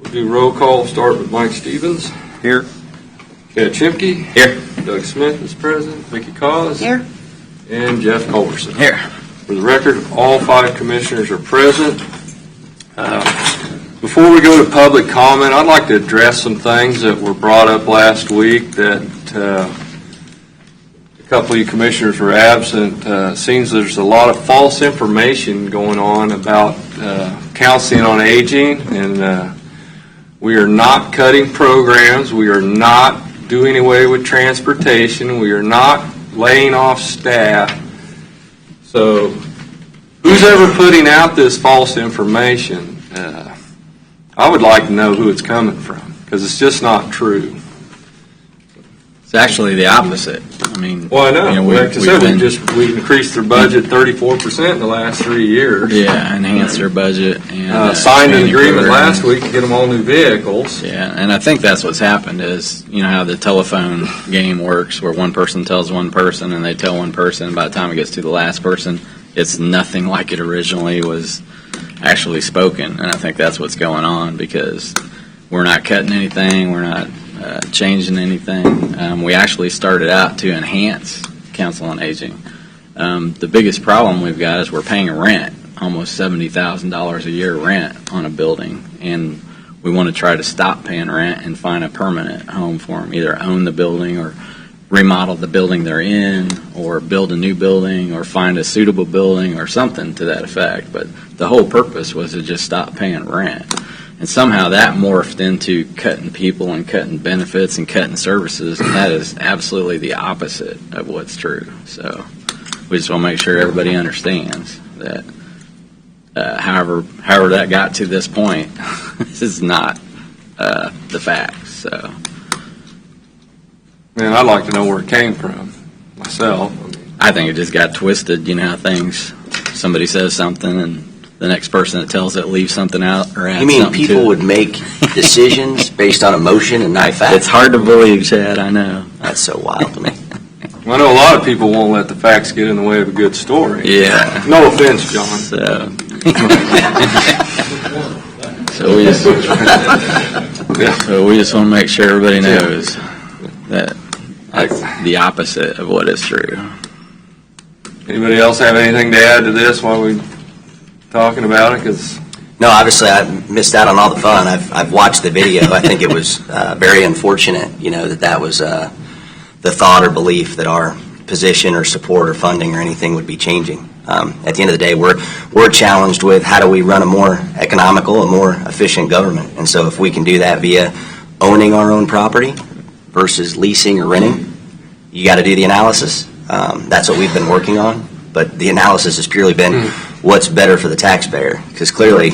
We'll do roll call. Start with Mike Stevens. Here. Ed Chimke. Here. Doug Smith is present. Vicki Cause. Here. And Jeff Culberson. Here. For the record, all 5 commissioners are present. Before we go to public comment, I'd like to address some things that were brought up last week that a couple of you commissioners were absent. It seems there's a lot of false information going on about counseling on aging, and we are not cutting programs. We are not doing away with transportation. We are not laying off staff. So who's ever putting out this false information? I would like to know who it's coming from, because it's just not true. It's actually the opposite. I mean, Well, I know. Like I said, we increased their budget 34% in the last 3 years. Yeah, enhanced their budget. And signed an agreement last week to get them all new vehicles. Yeah, and I think that's what's happened is, you know how the telephone game works, where one person tells one person and they tell one person, and by the time it gets to the last person, it's nothing like it originally was actually spoken. And I think that's what's going on, because we're not cutting anything, we're not changing anything. We actually started out to enhance council on aging. The biggest problem we've got is we're paying rent, almost $70,000 a year rent on a building, and we want to try to stop paying rent and find a permanent home for them, either own the building or remodel the building they're in, or build a new building, or find a suitable building, or something to that effect. But the whole purpose was to just stop paying rent. And somehow that morphed into cutting people and cutting benefits and cutting services, and that is absolutely the opposite of what's true. So we just want to make sure everybody understands that however that got to this point, this is not the facts. So. Man, I'd like to know where it came from myself. I think it just got twisted. You know how things, somebody says something and the next person that tells it leaves something out or adds something to it. You mean people would make decisions based on emotion and not facts? It's hard to believe, Chad, I know. That's so wild to me. I know a lot of people won't let the facts get in the way of a good story. Yeah. No offense, John. So we just want to make sure everybody knows that that's the opposite of what is true. Anybody else have anything to add to this while we're talking about it? No, obviously I missed out on all the fun. I've watched the video. I think it was very unfortunate, that was the thought or belief that our position or support or funding or anything would be changing. At the end of the day, we're challenged with how do we run a more economical and more efficient government. And so if we can do that via owning our own property versus leasing or renting, you got to do the analysis. That's what we've been working on. But the analysis has purely been what's better for the taxpayer, because clearly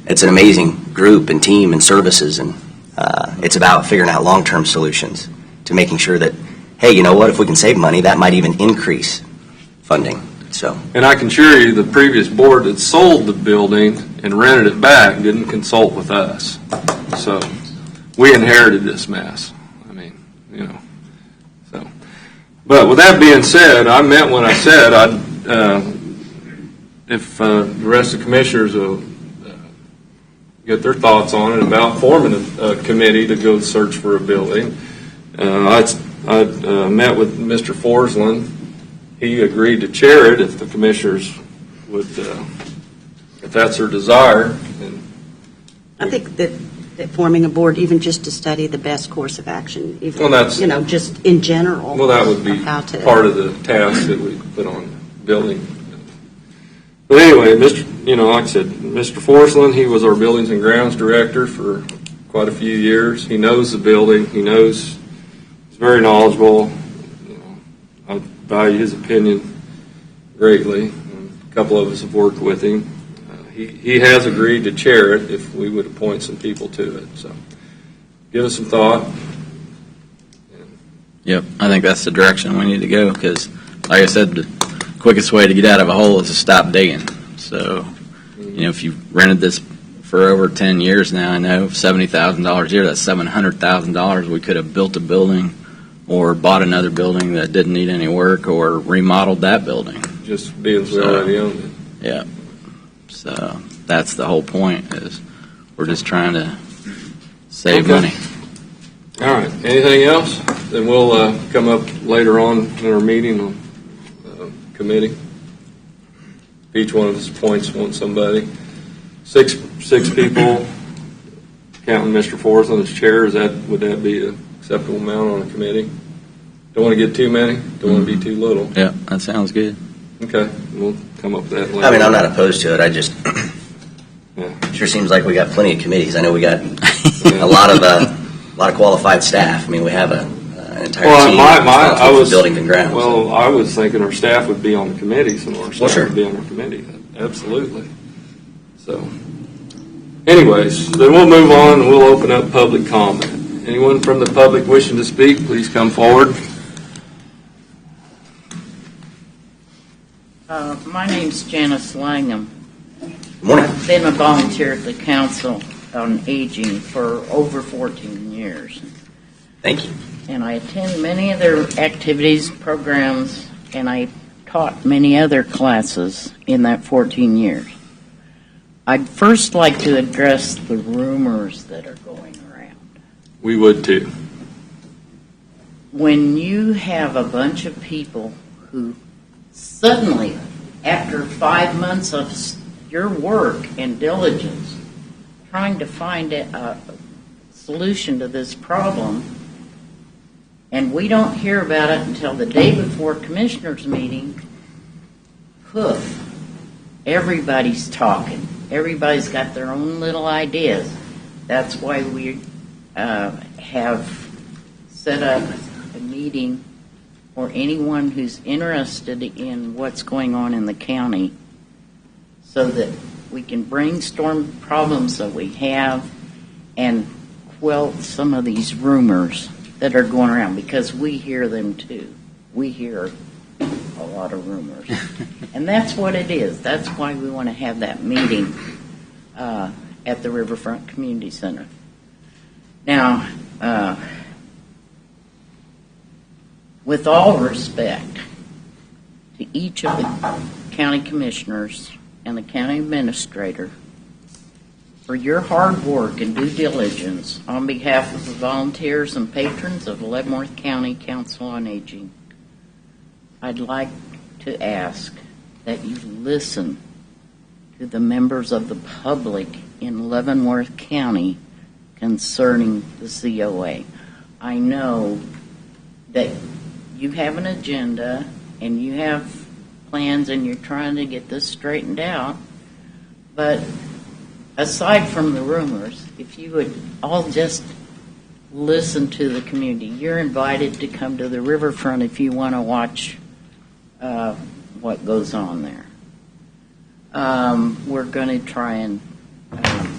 it's an amazing group and team and services, and it's about figuring out long-term solutions to making sure that, hey, you know what, if we can save money, that might even increase funding. So. And I can assure you the previous board that sold the building and rented it back didn't consult with us. So we inherited this mess. But with that being said, I meant what I said. If the rest of the commissioners will get their thoughts on it about forming a committee to go search for a building. I met with Mr. Forsland. He agreed to chair it if the commissioners would, if that's their desire. I think that forming a board, even just to study the best course of action, even, well, that's, just in general. Well, that would be part of the task that we put on building. But anyway, like I said, Mr. Forsland, he was our buildings and grounds director for quite a few years. He knows the building. He's very knowledgeable. I value his opinion greatly. A couple of us have worked with him. He has agreed to chair it if we would appoint some people to it. So give us some thought. Yep, I think that's the direction we need to go, because, like I said, the quickest way to get out of a hole is to stop digging. So, if you've rented this for over 10 years now, I know $70,000 a year, that's $700,000. We could have built a building or bought another building that didn't need any work, or remodeled that building. Just because we already owned it. Yeah. So that's the whole point, is we're just trying to Save Okay. money. All right, anything else? Then we'll come up later on in our meeting on committee. Each one of us appoints somebody. Six people, counting Mr. Forslund as chair. Would that be an acceptable amount on a committee? Don't want to get too many. Don't want to be too little. Yeah, that sounds good. Okay, we'll come up with that later. I mean, I'm not opposed to it. I just, Yeah. sure seems like we got plenty of committees. I know we got a lot of qualified staff. I mean, we have an entire team responsible for buildings and grounds. Well, I was thinking our staff would be on the committee, so our staff sure. would be on our committee. Absolutely. So, anyways, then we'll move on and we'll open up public comment. Anyone from the public wishing to speak, please come forward. My name's Janice Langham. Good morning. I've been a volunteer at the Council on Aging for over 14 years. Thank you. And I attend many of their activities, programs, and I taught many other classes in that 14 years. I'd first like to address the rumors that are going around. We would too. When you have a bunch of people who suddenly, after 5 months of your work and diligence, trying to find a solution to this problem, and we don't hear about it until the day before commissioners' meeting, poof, everybody's talking. Everybody's got their own little ideas. That's why we have set up a meeting for anyone who's interested in what's going on in the county so that we can brainstorm problems that we have and quell some of these rumors that are going around, because we hear them too. We hear a lot of rumors. And that's what it is. That's why we want to have that meeting at the Riverfront Community Center. Now, with all respect to each of the county commissioners and the county administrator for your hard work and due diligence on behalf of the volunteers and patrons of Leavenworth County Council on Aging, I'd like to ask that you listen to the members of the public in Leavenworth County concerning the COA. I know that you have an agenda and you have plans and you're trying to get this straightened out, but aside from the rumors, if you would all just listen to the community. You're invited to come to the riverfront if you want to watch what goes on there. We're going to try and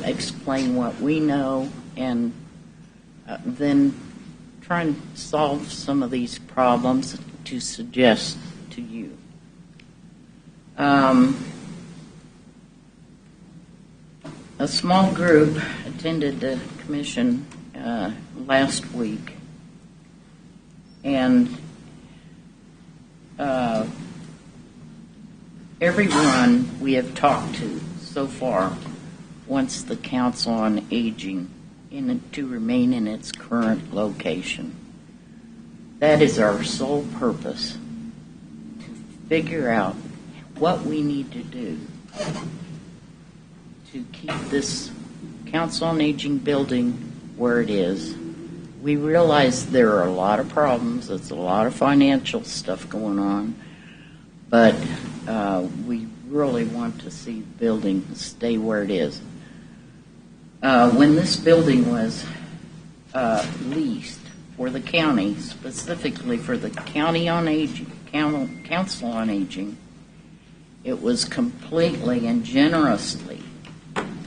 explain what we know and then try and solve some of these problems to suggest to you. A small group attended the commission last week, and everyone we have talked to so far wants the Council on Aging to remain in its current location. That is our sole purpose, to figure out what we need to do to keep this Council on Aging building where it is. We realize there are a lot of problems. There's a lot of financial stuff going on, but we really want to see the building stay where it is. When this building was leased for the county, specifically for the County on Aging, Council on Aging, it was completely and generously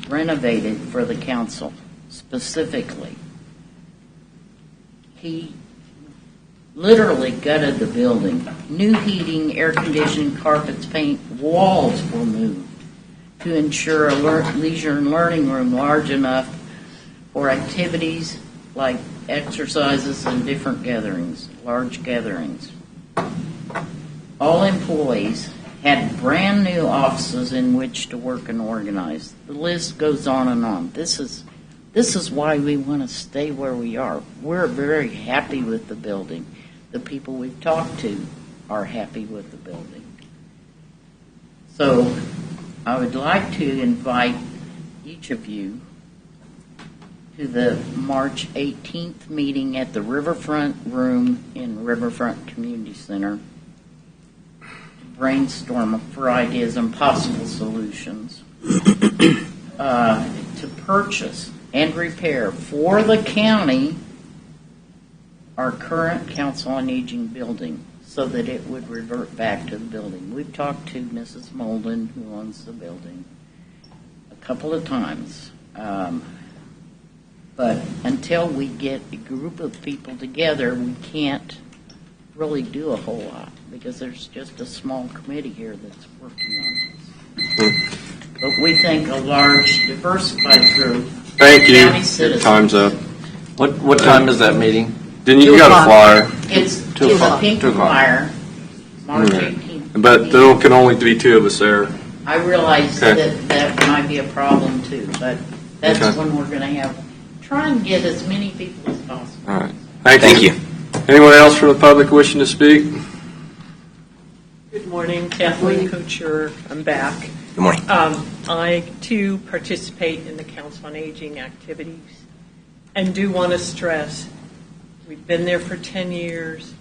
renovated for the council, specifically. He literally gutted the building. New heating, air conditioning, carpets, paint, walls were moved to ensure a leisure and learning room large enough for activities like exercises and different gatherings, large gatherings. All employees had brand new offices in which to work and organize. The list goes on and on. This is This is why we want to stay where we are. We're very happy with the building. The people we've talked to are happy with the building. So I would like to invite each of you to the March 18th meeting at the Riverfront Room in Riverfront Community Center to brainstorm for ideas and possible solutions to purchase and repair for the county our current Council on Aging building so that it would revert back to the building. We've talked to Mrs. Molden, who owns the building, a couple of times. But until we get a group of people together, we can't really do a whole lot because there's just a small committee here that's working on this. But we think a large, diversified group. Thank you. County citizens. Time's up. What time is that meeting? Didn't you got a flyer? It's 2 a o'clock. pink 2 o'clock. flyer, March Okay. 18th. But there can only be 2 of us there. I realize Okay. that might be a problem too, but that's Okay. when we're going to have, try and get as many people as possible. All right. Thank Thank you. you. Anyone else from the public wishing to speak? Good morning, Kathleen Couture. I'm back. Good morning. I, too, participate in the Council on Aging activities and do want to stress, we've been there for 10 years.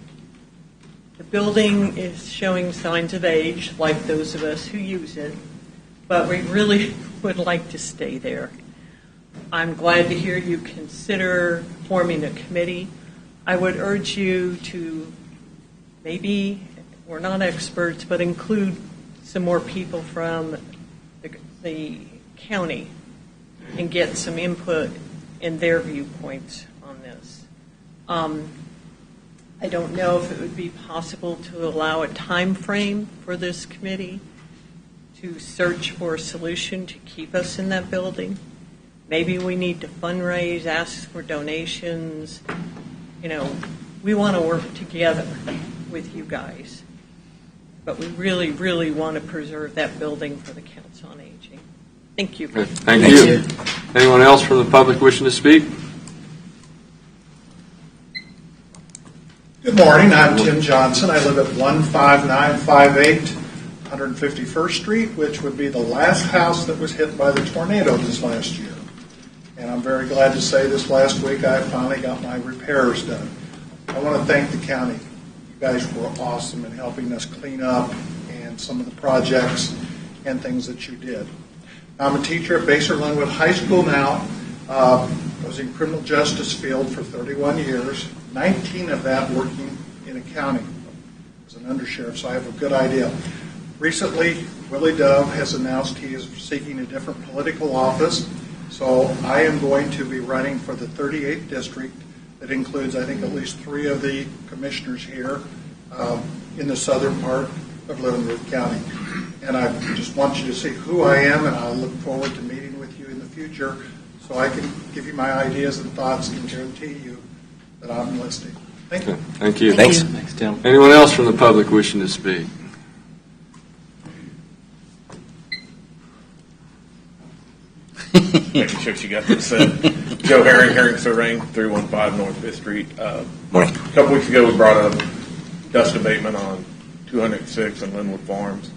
The building is showing signs of age, like those of us who use it, but we really would like to stay there. I'm glad to hear you consider forming a committee. I would urge you to maybe, we're not experts, but include some more people from the county and get some input in their viewpoints on this. I don't know if it would be possible to allow a time frame for this committee to search for a solution to keep us in that building. Maybe we need to fundraise, ask for donations. You know, we want to work together with you guys. But we really, really want to preserve that building for the Council on Aging. Thank you. Okay, Thank you. Anyone else from the public wishing to speak? Good morning, I'm Tim Johnson. I live at 15958 151st Street, which would be the last house that was hit by the tornado this last year. And I'm very glad to say this last week I finally got my repairs done. I want to thank the county. You guys were awesome in helping us clean up and some of the projects and things that you did. I'm a teacher at Baser Linwood High School now. I was in criminal justice field for 31 years, 19 of that working in accounting as an undersheriff, so I have a good idea. Recently, Willie Dove has announced he is seeking a different political office, so I am going to be running for the 38th district. That includes, I think, at least 3 of the commissioners here in the southern part of Leavenworth County. And I just want you to see who I am, and I look forward to meeting with you in the future so I can give you my ideas and thoughts and guarantee you that I'm listening. Thank you. Thank you. Thanks. Thanks, Tim. Anyone else from the public wishing to speak? Making sure she got this said. Joe Herring Serang, 315 North 5th Street. Morning. A couple weeks ago, we brought up dust abatement on 206 and Linwood Farms.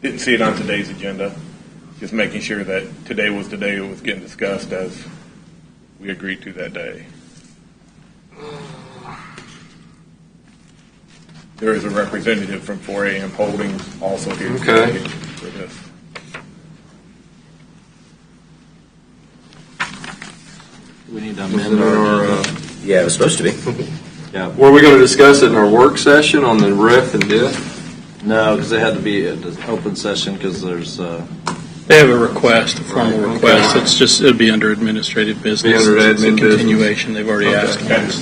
Didn't see it on today's agenda. Just making sure that today was the day it was getting discussed as we agreed to that day. There is a representative from 4 a.m. Holdings also here Okay. today for this. We need to Was amend it our our, agenda. Yeah, it was supposed to be. Yeah. were we going to discuss it in our work session on the RIF and DIF? No, because it had to be an open session because there's, They have a request, a formal Right, request. okay. It's just, it'd be under administrative business. Be under It's a admin business. continuation. They've already Okay. asked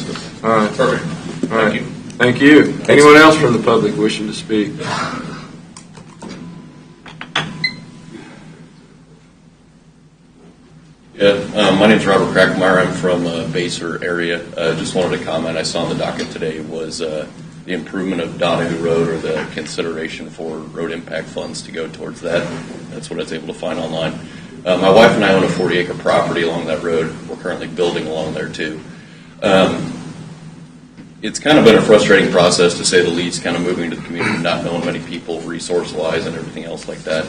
us. All right. Perfect. All right. Thank you. Thank you. Anyone else from the public wishing to speak? Yeah, my name's Robert Krackmeyer. I'm from Baser area. Just wanted to comment. I saw on the docket today was the improvement of Donahue Road or the consideration for road impact funds to go towards that. That's what I was able to find online. My wife and I own a 40-acre property along that road. We're currently building along there too. It's kind of been a frustrating process, to say the least, kind of moving to the community, not knowing many people resource-wise and everything else like that.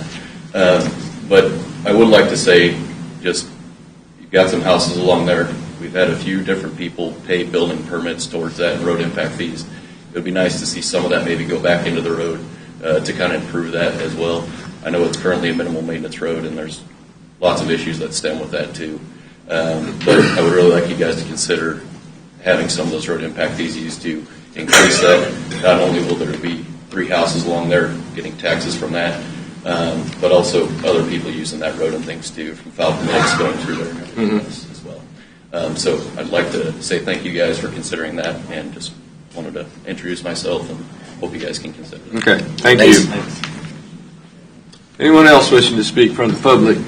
But I would like to say, just, you've got some houses along there. We've had a few different people pay building permits towards that and road impact fees. It would be nice to see some of that maybe go back into the road to kind of improve that as well. I know it's currently a minimal maintenance road, and there's lots of issues that stem with that too. But I would really like you guys to consider having some of those road impact fees used to increase that. Not only will there be 3 houses along there getting taxes from that, but also other people using that road and things too, from Falcon Lakes going through there and everything else as well. So I'd like to say thank you guys for considering that, and just wanted to introduce myself and hope you guys can consider it. Okay, thank you. Anyone else wishing to speak from the public?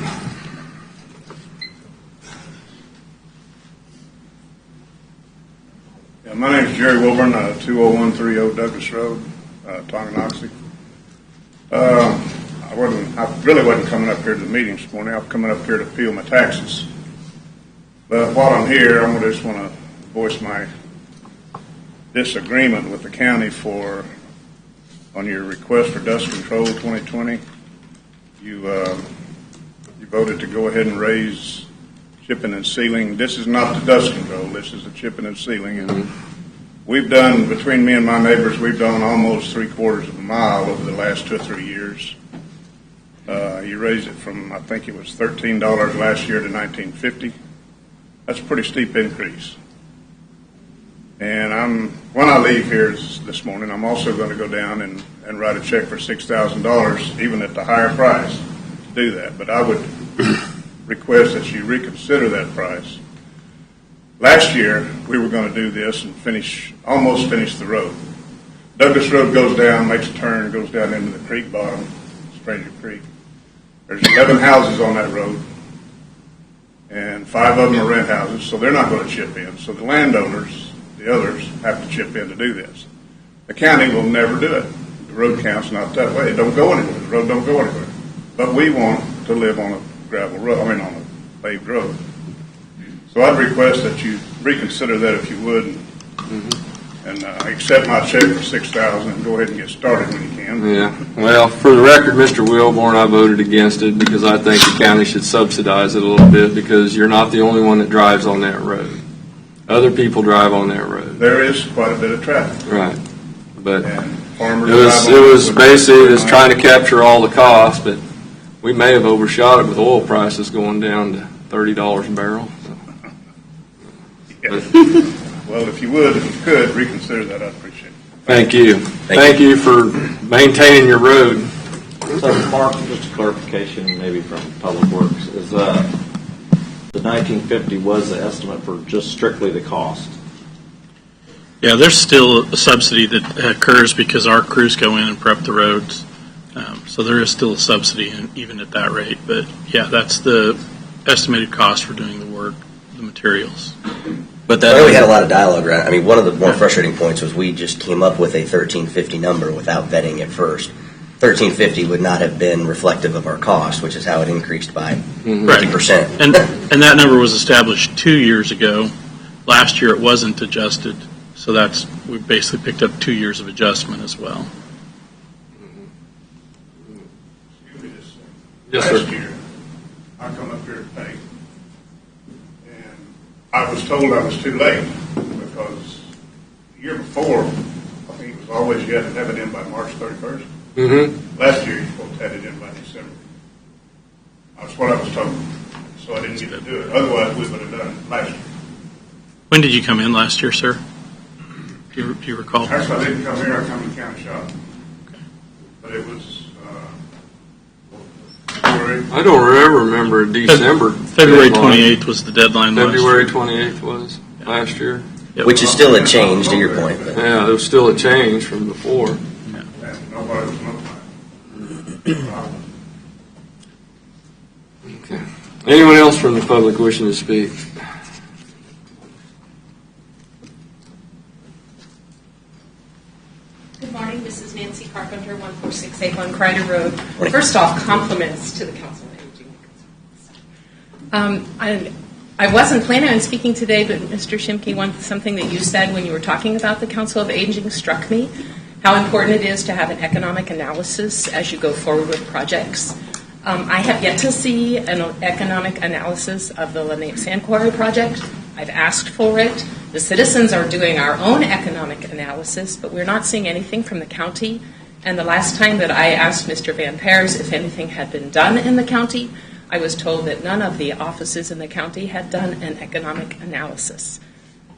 Yeah, my name is Jerry Wilburn, 20130 Douglas Road, Tonganoxie. I really wasn't coming up here to the meeting this morning. I'm coming up here to appeal my taxes. But while I'm here, I just want to voice my disagreement with the county on your request for dust control 2020. You voted to go ahead and raise chipping and sealing. This is not the dust control. This is the chipping and sealing. And we've done, between me and my neighbors, we've done almost 3/4 of a mile over the last 2 or 3 years. You raised it from, I think it was $13 last year to $19.50. That's a pretty steep increase. And when I leave here this morning, I'm also going to go down and write a check for $6,000, even at the higher price, to do that. But I would request that you reconsider that price. Last year, we were going to do this and almost finish the road. Douglas Road goes down, makes a turn, goes down into the creek bottom, Stranger Creek. There's 11 houses on that road, and 5 of them are rent houses, so they're not going to chip in. So the landowners, the others, have to chip in to do this. The county will never do it. The road count's not that way. It don't go anywhere. The road don't go anywhere. But we want to live on a gravel road, on a paved road. So I'd request that you reconsider that if you would, and accept my check for $6,000 and go ahead and get started when you can. Yeah, well, for the record, Mr. Wilborn, I voted against it because I think the county should subsidize it a little bit, because you're not the only one that drives on that road. Other people drive on that road. There is quite a bit of traffic. Right. But And farmers it was basically just trying to capture all the costs, but we may have overshot it with oil prices going down to $30 a barrel. So. Yeah. Well, if you could, reconsider that, I'd appreciate it. Thank you. Thank you for maintaining your road. So, Mark, just a clarification maybe from Public Works, is the 1950 was the estimate for just strictly the cost? Yeah, there's still a subsidy that occurs because our crews go in and prep the roads. So there is still a subsidy, even at that rate. But yeah, that's the estimated cost for doing the work, the materials. But we had a lot of dialogue around. I mean, one of the more frustrating points was we just came up with a $13.50 number without vetting it first. $13.50 would not have been reflective of our cost, which is how it increased by 50%. And that number was established 2 years ago. Last year it wasn't adjusted, so we basically picked up 2 years of adjustment as well. Yes, sir. Last year, I come up here to pay, and I was told I was too late because the year before, I think it was always you had to have it in by March 31st. Last year, you were supposed to have it in by December. That's what I was told, so I didn't get to do it. Otherwise, we would have done it last year. When did you come in last year, sir? Do you recall? Actually, I didn't come here, I come to county shop. But it was February. I don't remember December. February 28th was the deadline last February year. 28th was last year. Yep. Which is still a change, to your point. Yeah, there was still a change from before. And nobody was notified. Okay. Anyone else from the public wishing to speak? Good morning, this is Nancy Carpenter, 14681 Crider Road. First off, compliments to the Council on Aging. I wasn't planning on speaking today, but Mr. Shimke, something that you said when you were talking about the Council of Aging struck me, how important it is to have an economic analysis as you go forward with projects. I have yet to see an economic analysis of the Lenape Sand Quarry project. I've asked for it. The citizens are doing our own economic analysis, but we're not seeing anything from the county. And the last time that I asked Mr. Van Peers if anything had been done in the county, I was told that none of the offices in the county had done an economic analysis,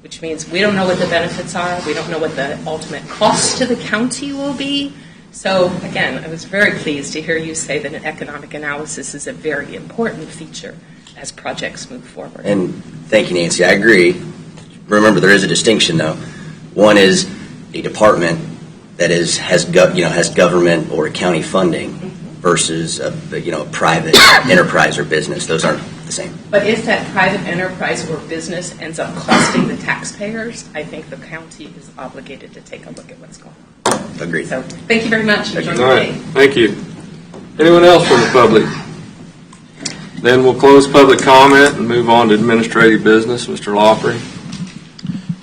which means we don't know what the benefits are. We don't know what the ultimate cost to the county will be. So, again, I was very pleased to hear you say that an economic analysis is a very important feature as projects move forward. And thank you, Nancy. I agree. Remember, there is a distinction, though. One is a department that has government or county funding versus a private enterprise or business. Those aren't the same. But if that private enterprise or business ends up costing the taxpayers, I think the county is obligated to take a look at what's going on. Agreed. So, thank you very much. Enjoy All your right, day. thank you. Anyone else from the public? Then we'll close public comment and move on to administrative business. Mr. Lawfrey.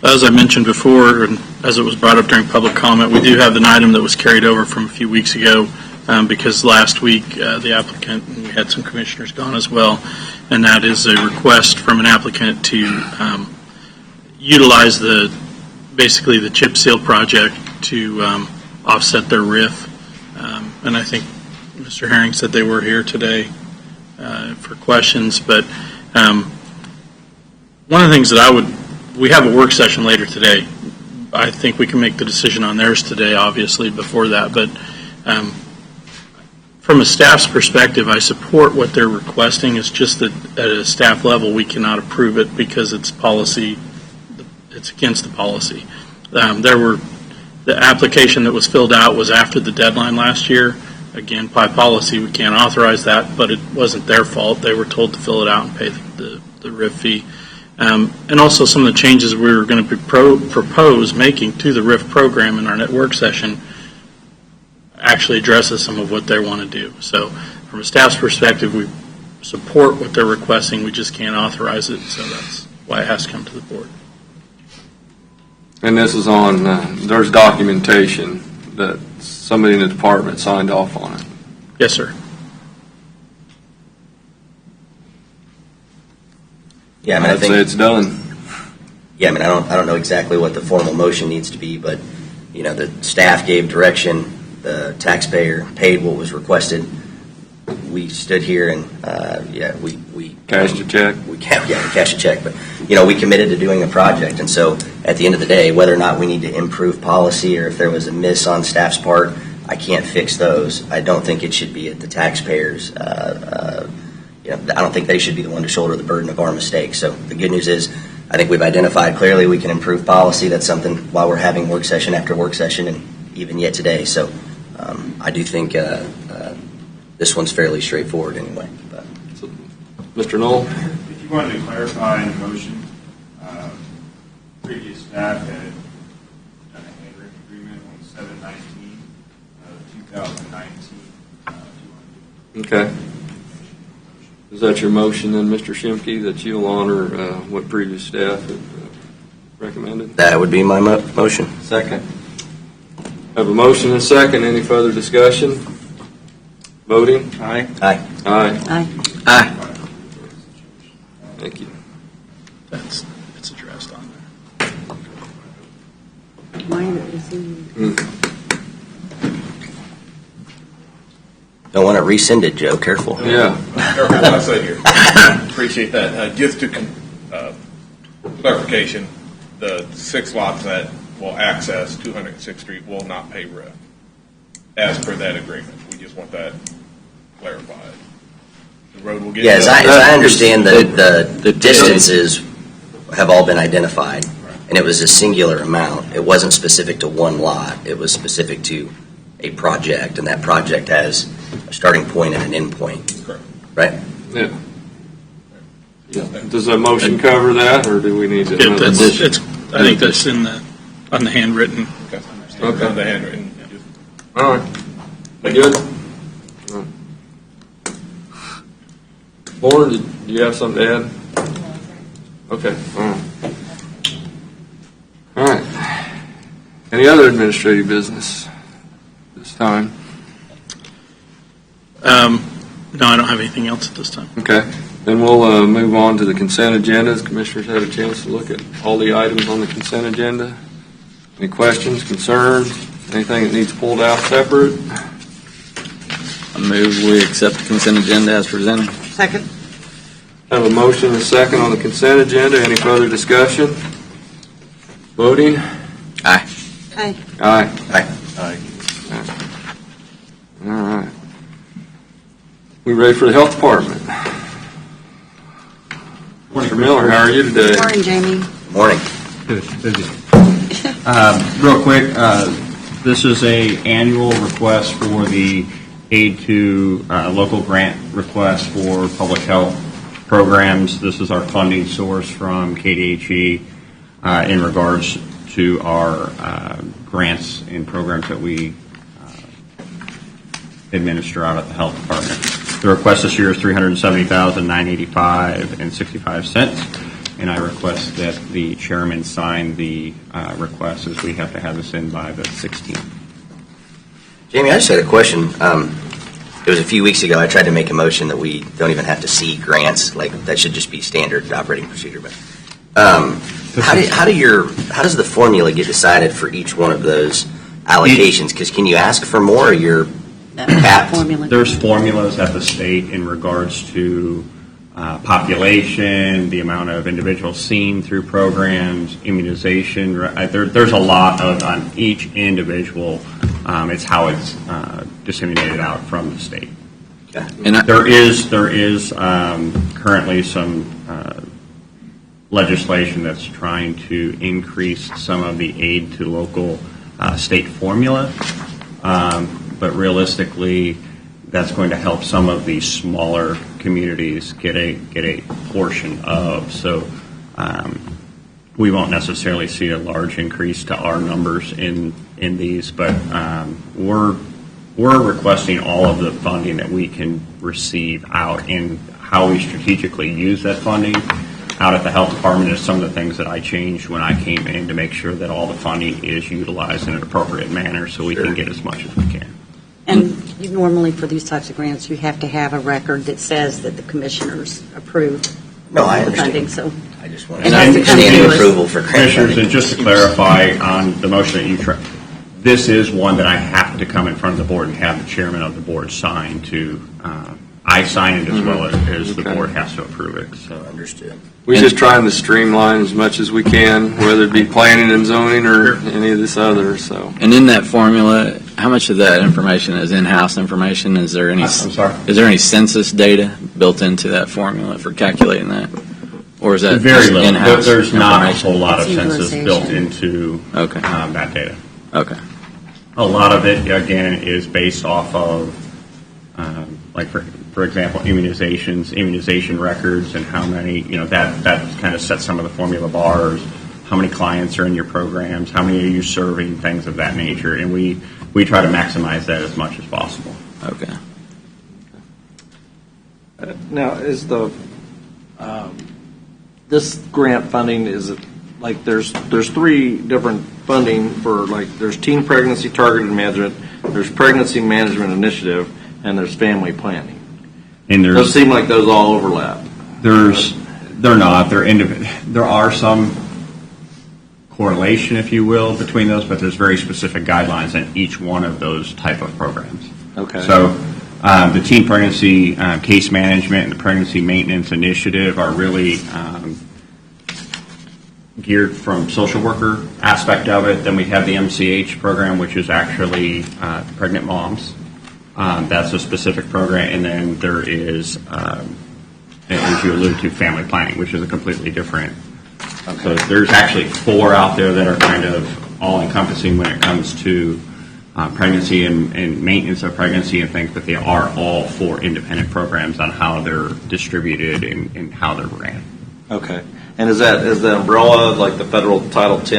As I mentioned before, and as it was brought up during public comment, we do have an item that was carried over from a few weeks ago because last week the applicant, and we had some commissioners gone as well, and that is a request from an applicant to utilize basically the chip seal project to offset their RIF. And I think Mr. Herring said they were here today for questions, but one of the things that we have a work session later today. I think we can make the decision on theirs today, obviously, before that. But from a staff's perspective, I support what they're requesting. It's just that at a staff level, we cannot approve it because it's policy. It's against the policy. The application that was filled out was after the deadline last year. Again, by policy, we can't authorize that, but it wasn't their fault. They were told to fill it out and pay the RIF fee. And also some of the changes we were going to propose making to the RIF program in our network session actually addresses some of what they want to do. So from a staff's perspective, we support what they're requesting. We just can't authorize it, so that's why it has to come to the board. And this is on, there's documentation that somebody in the department signed off on it. Yes, sir. Yeah, I mean, I'd say it's done. Yeah, I mean, I don't know exactly what the formal motion needs to be, but the staff gave direction. The taxpayer paid what was requested. We stood here and we Cashed a check. We cashed a check, but we committed to doing a project, and so at the end of the day, whether or not we need to improve policy or if there was a miss on staff's part, I can't fix those. I don't think it should be at the taxpayers. I don't think they should be the one to shoulder the burden of our mistakes. So the good news is, I think we've identified clearly we can improve policy. That's something while we're having work session after work session, and even yet today. So I do think this one's fairly straightforward anyway. But. So, Mr. Knoll? If you wanted to clarify in the motion, previous staff had done a handwritten agreement on 7/19/2019. Okay. Is that your motion then, Mr. Shimke, that you'll honor what previous staff had recommended? That would be my motion. Second. I have a motion and a second. Any further discussion? Voting? Aye. Aye. Aye. Aye. Aye. Thank you. It's addressed on there. Mine is in. Don't want it rescinded, Joe. Careful. Yeah. Careful what I say here. Appreciate that. Just to clarification, the 6 lots that will access 206th Street will not pay RIF, as per that agreement. We just want that clarified. The road will get. Yeah, as I understand, the distances have all been identified, and it was a singular amount. It wasn't specific to one lot. It was specific to a project, and that project has a starting point and an end point. Correct. Right? Yeah. Does the motion cover that, or do we need to? I think that's on the handwritten. Okay. Okay. On the handwritten. All right. Good? Lauren, do you have something to add? Okay. All right. Any other administrative business this time? No, I don't have anything else at this time. Okay. Then we'll move on to the consent agenda. Has commissioners had a chance to look at all the items on the consent agenda? Any questions, concerns, anything that needs pulled out separate? I move we accept the consent agenda as presented. Second. Have a motion and a second on the consent agenda. Any further discussion? Voting? Aye. Aye. Aye. Aye. All right. We ready for the health department? Mr. Miller, how are you today? Morning, Jamie. Morning. Good, busy. Real quick, this is a annual request for the aid to local grant request for public health programs. This is our funding source from KDHE in regards to our grants and programs that we administer out at the health department. The request this year is $370,985.65, and I request that the chairman sign the request, as we have to have this in by the 16th. Jamie, I just had a question. It was a few weeks ago, I tried to make a motion that we don't even have to see grants, like that should just be standard operating procedure. But how does the formula get decided for each one of those allocations? Because can you ask for more, or you're capped? There's formulas at the state in regards to population, the amount of individuals seen through programs, immunization. There's a lot on each individual. It's how it's disseminated out from the state. Okay. And there is currently some legislation that's trying to increase some of the aid to local state formula, but realistically, that's going to help some of these smaller communities get a portion of. So we won't necessarily see a large increase to our numbers in these, but we're requesting all of the funding that we can receive out, and how we strategically use that funding out at the health department is some of the things that I changed when I came in to make sure that all the funding is utilized in an appropriate manner so we can get as much as we can. And you normally, for these types of grants, you have to have a record that says that the commissioners approved No, I the funding. understand. So I just want And to that's the understand continuous- approval for grant Commissioners, funding. and just to clarify on the motion that you this is one that I have to come in front of the board and have the chairman of the board sign to, I sign it as well as the Okay. board has to approve it. So Understood. We're just trying to streamline as much as we can, whether it be planning and zoning or any of this other, so. And in that formula, how much of that information is in-house information? Is there any? I'm sorry? Is there any census data built into that formula for calculating that, or is that very just little. in-house? There's not a information? whole lot of It's census utilization. built into Okay. that data. Okay. A lot of it, again, is based off of, like for example, immunization records, and how many, that kind of sets some of the formula bars. How many clients are in your programs? How many are you serving? Things of that nature, and we try to maximize that as much as possible. Okay. Now, is this grant funding, is it like there's three different funding for, like, there's teen pregnancy targeted management, there's pregnancy management initiative, and there's family planning. And It does seem like those all overlap. They're not. There are some correlation, if you will, between those, but there's very specific guidelines in each one of those type of programs. Okay. So the teen pregnancy case management and the pregnancy maintenance initiative are really geared from social worker aspect of it. Then we have the MCH program, which is actually pregnant moms. That's a specific program. And then there is, as you alluded to, family planning, which is a completely different. So there's actually 4 out there that are kind of all-encompassing when it comes to pregnancy and maintenance of pregnancy and things, but they are all 4 independent programs on how they're distributed and how they're ran. Okay. And is the umbrella like the federal Title X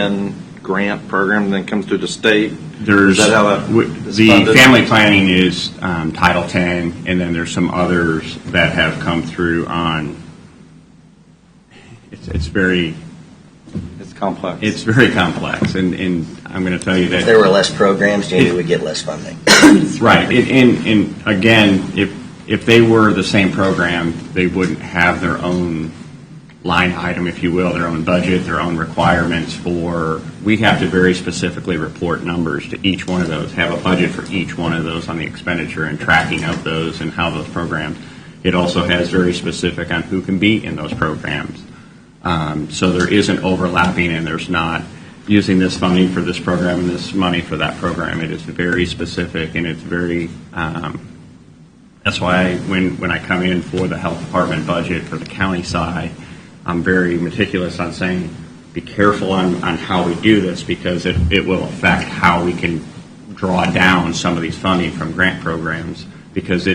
grant program and then comes through the state? There's Is that how that is the funded? family planning is Title 10, and then there's some others that have come through on. It's very. It's complex. It's very complex, and I'm going to tell you that If there were less programs, Jamie would get less funding. right. And again, if they were the same program, they wouldn't have their own line item, if you will, their own budget, their own requirements for. We have to very specifically report numbers to each one of those, have a budget for each one of those on the expenditure and tracking of those and how those programs. It also has very specific on who can be in those programs. So there isn't overlapping, and there's not using this funding for this program and this money for that program. It is very specific, and it's very. That's why when I come in for the health department budget for the county side, I'm very meticulous on saying, be careful on how we do this, because it will affect how we can draw down some of these funding from grant programs, because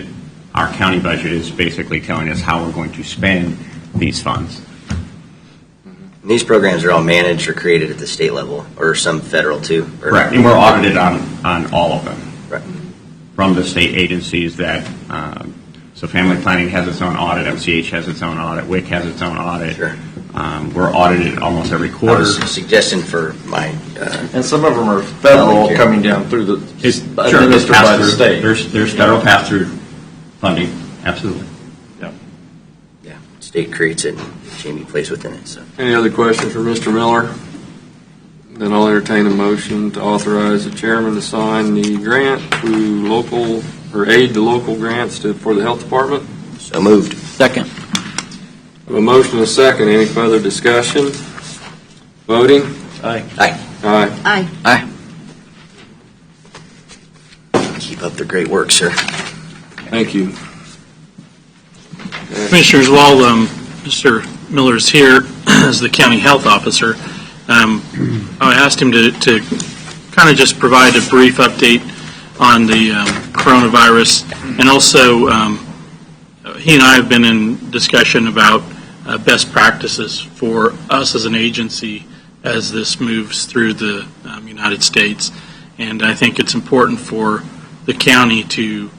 our county budget is basically telling us how we're going to spend these funds. And these programs are all managed or created at the state level, or some federal too? Or Correct, and we're audited on all of them. Right. From the state agencies that, so family planning has its own audit, MCH has its own audit, WIC has its own audit. Sure. We're audited almost every I quarter. was suggesting for my, And some of them are federal coming down through the, administered by the state. There's federal pass-through funding, absolutely. yeah, state creates it, and Jamie plays within it, so. Any other questions for Mr. Miller? Then I'll entertain a motion to authorize the chairman to sign the grant to local, or aid to local grants for the health department. So moved. Second. I have a motion and a second. Any further discussion? Voting? Aye. Aye. Aye. Keep up the great work, sir. Thank you. Commissioners, while Mr. Miller's here as the county health officer, I asked him to kind of just provide a brief update on the coronavirus, and also he and I have been in discussion about best practices for us as an agency as this moves through the United States. And I think it's important for the county to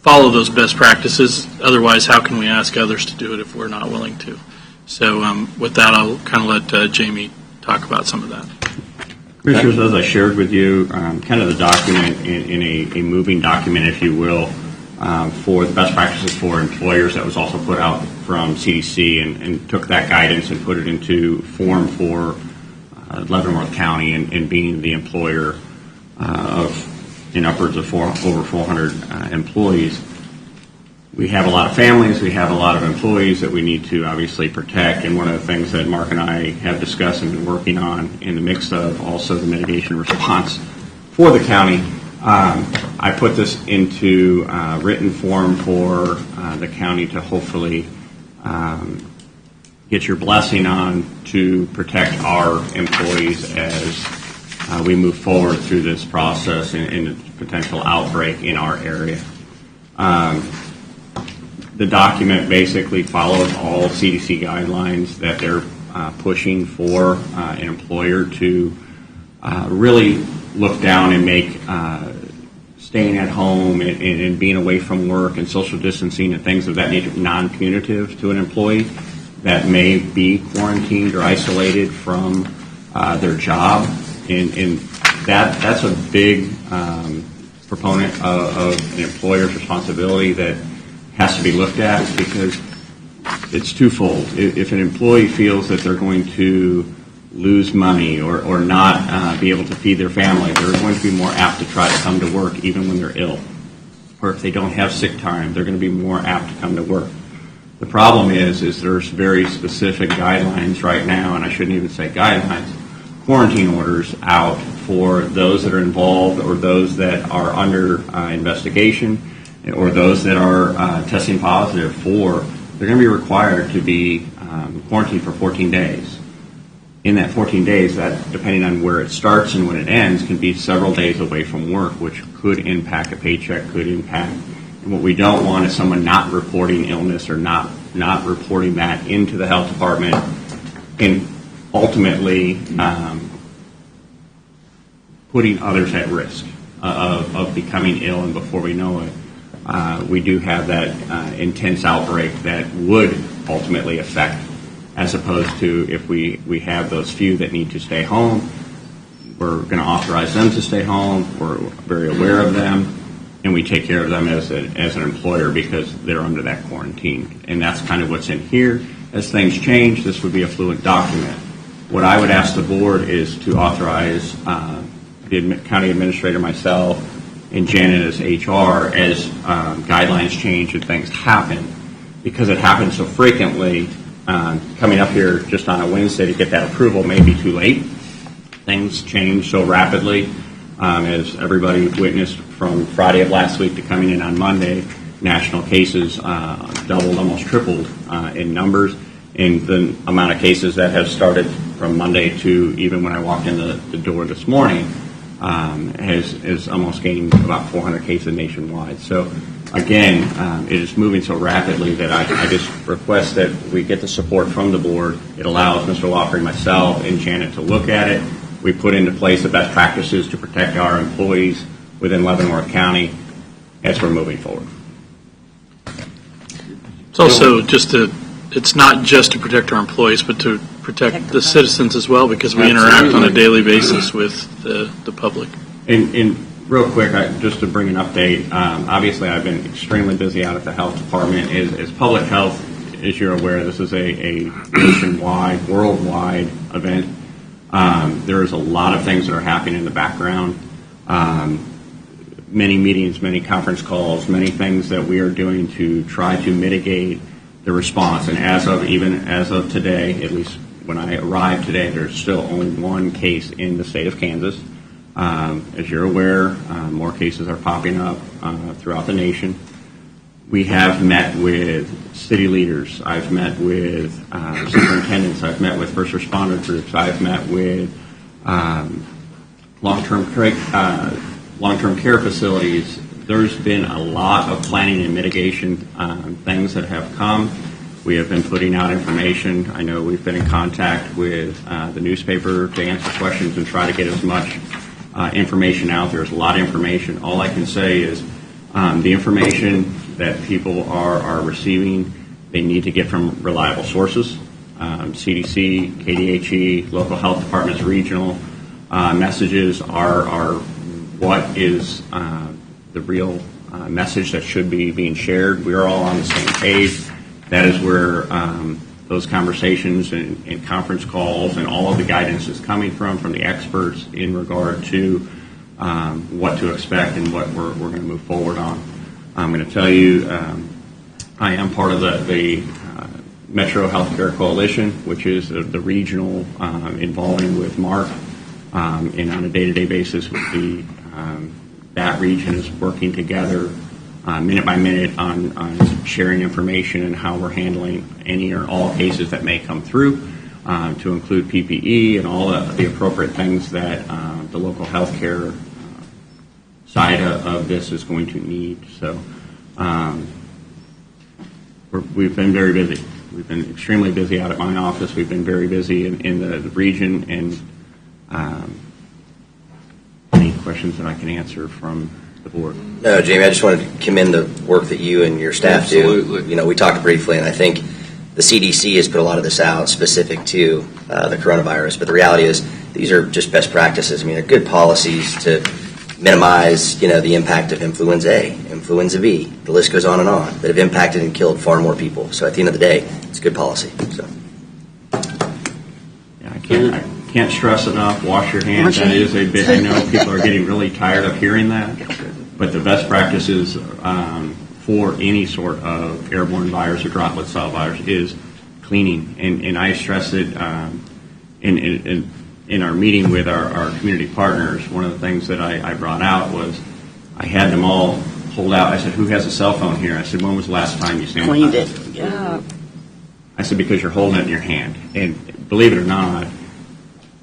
follow those best practices. Otherwise, how can we ask others to do it if we're not willing to? So with that, I'll kind of let Jamie talk about some of that. Commissioners, as I shared with you, kind of the document in a moving document, if you will, for the best practices for employers that was also put out from CDC, and took that guidance and put it into form for Leavenworth County and being the employer in upwards of over 400 employees. We have a lot of families, we have a lot of employees that we need to obviously protect, and one of the things that Mark and I have discussed and been working on in the mix of also the mitigation response for the county, I put this into written form for the county to hopefully get your blessing on to protect our employees as we move forward through this process and potential outbreak in our area. The document basically follows all CDC guidelines that they're pushing for an employer to really look down and make staying at home and being away from work and social distancing and things of that nature non-punitive to an employee that may be quarantined or isolated from their job. And that's a big proponent of an employer's responsibility that has to be looked at, because it's twofold. If an employee feels that they're going to lose money or not be able to feed their family, they're going to be more apt to try to come to work even when they're ill. Or if they don't have sick time, they're going to be more apt to come to work. The problem is there's very specific guidelines right now, and I shouldn't even say guidelines, quarantine orders out for those that are involved or those that are under investigation or those that are testing positive they're going to be required to be quarantined for 14 days. In that 14 days, that, depending on where it starts and when it ends, can be several days away from work, which could impact a paycheck, could impact. And what we don't want is someone not reporting illness or not reporting that into the health department, and ultimately putting others at risk of becoming ill, and before we know it, we do have that intense outbreak that would ultimately affect, as opposed to if we have those few that need to stay home, we're going to authorize them to stay home, we're very aware of them, and we take care of them as an employer because they're under that quarantine. And that's kind of what's in here. As things change, this would be a fluid document. What I would ask the board is to authorize the county administrator, myself, and Janet as HR as guidelines change and things happen. Because it happens so frequently, coming up here just on a Wednesday to get that approval may be too late. Things change so rapidly, as everybody witnessed from Friday of last week to coming in on Monday. National cases doubled, almost tripled in numbers, and the amount of cases that have started from Monday to even when I walked in the door this morning has almost gained about 400 cases nationwide. So again, it is moving so rapidly that I just request that we get the support from the board. It allows Mr. Lawfrey, myself, and Janet to look at it. We put into place the best practices to protect our employees within Leavenworth County as we're moving forward. It's also it's not just to protect our employees, but to protect the citizens as well, because we interact on a daily basis with the public. And real quick, just to bring an update, obviously I've been extremely busy out at the health department. As public health, as you're aware, this is a nationwide, worldwide event. There's a lot of things that are happening in the background. Many meetings, many conference calls, many things that we are doing to try to mitigate the response. And as of today, at least when I arrived today, there's still only one case in the state of Kansas. As you're aware, more cases are popping up throughout the nation. We have met with city leaders. I've met with superintendents. I've met with first responder groups. I've met with long-term care facilities. There's been a lot of planning and mitigation things that have come. We have been putting out information. I know we've been in contact with the newspaper to answer questions and try to get as much information out. There's a lot of information. All I can say is the information that people are receiving, they need to get from reliable sources. CDC, KDHE, local health departments, regional messages are what is the real message that should be being shared. We're all on the same page. That is where those conversations and conference calls and all of the guidance is coming from the experts in regard to what to expect and what we're going to move forward on. I'm going to tell you, I am part of the Metro Healthcare Coalition, which is the regional involving with Mark, and on a day-to-day basis with that region is working together minute by minute on sharing information and how we're handling any or all cases that may come through, to include PPE and all the appropriate things that the local healthcare side of this is going to need. So we've been very busy. We've been extremely busy out at my office. We've been very busy in the region, and any questions that I can answer from the board? No, Jamie, I just wanted to commend the work that you and your staff Absolutely. do. You know, we talked briefly, and I think the CDC has put a lot of this out specific to the coronavirus, but the reality is these are just best practices. I mean, they're good policies to minimize, the impact of influenza A, influenza B. The list goes on that have impacted and killed far more people. So at the end of the day, it's good policy. So. Yeah, I can't stress enough, wash your hands. That is a bit, I know people are getting really tired of hearing that, but the best practices for any sort of airborne virus or droplet cell virus is cleaning. And I stress it in our meeting with our community partners. One of the things that I brought out was I had them all pulled out. I said, who has a cell phone here? I said, when was the last time you sanitized? Cleaned it. Yeah. I said, because you're holding it in your hand. And believe it or not,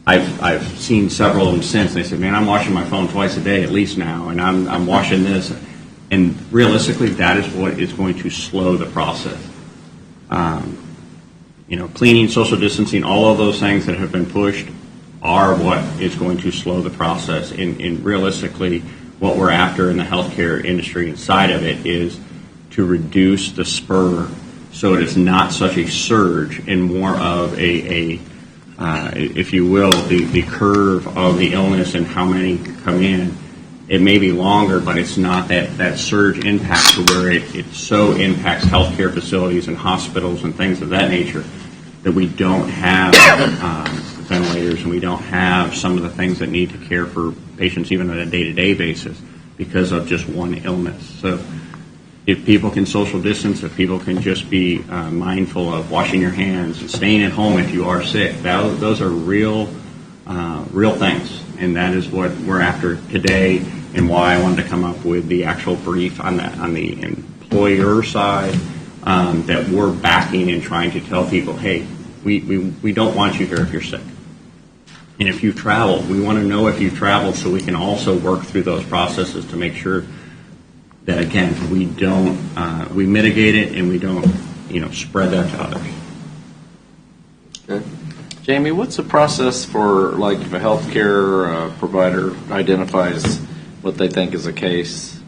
I've seen several of them since. They said, man, I'm washing my phone twice a day at least now, and I'm washing this. And realistically, that is what is going to slow the process. Cleaning, social distancing, all of those things that have been pushed are what is going to slow the process. And realistically, what we're after in the healthcare industry inside of it is to reduce the spur so it is not such a surge and more of if you will, the curve of the illness and how many come in. It may be longer, but it's not that surge impact to where it so impacts healthcare facilities and hospitals and things of that nature that we don't have ventilators and we don't have some of the things that need to care for patients even on a day-to-day basis because of just one illness. So if people can social distance, if people can just be mindful of washing your hands and staying at home if you are sick, those are real things. And that is what we're after today and why I wanted to come up with the actual brief on the employer side that we're backing and trying to tell people, hey, we don't want you here if you're sick. And if you've traveled, we want to know if you've traveled so we can also work through those processes to make sure that, again, we mitigate it and we don't, spread that to others. Okay. Jamie, what's the process for, like, if a healthcare provider identifies what they think is a case,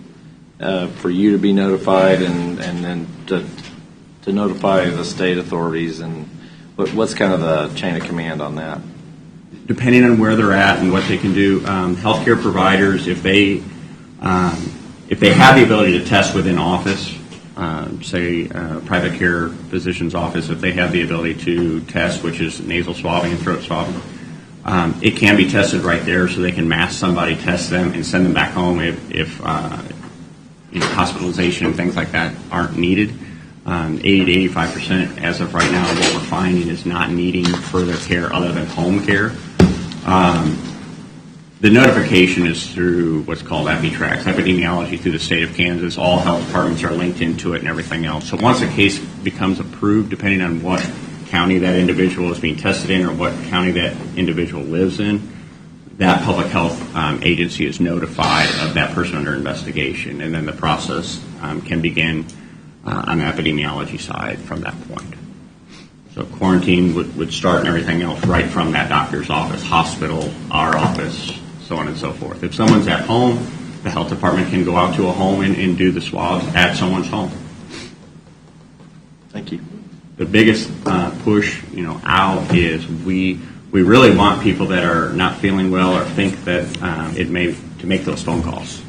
for you to be notified and then to notify the state authorities, and what's kind of the chain of command on that? Depending on where they're at and what they can do, healthcare providers, if they have the ability to test within office, say private care physician's office, if they have the ability to test, which is nasal swabbing and throat swabbing, it can be tested right there so they can mask somebody, test them, and send them back home if hospitalization and things like that aren't needed. 80 to 85% as of right now, what we're finding is not needing further care other than home care. The notification is through what's called epidemiology through the state of Kansas. All health departments are linked into it and everything else. So once a case becomes approved, depending on what county that individual is being tested in or what county that individual lives in, that public health agency is notified of that person under investigation, and then the process can begin on the epidemiology side from that point. So quarantine would start and everything else right from that doctor's office, hospital, our office, so on and so forth. If someone's at home, the health department can go out to a home and do the swabs at someone's home. Thank you. The biggest push, out is we really want people that are not feeling well or think that to make those phone calls.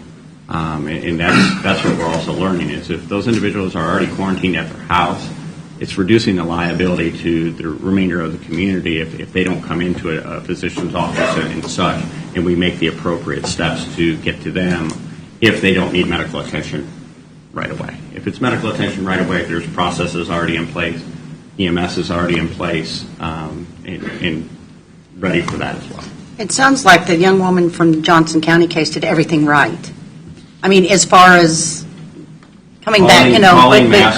And that's what we're also learning is if those individuals are already quarantined at their house, it's reducing the liability to the remainder of the community if they don't come into a physician's office and such, and we make the appropriate steps to get to them if they don't need medical attention right away. If it's medical attention right away, there's processes already in place, EMS is already in place, and ready for that as well. It sounds like the young woman from the Johnson County case did everything right. I mean, as far as coming back,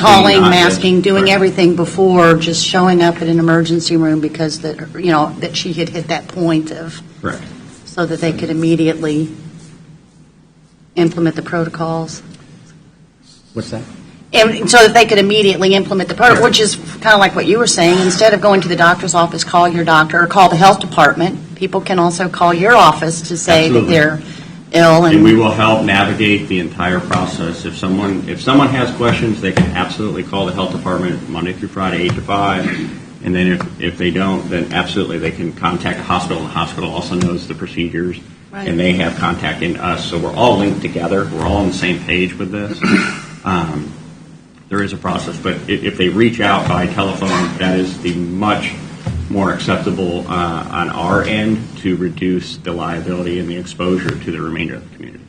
calling, masking, doing right. everything before just showing up at an emergency room because that she had hit that point of, Correct. so that they could immediately implement the protocols. What's that? And so that they could immediately implement the protocol, which is kind of like what you were saying. Instead of going to the doctor's office, call your doctor or call the health department. People can also call your office to say Absolutely. that they're ill. And we will help navigate the entire process. If someone has questions, they can absolutely call the health department Monday through Friday, 8 to 5. And then if they don't, then absolutely they can contact the hospital. The hospital also knows the procedures, Right. and they have contact in us. So we're all linked together. We're all on the same page with this. There is a process, but if they reach out by telephone, that is the much more acceptable on our end to reduce the liability and the exposure to the remainder of the community.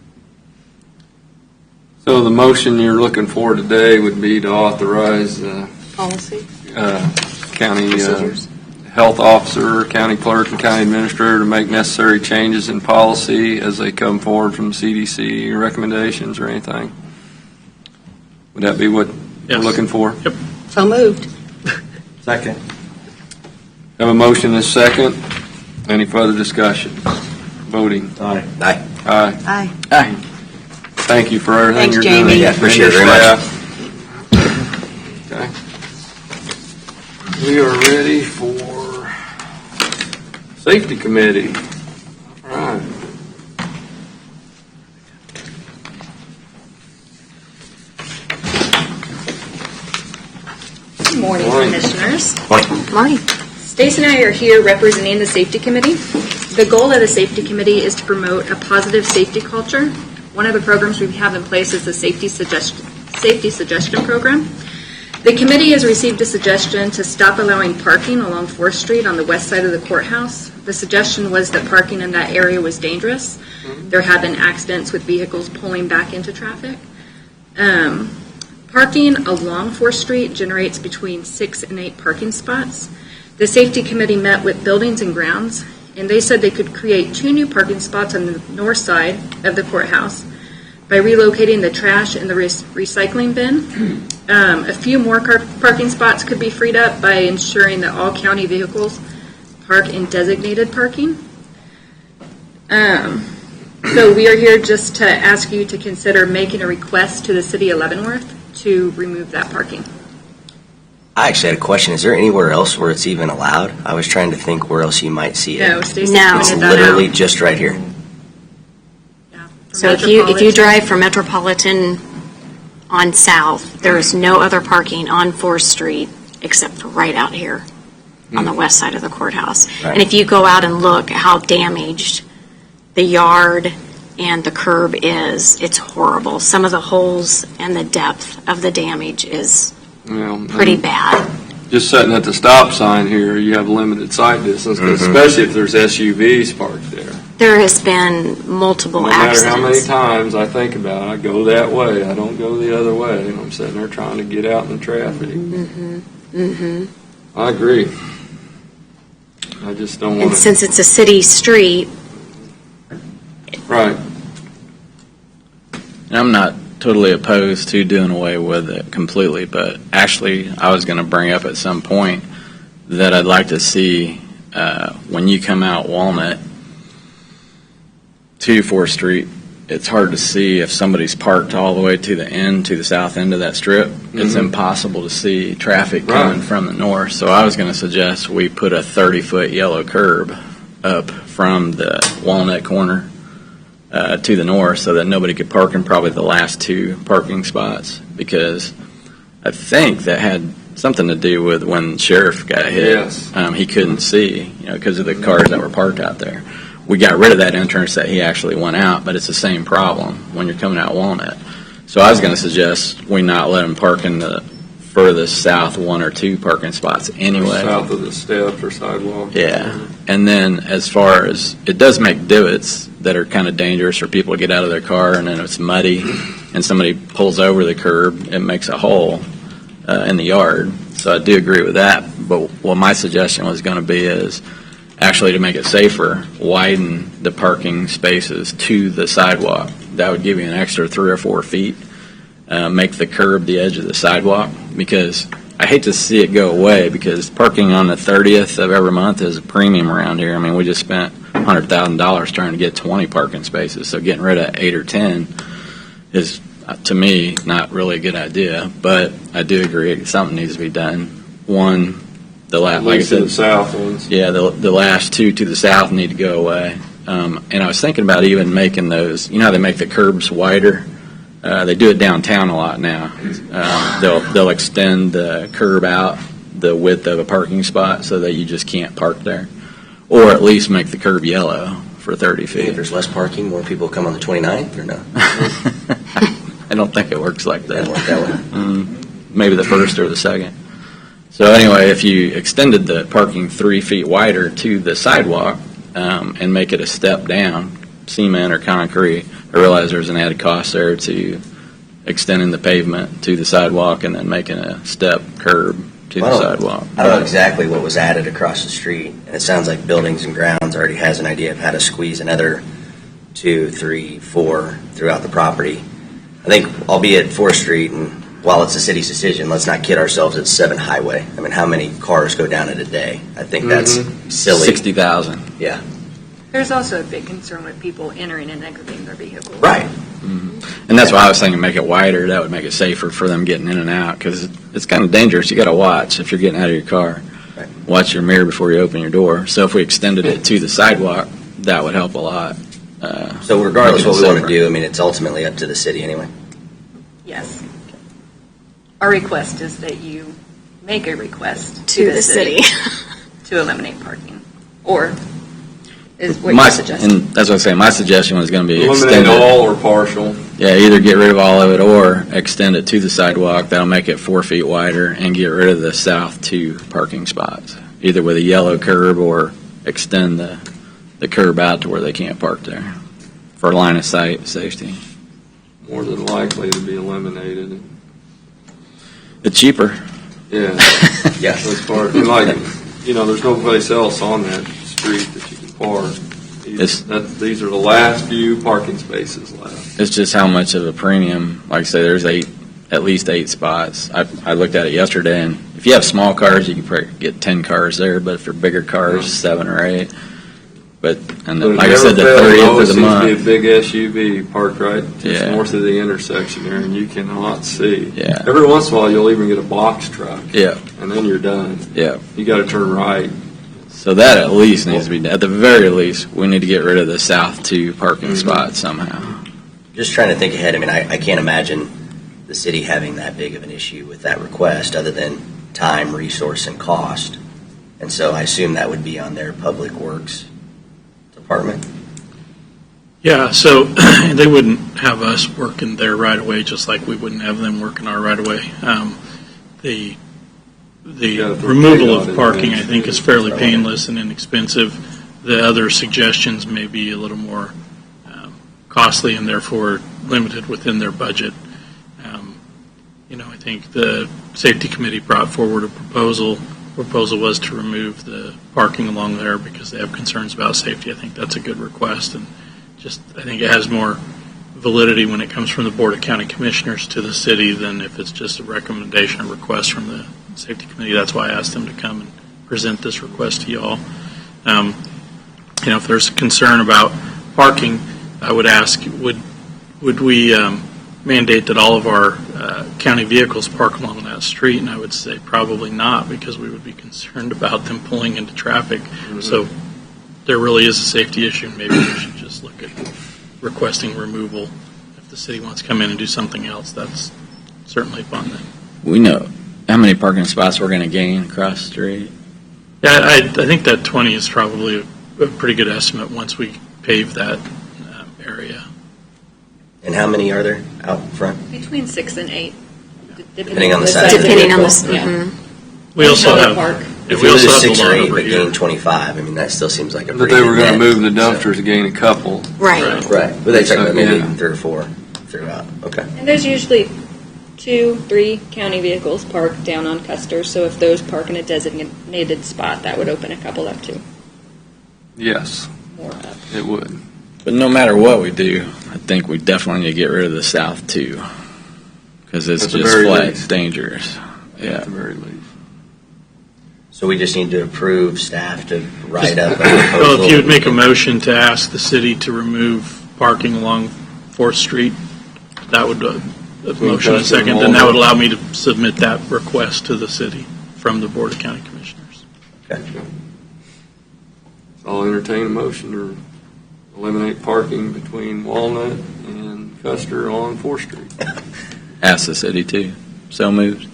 So the motion you're looking for today would be to authorize Policy. county Procedures. health officer, county clerk, and county administrator to make necessary changes in policy as they come forward from CDC recommendations or anything. Would that be what Yes. we're looking for? Yep. So moved. Second. Have a motion and a second. Any further discussion? Voting. Aye. Aye. Aye. Aye. Thank you for everything Thanks, you're Jamie. doing. Yeah, appreciate it very much. Okay. We are ready for Safety Committee. All right. Good morning, Morning. Commissioners. Morning. Stacy and I are here representing the Safety Committee. The goal of the Safety Committee is to promote a positive safety culture. One of the programs we have in place is the Safety Suggestion Program. The committee has received a suggestion to stop allowing parking along 4th Street on the west side of the courthouse. The suggestion was that parking in that area was dangerous. There have been accidents with vehicles pulling back into traffic. Parking along 4th Street generates between 6 and 8 parking spots. The Safety Committee met with Buildings and Grounds, and they said they could create 2 new parking spots on the north side of the courthouse by relocating the trash and the recycling bin. A few more parking spots could be freed up by ensuring that all county vehicles park in designated parking. So we are here just to ask you to consider making a request to the city of Leavenworth to remove that parking. I actually had a question. Is there anywhere else where it's even allowed? I was trying to think where else you might see it. No, Stacy No. It's pointed that literally out. just right here. Yeah, from So if you Metropolitan. drive from Metropolitan on south, there is no other parking on 4th Street except for right out here on the west side of the courthouse. Right. And if you go out and look at how damaged the yard and the curb is, it's horrible. Some of the holes and the depth of the damage is Well, pretty bad. just sitting at the stop sign here, you have limited sight distance, especially if there's SUVs parked there. There has been multiple No matter how many accidents. times I think about it, I go that way. I don't go the other way, and I'm sitting there trying to get out in the traffic. I agree. I just don't want And to. since it's a city street, Right. And I'm not totally opposed to doing away with it completely, but actually, I was going to bring up at some point that I'd like to see when you come out Walnut to 4th Street, it's hard to see if somebody's parked all the way to the end, to the south end of that strip. It's impossible to see traffic coming from the north. So I was going to suggest we put a 30-foot yellow curb up from the Walnut corner to the north so that nobody could park in probably the last 2 parking spots, because I think that had something to do with when Sheriff got hit. Yes. He couldn't see, because of the cars that were parked out there. We got rid of that entrance that he actually went out, but it's the same problem when you're coming out Walnut. So I was going to suggest we not let him park in the furthest south 1 or 2 parking spots anyway. South of the steps or sidewalk. Yeah. And then as far as, it does make divots that are kind of dangerous for people to get out of their car, and then it's muddy and somebody pulls over the curb, it makes a hole in the yard. So I do agree with that. But what my suggestion was going to be is actually to make it safer, widen the parking spaces to the sidewalk. That would give you an extra 3 or 4 feet. Make the curb the edge of the sidewalk, because I hate to see it go away, because parking on the 30th of every month is a premium around here. I mean, we just spent $100,000 trying to get 20 parking spaces, so getting rid of 8 or 10 is, to me, not really a good idea. But I do agree something needs to be done. One, At like I least to said, the south ones. yeah, the last 2 to the south need to go away. And I was thinking about even making those, how they make the curbs wider? They do it downtown a lot now. They'll extend the curb out the width of a parking spot so that you just can't park there. Or at least make the curb yellow for 30 If feet. there's less parking, more people come on the 29th, or no? I don't think it works like that. Doesn't work that way. Maybe the first or the second. So anyway, if you extended the parking 3 feet wider to the sidewalk and make it a step down, cement or concrete, I realize there's an added cost there to extending the pavement to the sidewalk and then making a step curb to the sidewalk. I don't know exactly what was added across the street, and it sounds like Buildings and Grounds already has an idea of how to squeeze another 2, 3, 4 throughout the property. I think, albeit 4th Street, and while it's the city's decision, let's not kid ourselves, it's 7 highway. I mean, how many cars go down it a day? I think that's silly. 60,000. Yeah. There's also a big concern with people entering and exiting their vehicles. Right. And that's why I was thinking make it wider. That would make it safer for them getting in and out, because it's kind of dangerous. You got to watch if you're getting out of your car. watch your mirror before you open your door. So if we extended it to the sidewalk, that would help a lot. So regardless of what we want to safer. do, I mean, it's ultimately up to the city anyway. Yes. Our request is that you make a request To the city. to eliminate parking, or is what My, you're suggesting. and that's what I'm saying. My suggestion was going to be Eliminate extend it. all or partial. Yeah, either get rid of all of it or extend it to the sidewalk. That'll make it 4 feet wider and get rid of the south 2 parking spots, either with a yellow curb or extend the curb out to where they can't park there for line of sight safety. More than likely to be eliminated. It's cheaper. Yeah. Yes. As far, and like, you know, there's no place else on that street that you can park. These are the last few parking spaces left. It's just how much of a premium. Like I say, there's at least 8 spots. I looked at it yesterday, and if you have small cars, you can probably get 10 cars there. But for bigger cars, 7 or 8. But But like I said, the 30th of the month. Seems to be a big SUV parked right just Yeah. north of the intersection there, and you cannot see. Yeah. Every once in a while, you'll even get a box truck. Yeah. And then you're done. Yeah. You got to turn right. So that at least needs to be, at the very least, we need to get rid of the south 2 parking spots somehow. Just trying to think ahead. I mean, I can't imagine the city having that big of an issue with that request, other than time, resource, and cost. And so I assume that would be on their public works department. Yeah, so they wouldn't have us working there right away, just like we wouldn't have them working our right away. The removal of parking, I think, is fairly painless and inexpensive. The other suggestions may be a little more costly and therefore limited within their budget. I think the safety committee brought forward a proposal. Proposal was to remove the parking along there because they have concerns about safety. I think that's a good request, and I think it has more validity when it comes from the Board of County Commissioners to the city than if it's just a recommendation or request from the safety committee. That's why I asked them to come and present this request to you all. If there's concern about parking, I would ask, would we mandate that all of our county vehicles park along that street? And I would say probably not, because we would be concerned about them pulling into traffic. Mm-hmm. So there really is a safety issue. Maybe we should just look at requesting removal. If the city wants to come in and do something else, that's certainly upon them. We know how many parking spots we're going to gain across the street. Yeah, I think that 20 is probably a pretty good estimate once we pave that area. And how many are there out front? Between 6 and 8, Depending on the size. Depending on the, Mm-hmm. We also have, If we you also lose have 6 the or lot 8 over but here. gain 25, I mean, that still seems like a But pretty they good were going to net. move the dumpsters to gain a couple. right. Right, but they talking about maybe Yeah. 3 or 4 throughout. Okay. And there's usually 2, 3 county vehicles parked down on Custer, so if those park in a designated spot, that would open a couple up too. Yes, More up. it would. But no matter what we do, I think we definitely need to get rid of the south 2, because it's At the just very flat least. dangerous. At Yeah. the very least. So we just need to approve staff to write up a proposal. Well, if you would make a motion to ask the city to remove parking along 4th Street, that would, a motion and second, then that would allow me to submit that request to the city from the Board of County Commissioners. Okay. I'll entertain a motion to eliminate parking between Walnut and Custer on 4th Street. Ask the city too. So moved.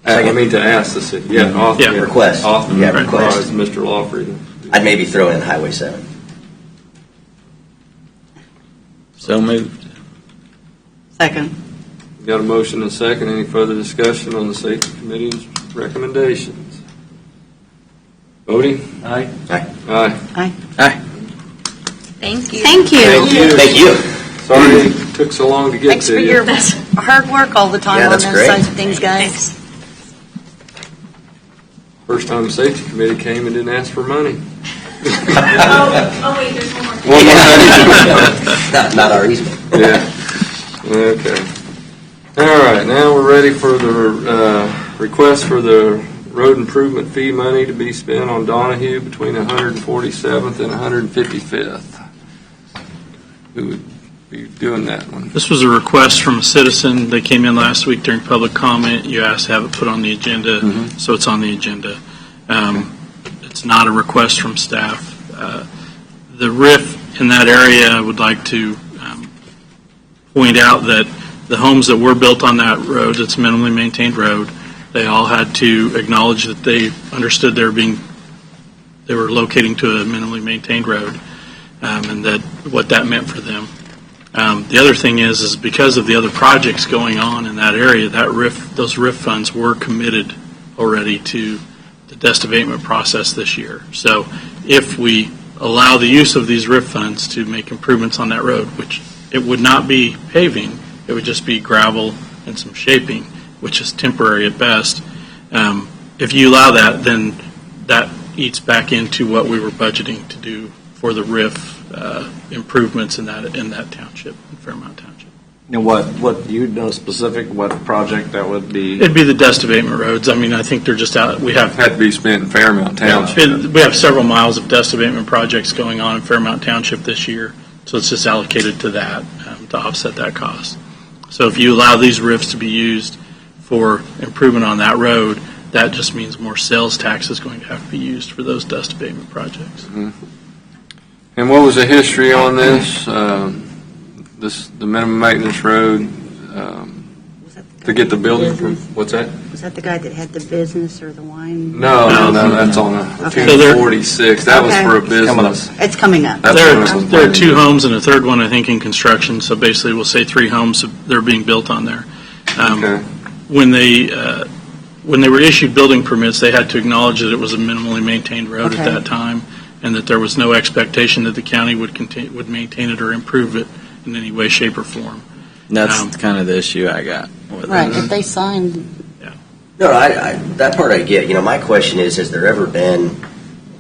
I mean to ask the city. Yeah. Yeah. Request. Yeah, request. Authorize Mr. Lawfrey. I'd maybe throw in Highway 7. So moved. Second. Got a motion and a second. Any further discussion on the safety committee's recommendations? Voting? Aye. Aye. Aye. Aye. Aye. Thank you. Thank you. Thank you. Sorry it took so long to get Thanks to for you. your hard work all the time Yeah, on that's those great. kinds of things, guys. First time the safety committee came and didn't ask for money. Oh, wait, there's one more. One more Not our easement. Yeah. Okay. All right, now we're ready for the request for the road improvement fee money to be spent on Donahue between 147th and 155th. Who would be doing that one? This was a request from a citizen. They came in last week during public comment. You asked to have it put on the agenda, so it's on the agenda. It's not a request from staff. The RIF in that area, I would like to point out that the homes that were built on that road, it's a minimally maintained road, they all had to acknowledge that they understood they were locating to a minimally maintained road, and that what that meant for them. The other thing is because of the other projects going on in that area, those RIF funds were committed already to the dust abatement process this year. So if we allow the use of these RIF funds to make improvements on that road, which it would not be paving, it would just be gravel and some shaping, which is temporary at best. If you allow that, then that eats back into what we were budgeting to do for the RIF improvements in that township, in Fairmount Township. And what you know specific, what project that would be? It'd be the dust abatement roads. I mean, I think they're just out, Had to be spent in Fairmount Township. we have several miles of dust abatement projects going on in Fairmount Township this year, so it's just allocated to that to offset that cost. So if you allow these RIFs to be used for improvement on that road, that just means more sales tax is going to have to be used for those dust abatement projects. Mm-hmm. And what was the history on this? The minimum maintenance road to get the building from, what's that? Was that the guy that had the business or the wine? No, that's on Okay. 246. That was Okay. for a business. It's coming up. There are 2 homes and a third one, I think, in construction. So basically, we'll say 3 homes that are being built on there. Okay. When they were issued building permits, they had to acknowledge that it was a minimally maintained road Okay. at that time, and that there was no expectation that the county would maintain it or improve it in any way, shape, or form. That's kind of the issue I got with Right, it. if they signed, No, that part I get. My question is, has there ever been,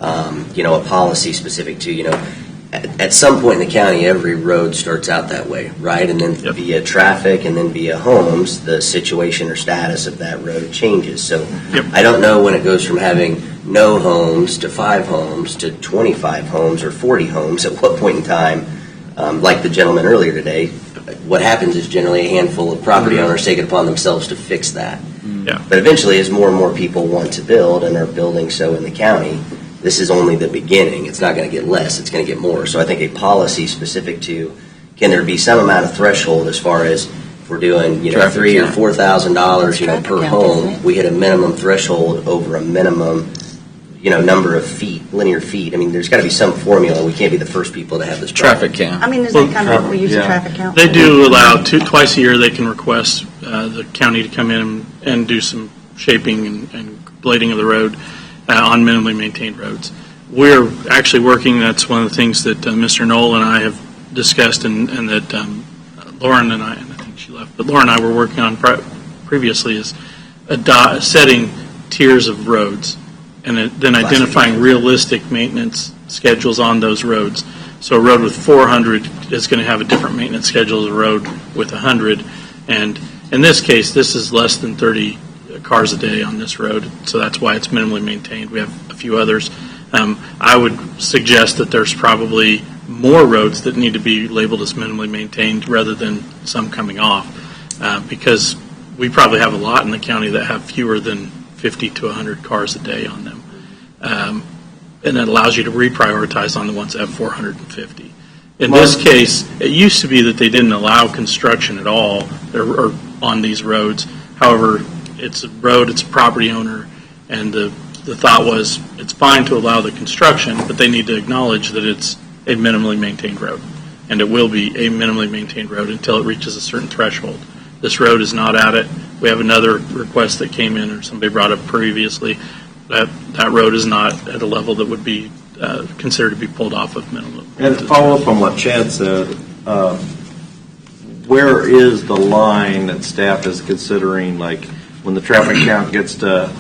a policy specific to, at some point in the county, every road starts out that way, right? And then via traffic and then via homes, the situation or status of that road changes. So I don't know when it goes from having no homes to 5 homes to 25 homes or 40 homes, at what point in time, like the gentleman earlier today, what happens is generally a handful of property owners take it upon themselves to fix that. Yeah. But eventually, as more and more people want to build and are building so in the county, this is only the beginning. It's not going to get less. It's going to get more. So I think a policy specific to, can there be some amount of threshold as far as if we're doing, Traffic $3,000 or count. $4,000, Traffic per count, home, isn't it? we hit a minimum threshold over a minimum, number of feet, linear feet. I mean, there's got to be some formula. We can't be the first people to have this problem. Traffic count. I mean, is that kind of what we use a traffic count? They do allow twice a year they can request the county to come in and do some shaping and blading of the road on minimally maintained roads. We're actually working, that's one of the things that Mr. Knoll and I have discussed and that Lauren and I think she left, but Lauren and I were working on previously is setting tiers of roads and then identifying realistic maintenance schedules on those roads. So a road with 400 is going to have a different maintenance schedule as a road with 100. And in this case, this is less than 30 cars a day on this road, so that's why it's minimally maintained. We have a few others. I would suggest that there's probably more roads that need to be labeled as minimally maintained rather than some coming off, because we probably have a lot in the county that have fewer than 50 to 100 cars a day on them. And that allows you to reprioritize on the ones that have 450. In this case, it used to be that they didn't allow construction at all or on these roads. However, it's a road, it's a property owner, and the thought was it's fine to allow the construction, but they need to acknowledge that it's a minimally maintained road. And it will be a minimally maintained road until it reaches a certain threshold. This road is not at it. We have another request that came in, or somebody brought up previously, that road is not at a level that would be considered to be pulled off of minimum. And to follow up on what Chad said, where is the line that staff is considering, like when the traffic count gets to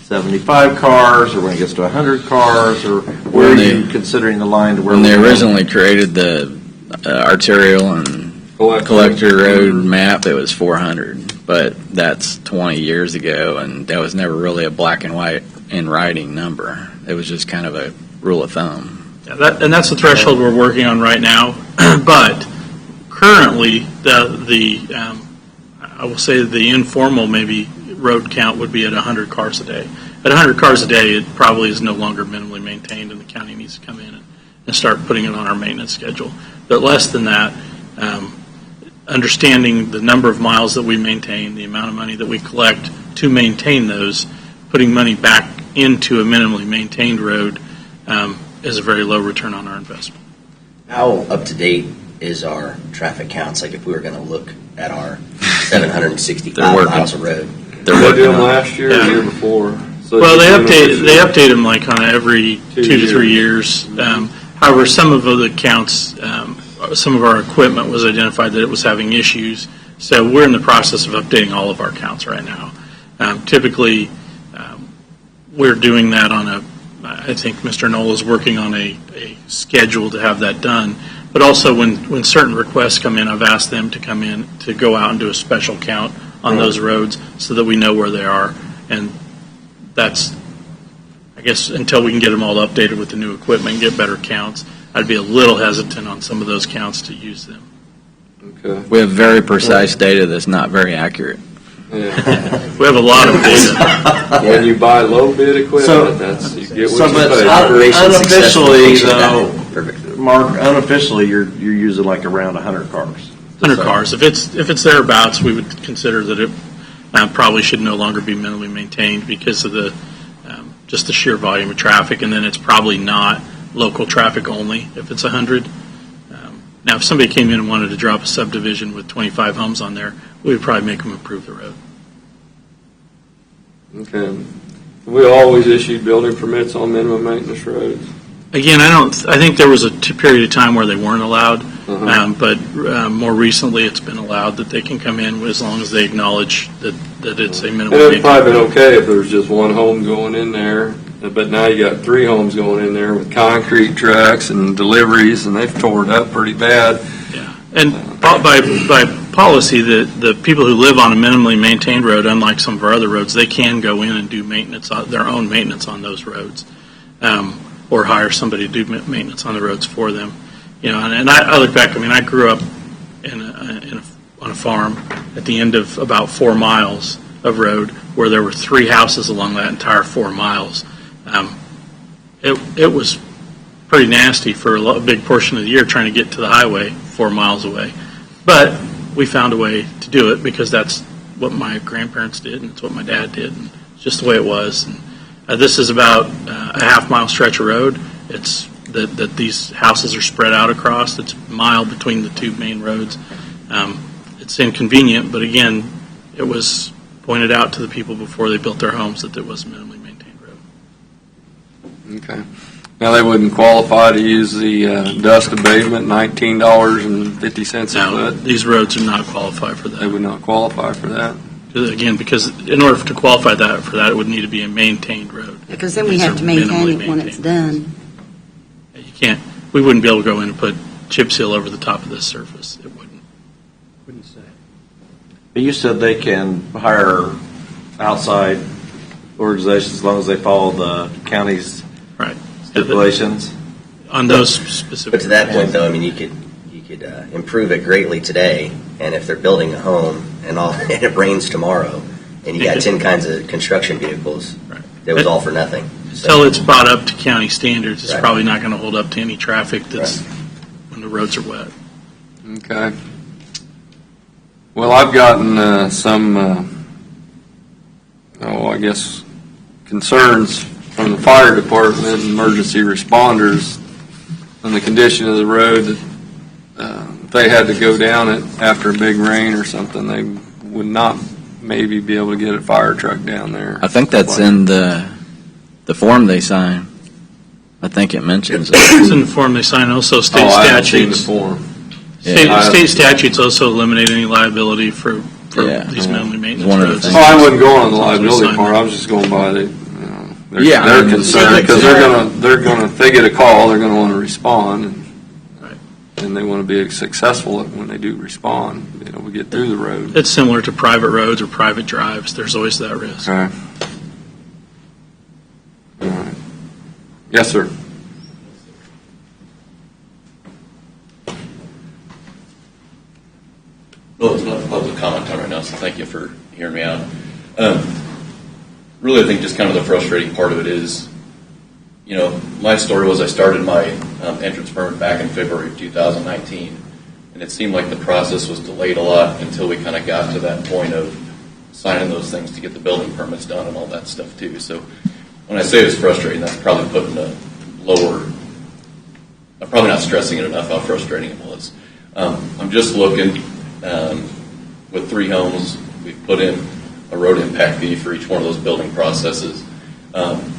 75 cars, or when it gets to 100 cars, or where are you considering the line to where When they we're going? originally created the arterial and collector road map, it was 400, but that's 20 years ago, and that was never really a black and white in writing number. It was just kind of a rule of thumb. Yeah, and that's the threshold we're working on right now. But currently, I will say the informal maybe road count would be at 100 cars a day. At 100 cars a day, it probably is no longer minimally maintained, and the county needs to come in and start putting it on our maintenance schedule. But less than that, understanding the number of miles that we maintain, the amount of money that we collect to maintain those, putting money back into a minimally maintained road is a very low return on our investment. How up to date is our traffic counts? Like if we were going to look at our 765 miles of road. They did them last year or the year before. So Well, they update them like on every 2 to 3 years. However, some of the counts, some of our equipment was identified that it was having issues. So we're in the process of updating all of our counts right now. Typically, we're doing that on I think Mr. Knoll is working on a schedule to have that done. But also when certain requests come in, I've asked them to come in to go out and do a special count on those roads so that we know where they are. And that's, I guess, until we can get them all updated with the new equipment and get better counts, I'd be a little hesitant on some of those counts to use them. Okay. We have very precise data that's not very accurate. Yeah. We have a lot of data. When you buy low bid equipment, you get what you pay. Unofficially, though, Mark, unofficially, you're using like around 100 cars. 100 cars. If it's thereabouts, we would consider that it probably should no longer be minimally maintained because of the just the sheer volume of traffic, and then it's probably not local traffic only if it's 100. Now, if somebody came in and wanted to drop a subdivision with 25 homes on there, we would probably make them improve the road. Okay. We always issued building permits on minimum maintenance roads. Again, I think there was a period of time where they weren't allowed, but more recently it's been allowed that they can come in as long as they acknowledge that it's a minimum. It would probably been okay if there was just one home going in there, but now you got 3 homes going in there with concrete trucks and deliveries, and they've tore it up pretty bad. Yeah, and by policy, the people who live on a minimally maintained road, unlike some of our other roads, they can go in and do maintenance, their own maintenance on those roads. Or hire somebody to do maintenance on the roads for them. You know, and I look back. I mean, I grew up on a farm at the end of about 4 miles of road, where there were 3 houses along that entire 4 miles. It was pretty nasty for a big portion of the year trying to get to the highway 4 miles away. But we found a way to do it because that's what my grandparents did, and it's what my dad did, and it's just the way it was. And, this is about a half-mile stretch of road. It's that these houses are spread out across. It's a mile between the 2 main roads. It's inconvenient, but again, it was pointed out to the people before they built their homes that it was a minimally maintained road. Okay. Now, they wouldn't qualify to use the dust abatement, $19.50 a Now, foot. these roads do not qualify for that. They would not qualify for that. Again, because in order to qualify for that, it would need to be a maintained road. Because then we These have are to maintain minimally it when it's done. You can't. We wouldn't be able to go in and put chip seal over the top of this surface. It wouldn't. Wouldn't say. But you said they can hire outside organizations as long as they follow the county's right stipulations. On those specific. But to that point, though, I mean, you could improve it greatly today, and if they're building a home and it rains tomorrow, and you got 10 kinds of construction vehicles, it was all for nothing. Until it's brought up to county standards, it's Right. probably not going to hold up to any traffic that's when the roads are wet. Okay. Well, I've gotten some, I guess, concerns from the fire department and emergency responders on the condition of the road. That if they had to go down it after a big rain or something, they would not maybe be able to get a fire truck down there. I think that's in the form they sign. I think it mentions it. It's in the form they sign. Also, state I haven't seen the statutes. form. State statutes also eliminate any liability for these minimally maintenance one of the roads. things. Oh, I wasn't going on the liability Sign part. it. I was just going by the, Yeah, I they're mean, concerned because they're gonna, if they get a call, they're gonna want to respond, Right. and they want to be successful when they do respond. We get through the road. It's similar to private roads or private drives. There's always that risk. Okay. All right. Yes, sir. Well, it's not public comment time right now, so thank you for hearing me out. really, I think just kind of the frustrating part of it is, my story was I started my entrance permit back in February of 2019, and it seemed like the process was delayed a lot until we kind of got to that point of signing those things to get the building permits done and all that stuff too. So when I say it's frustrating, that's probably putting a lower, I'm probably not stressing it enough how frustrating it was. I'm just looking, with 3 homes, we've put in a road impact fee for each one of those building processes.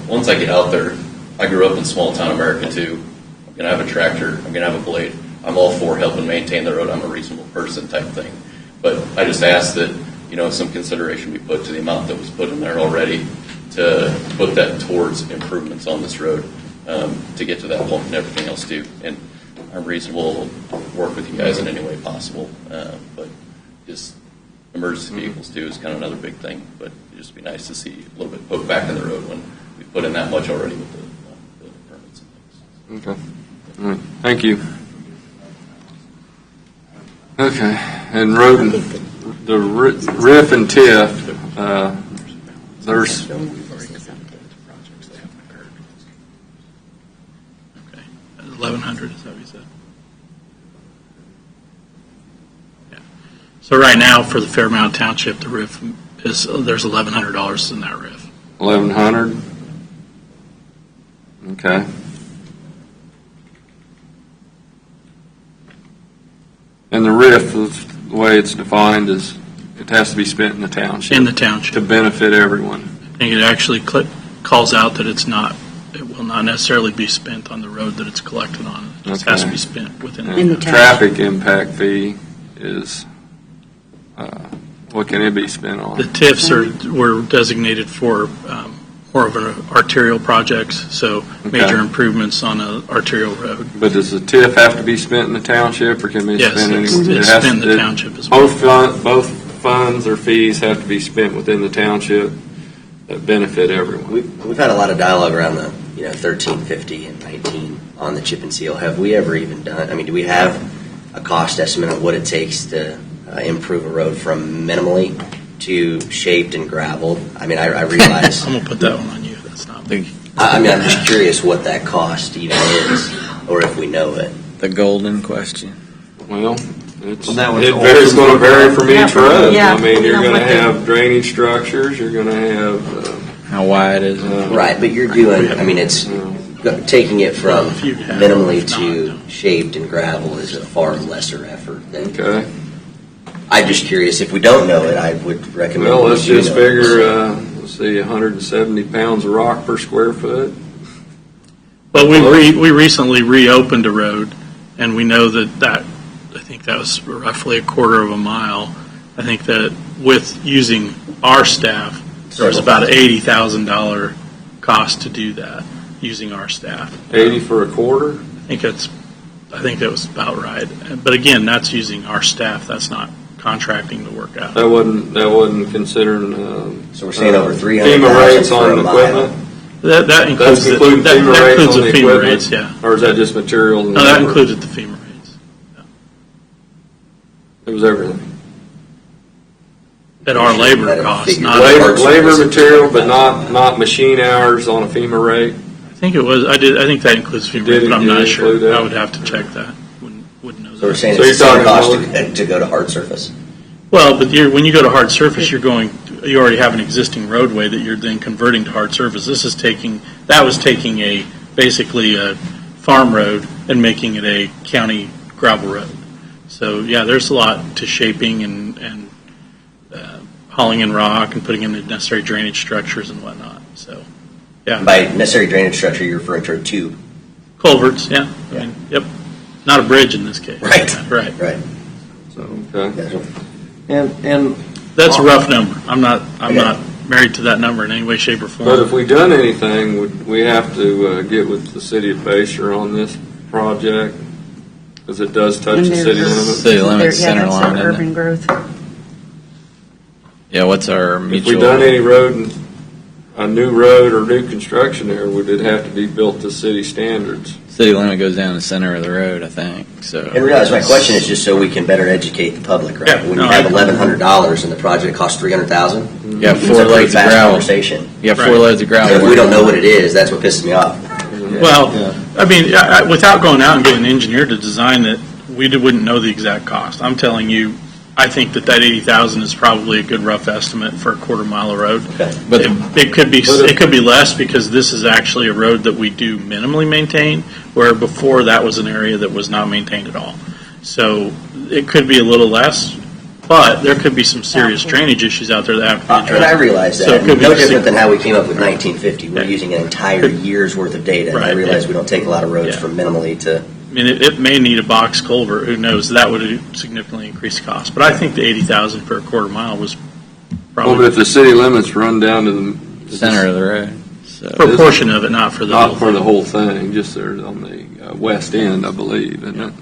Once I get out there, I grew up in small town America too. I'm going to have a tractor, I'm going to have a blade. I'm all for helping maintain the road. I'm a reasonable person type thing. But I just ask that, some consideration be put to the amount that was put in there already to put that towards improvements on this road to get to that point and everything else too. And I'm reasonable to work with you guys in any way possible. But just emergency vehicles too is kind of another big thing. But it'd just be nice to see a little bit poked back in the road when we put in that much already with the building permits and things. Okay. All right. Thank you. Okay. And road and the RIF and TIF, there's. Okay, 1,100 is that what you said? Yeah. So right now for the Fairmount Township, the RIF is there's $1,100 in that RIF. 1,100. Okay. And the RIF, the way it's defined is it has to be spent in the township. In the township. To benefit everyone. I think it actually calls out that it will not necessarily be spent on the road that it's collected on. It just has to be spent within And the traffic impact fee is, what can it be spent on? The TIFs were designated for more of an arterial projects, so major improvements on an arterial road. But does the TIF have to be spent in the township, or can it be spent anywhere? Yes, it's spent in the township as well. Both funds or fees have to be spent within the township that benefit everyone. We've had a lot of dialogue around the 1350 and 19 on the chip and seal. Have we ever even done? I mean, do we have a cost estimate of what it takes to improve a road from minimally to shaped and graveled? I mean, I realize. I'm gonna put that one on you. That's not big. I mean, I'm just curious what that cost even is, or if we know it. The golden question. Well, it's going to vary from each road. Yeah. I mean, you're going to have drainage structures. You're going to have how wide is it? Right, but you're doing. I mean, it's taking it from minimally to shaped and gravel is a far lesser effort than. Okay. I'm just curious. If we don't know it, I would recommend. Well, let's just figure. Let's see, 170 pounds of rock per square foot. Well, we recently reopened a road, and we know that I think that was roughly a quarter of a mile. I think that with using our staff, there's about an $80,000 cost to do that using our staff. 80 for a quarter? I think that was about right. But again, that's using our staff. That's not contracting the work out. That wasn't considering. So we're saying over 300,000 FEMA rates on for a equipment. That includes That's including FEMA rates on the FEMA equipment? rates, yeah. Or is that just materials? No, that included the FEMA rates. It was everything. At our labor cost, not labor material, but not machine hours on a FEMA rate. I think it was. I think that includes FEMA rates, but I'm not sure. I would have to check that. Wouldn't know. So we're saying it's the same cost to go to hard surface. Well, but when you go to hard surface, you already have an existing roadway that you're then converting to hard surface. That was taking basically a farm road and making it a county gravel road. So yeah, there's a lot to shaping and hauling in rock and putting in the necessary drainage structures and whatnot. So yeah. By necessary drainage structure, you're referring to a tube. Culverts, yeah. I mean, yep. Not a bridge in this case. Right. Right. So okay. And that's a rough number. I'm not married to that number in any way, shape, or form. But if we done anything, would we have to get with the city of Bayshore on this project? Because it does touch the city limits. City limits, center line. That's urban growth. Yeah, what's our mutual? If we done any road and a new road or new construction there, would it have to be built to city standards? City limit goes down the center of the road, I think, so. And realize my question is just so we can better educate the public, right? Yeah, When no, you have I- $1,100 and the project costs $300,000, You have 4 loads of gravel. Conversation. You have 4 Right. loads of gravel. If we don't know what it is, that's what pisses me off. Well, I mean, without going out and getting an engineer to design it, we wouldn't know the exact cost. I'm telling you, I think that 80,000 is probably a good rough estimate for a quarter mile of road. But It could be less because this is actually a road that we do minimally maintain, where before that was an area that was not maintained at all. So it could be a little less, but there could be some serious drainage issues out there that have to be addressed. And I realize So that. it could be No the different than how we came up with 1950. We're using an entire year's worth of data. And I Right. realize we don't take a lot of roads Yeah. from minimally to. I mean, it may need a box culvert. Who knows? That would significantly increase the cost. But I think the 80,000 for a quarter mile was Well, probably but if the city limits run down to the center of the road. So. for a portion of it, not for the whole not for the whole thing, just there on the west end, I believe, isn't it?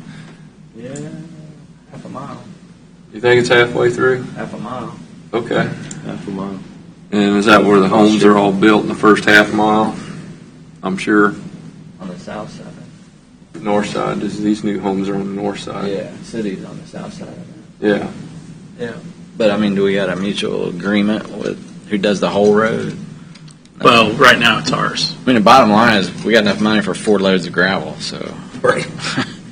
Yeah, half a mile. You think it's halfway through? Half a mile. Okay. Half a mile. And is that where the homes are all built in the first half mile? I'm sure. On the south side. North side, these new homes are on the north side. Yeah, city's on the south side of it. Yeah. Yeah. But I mean, do we got a mutual agreement with who does the whole road? Well, right now it's ours. I mean, the bottom line is we got enough money for 4 loads of gravel, so Right.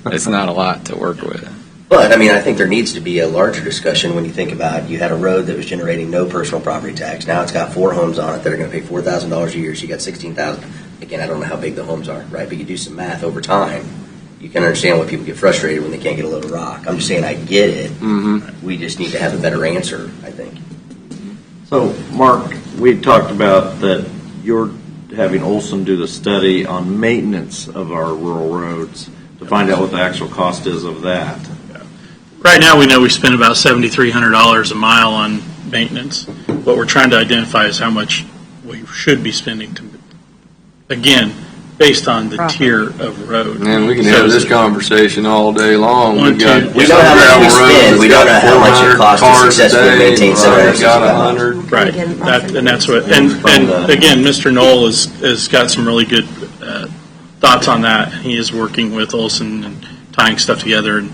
it's not a lot to work with. But, I mean, I think there needs to be a larger discussion when you think about you had a road that was generating no personal property tax. Now it's got 4 homes on it that are going to pay $4,000 a year, so you got $16,000. Again, I don't know how big the homes are, right? But you do some math over time, you can understand why people get frustrated when they can't get a load of rock. I'm just saying I get it. Mm-hmm. We just need to have a better answer, I think. So, Mark, we talked about that you're having Olson do the study on maintenance of our rural roads to find out what the actual cost is of that. Right now, we know we spend about $7,300 a mile on maintenance. What we're trying to identify is how much we should be spending to, again, based on the tier of road. Man, we can So have is this it- conversation all day long. One, We got two- We know how much we spend, we don't know how much it costs to successfully maintain some. Got 760,000. 100. Right, and that's what, and again, Mr. Knoll has got some really good thoughts on that. He is working with Olson and tying stuff together, and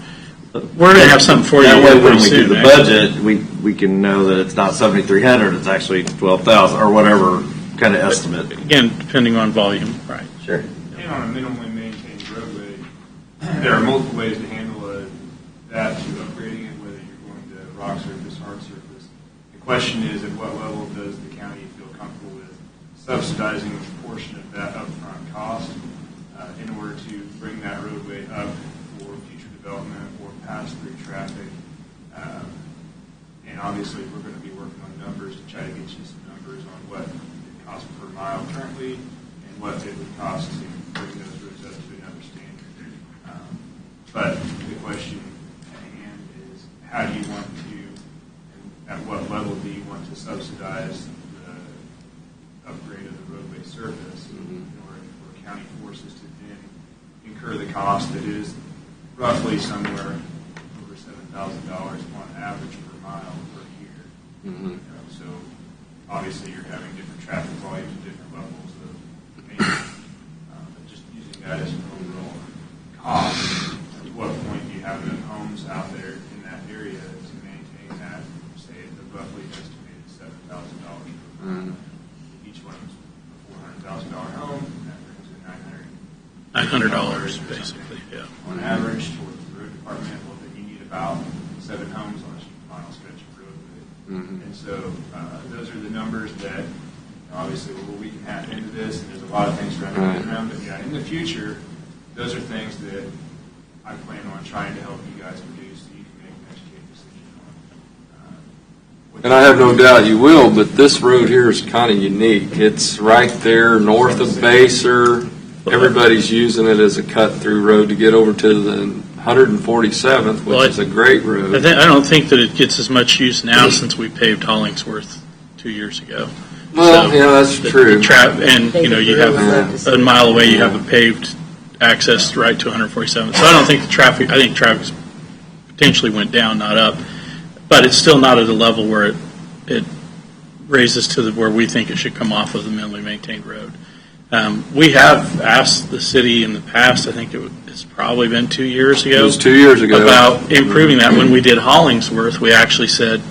we're going to have something for you That way, when pretty we do soon. the actually. budget, we can know that it's not 7,300, it's actually 12,000 or whatever kind of estimate. Again, depending on volume, right. Sure. And on a minimally maintained roadway, there are multiple ways to handle that to upgrading it, whether you're going to rock surface, hard surface. The question is, at what level does the county feel comfortable with subsidizing a portion of that upfront cost in order to bring that roadway up for future development or pass-through traffic? And obviously, we're going to be working on numbers to try to get you some numbers on what it costs per mile currently and what it would cost to bring those roads up to another standard. But the question at hand is, how do you want to, and at what level do you want to subsidize the upgrade of the roadway surface in order for county forces to then incur the cost that is roughly somewhere over $7,000 on average per mile per year. So obviously you're having different traffic volumes and different levels of maintenance. But just using that as an overall cost, at what point do you have enough homes out there in that area to maintain that, say, the roughly estimated $7,000 per mile? Each one's a $400,000 home, that brings in $900 basically, yeah. on average towards the road department. Well, then you need about 7 homes on a mile stretch of roadway. And so those are the numbers that, obviously, we can hack into this, and there's a lot of things running around. But yeah, in the future, those are things that I plan on trying to help you guys produce so you can make an educated decision on. And I have no doubt you will, but this road here is kind of unique. It's right there north of Baser. Everybody's using it as a cut-through road to get over to the 147th, which is a great road. I don't think that it gets as much use now since we paved Hollingsworth 2 years ago. Well, yeah, that's true. And, you have a mile away, you have a paved access right to 147th. So I don't think I think traffic potentially went down, not up. But it's still not at a level where it raises to where we think it should come off of the minimally maintained road. We have asked the city in the past, I think it's probably been 2 years ago. It was 2 years ago. About improving that. When we did Hollingsworth, we actually said,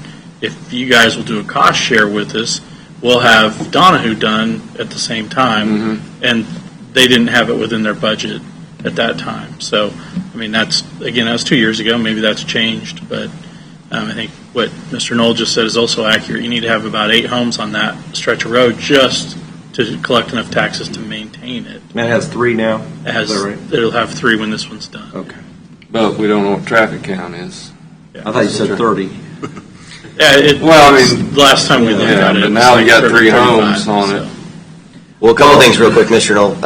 if you guys will do a cost share with us, we'll have Donahue done at the same time. And they didn't have it within their budget at that time. So, I mean, that was 2 years ago. Maybe that's changed. But I think what Mr. Knoll just said is also accurate. You need to have about 8 homes on that stretch of road just to collect enough taxes to maintain it. And it has 3 now? It has, Is that right? It'll have 3 when this one's done. Okay. But we don't know what traffic count is. I thought you said 30. Yeah, well, I mean, the last time we looked at it, but it now was you like got 3 35, homes on it. Well, a couple of things real quick, Mr. Knoll.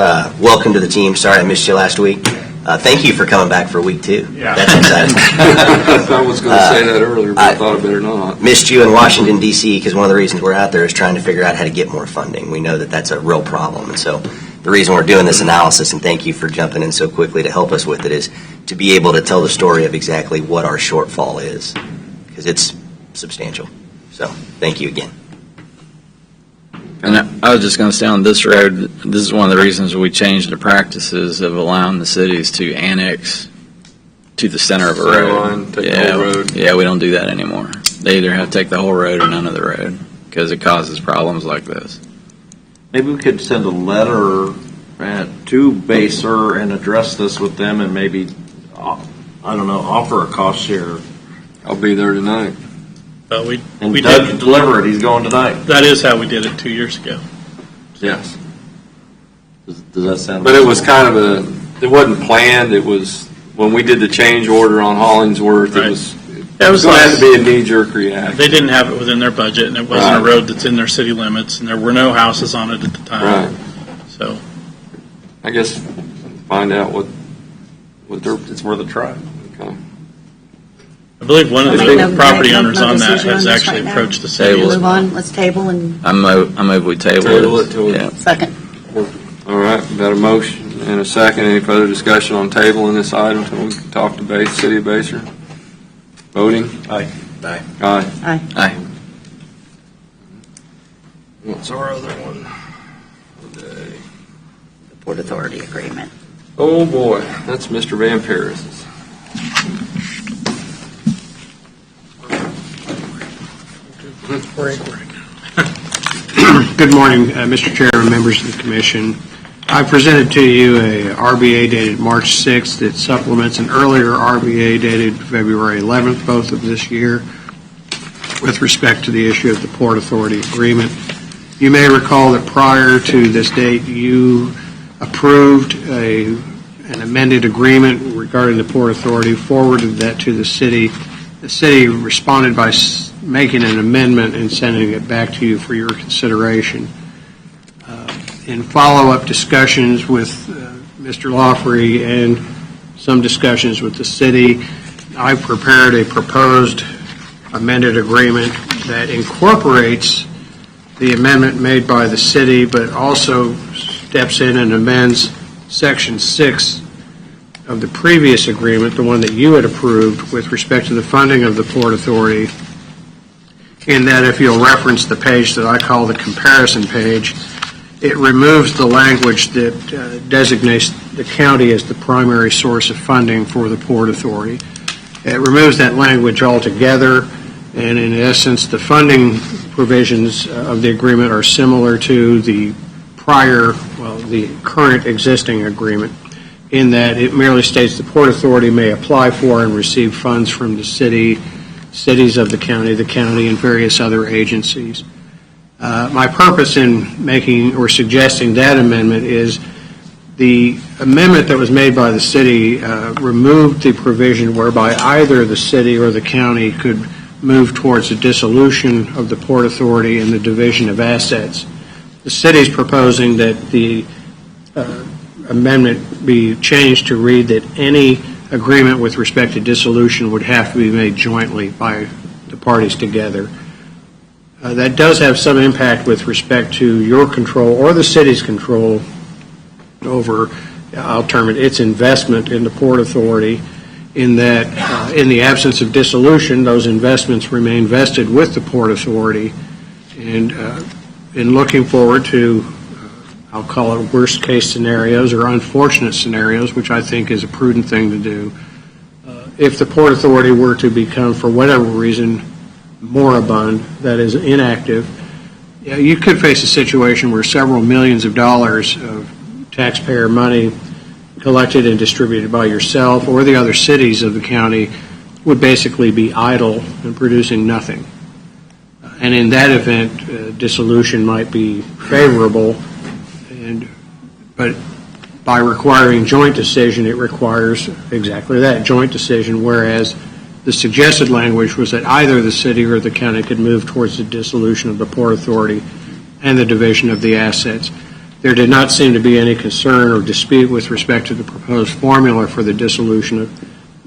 Welcome to the team. Sorry I missed you last week. Thank you for coming back for week 2. Yeah. That's exciting. I was going to say that earlier, but I thought I better not. Missed you in Washington, D.C., because one of the reasons we're out there is trying to figure out how to get more funding. We know that that's a real problem. And so the reason we're doing this analysis, and thank you for jumping in so quickly to help us with it, is to be able to tell the story of exactly what our shortfall is, because it's substantial. So thank you again. And I was just going to say on this road, this is one of the reasons we changed the practices of allowing the cities to annex to the center of a Center road. line, take the whole road. Yeah, we don't do that anymore. They either have to take the whole road or none of the road because it causes problems like this. Maybe we could send a letter to Baser and address this with them and maybe, I don't know, offer a cost share. I'll be there tonight. And we Doug did can deliver it. He's going tonight. That is how we did it 2 years ago. Yes. Does that sound? But it was kind of it wasn't planned. It was, when we did the change order on Hollingsworth, Right. it was like- going to be a knee-jerk reaction. They didn't have it within their budget, and it wasn't a Right. road that's in their city limits, and there were no houses on it at the time. Right. So I guess find out what their. It's worth a try. Okay. I believe one of Make the no- property make no owners on that decision on has this actually right now. approached the city. Table it. Move on, let's table and I'm over we table Table it till we- Yeah. second. All right, we've got a motion and a second. Any further discussion on tabling this item until we can talk to City of Baser? Voting? Aye. Aye. Aye. Aye. Aye. What's our other one? Today. The Port Authority Agreement. Oh, boy, that's Mr. Van Paris's. Good morning, Mr. Chairman, members of the Commission. I presented to you a RBA dated March 6th that supplements an earlier RBA dated February 11th, both of this year, with respect to the issue of the Port Authority Agreement. You may recall that prior to this date, you approved an amended agreement regarding the Port Authority, forwarded that to the city. The city responded by making an amendment and sending it back to you for your consideration. In follow-up discussions with Mr. Lawfrey and some discussions with the city, I prepared a proposed amended agreement that incorporates the amendment made by the city, but also steps in and amends Section 6 of the previous agreement, the one that you had approved with respect to the funding of the Port Authority, in that if you'll reference the page that I call the comparison page, it removes the language that designates the county as the primary source of funding for the Port Authority. It removes that language altogether, and in essence, the funding provisions of the agreement are similar to the the current existing agreement, in that it merely states the Port Authority may apply for and receive funds from the cities of the county, and various other agencies. My purpose in making or suggesting that amendment is the amendment that was made by the city removed the provision whereby either the city or the county could move towards a dissolution of the Port Authority and the division of assets. The city is proposing that the amendment be changed to read that any agreement with respect to dissolution would have to be made jointly by the parties together. That does have some impact with respect to your control or the city's control over, I'll term it, its investment in the Port Authority, in that in the absence of dissolution, those investments remain vested with the Port Authority, And in looking forward to, I'll call it worst-case scenarios or unfortunate scenarios, which I think is a prudent thing to do, if the Port Authority were to become, for whatever reason, moribund, that is inactive, you could face a situation where several millions of dollars of taxpayer money collected and distributed by yourself or the other cities of the county would basically be idle and producing nothing. And in that event, dissolution might be favorable, but by requiring joint decision, it requires exactly that, joint decision, whereas the suggested language was that either the city or the county could move towards the dissolution of the Port Authority and the division of the assets. There did not seem to be any concern or dispute with respect to the proposed formula for the dissolution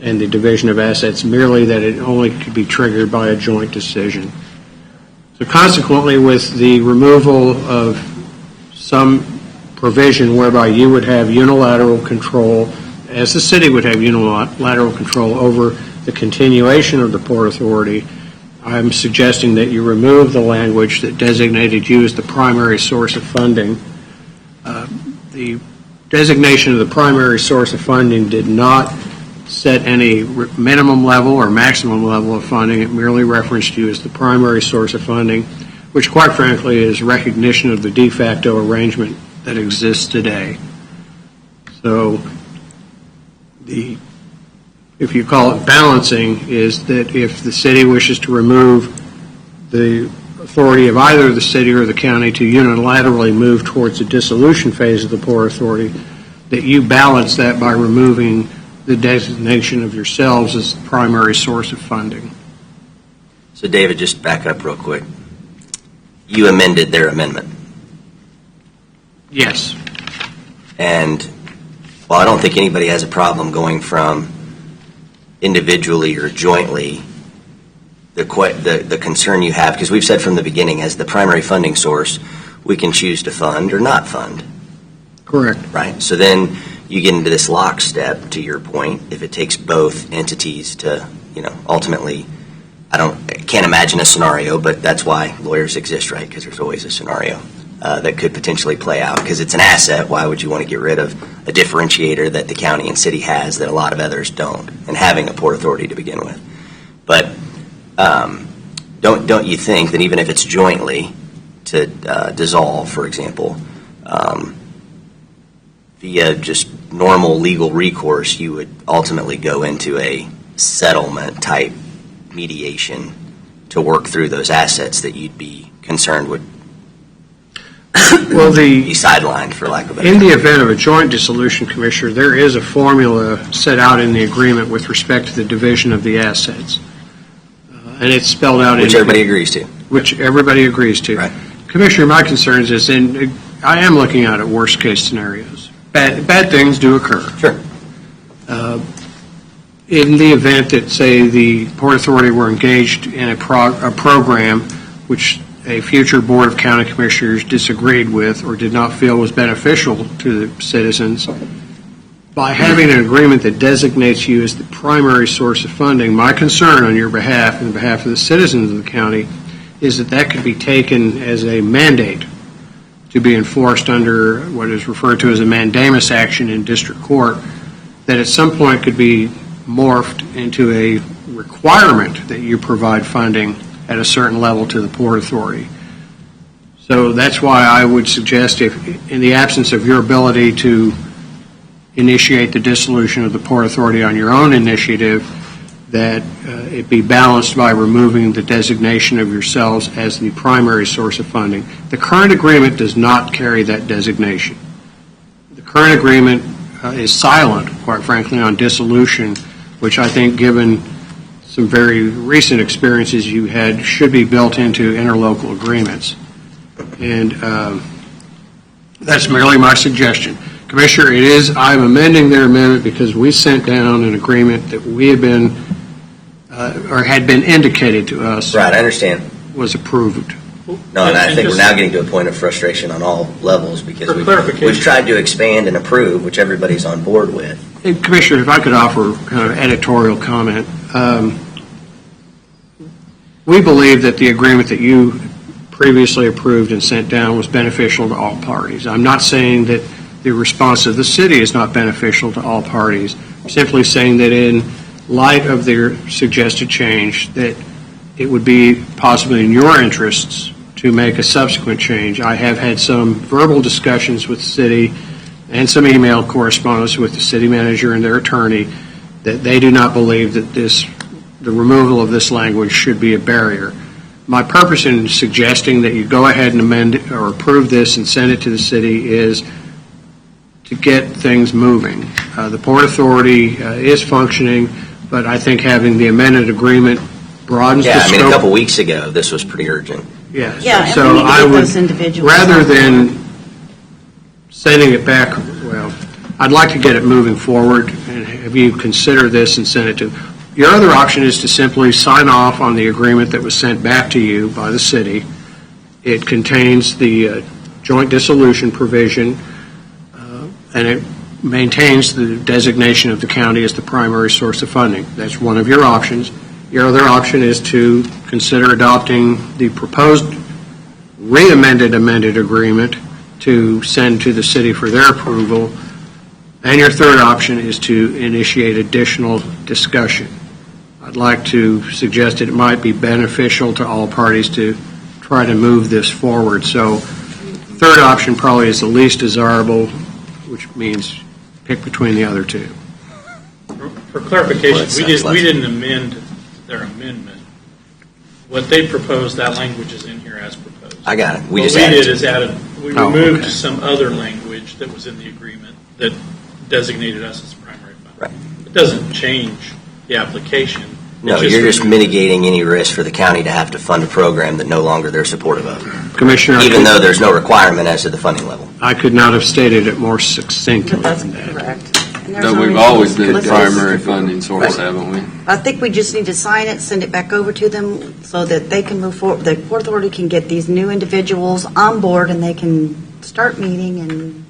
and the division of assets, merely that it only could be triggered by a joint decision. So consequently, with the removal of some provision whereby you would have unilateral control, as the city would have unilateral control over the continuation of the Port Authority, I'm suggesting that you remove the language that designated you as the primary source of funding. The designation of the primary source of funding did not set any minimum level or maximum level of funding. It merely referenced you as the primary source of funding, which quite frankly is recognition of the de facto arrangement that exists today. So if you call it balancing, is that if the city wishes to remove the authority of either the city or the county to unilaterally move towards the dissolution phase of the Port Authority, that you balance that by removing the designation of yourselves as the primary source of funding. So David, just back up real quick. You amended their amendment. Yes. And while I don't think anybody has a problem going from individually or jointly, the concern you have, because we've said from the beginning, as the primary funding source, we can choose to fund or not fund. Correct. Right. So then you get into this lockstep, to your point, if it takes both entities to, ultimately, I can't imagine a scenario, but that's why lawyers exist, right? Because there's always a scenario that could potentially play out. Because it's an asset, why would you want to get rid of a differentiator that the county and city has that a lot of others don't, and having a Port Authority to begin with? But don't you think that even if it's jointly to dissolve, for example, via just normal legal recourse, you would ultimately go into a settlement type mediation to work through those assets that you'd be concerned would be sidelined, for lack of a better term? In the event of a joint dissolution, Commissioner, there is a formula set out in the agreement with respect to the division of the assets. And it's spelled out which everybody agrees to. Which everybody agrees to. Right. Commissioner, my concern is this, and I am looking at worst case scenarios. Bad things do occur. Sure. In the event that, say, the Port Authority were engaged in a program which a future Board of County Commissioners disagreed with or did not feel was beneficial to the citizens, by having an agreement that designates you as the primary source of funding, my concern on your behalf and on behalf of the citizens of the county is that could be taken as a mandate to be enforced under what is referred to as a mandamus action in district court, that at some point could be morphed into a requirement that you provide funding at a certain level to the Port Authority. So that's why I would suggest, if in the absence of your ability to initiate the dissolution of the Port Authority on your own initiative, that it be balanced by removing the designation of yourselves as the primary source of funding. The current agreement does not carry that designation. The current agreement is silent, quite frankly, on dissolution, which I think, given some very recent experiences you had, should be built into interlocal agreements. And that's merely my suggestion. Commissioner, I'm amending their amendment because we sent down an agreement that we had been, or had been indicated to us. Right, I understand. Was approved. No, and I think we're now getting to a point of frustration on all levels because we've tried to expand and approve, which everybody's on board with. And Commissioner, if I could offer kind of editorial comment. We believe that the agreement that you previously approved and sent down was beneficial to all parties. I'm not saying that the response of the city is not beneficial to all parties. I'm simply saying that in light of their suggested change, that it would be possibly in your interests to make a subsequent change. I have had some verbal discussions with the city and some email correspondence with the city manager and their attorney that they do not believe that the removal of this language should be a barrier. My purpose in suggesting that you go ahead and amend or approve this and send it to the city is to get things moving. The Port Authority is functioning, but I think having the amended agreement broadens the Yeah, I scope. mean, a couple weeks ago, this was pretty urgent. Yes. Yeah, and So we need to I get would, those individuals rather out there. than sending it back, well, I'd like to get it moving forward and have you consider this and send it to. Your other option is to simply sign off on the agreement that was sent back to you by the city. It contains the joint dissolution provision, and it maintains the designation of the county as the primary source of funding. That's one of your options. Your other option is to consider adopting the proposed amended agreement to send to the city for their approval. And your third option is to initiate additional discussion. I'd like to suggest that it might be beneficial to all parties to try to move this forward. So third option probably is the least desirable, which means pick between the other two. For clarification, Well, we didn't amend their amendment. What they proposed, that language is in here as proposed. I got it. What we just did added. is we Oh, removed okay. some other language that was in the agreement that designated us as primary fund. Right. It doesn't change the application. No, It's you're just removed. mitigating any risk for the county to have to fund a program that no longer they're supportive of, Commissioner, even though there's no requirement as to the funding level. I could not have stated it more succinctly That's than that. correct. And there's But no we've reason always to been listen. primary funding source, haven't we? I think we just need to sign it, send it back over to them so that they can move forward. The Port Authority can get these new individuals on board and they can start meeting and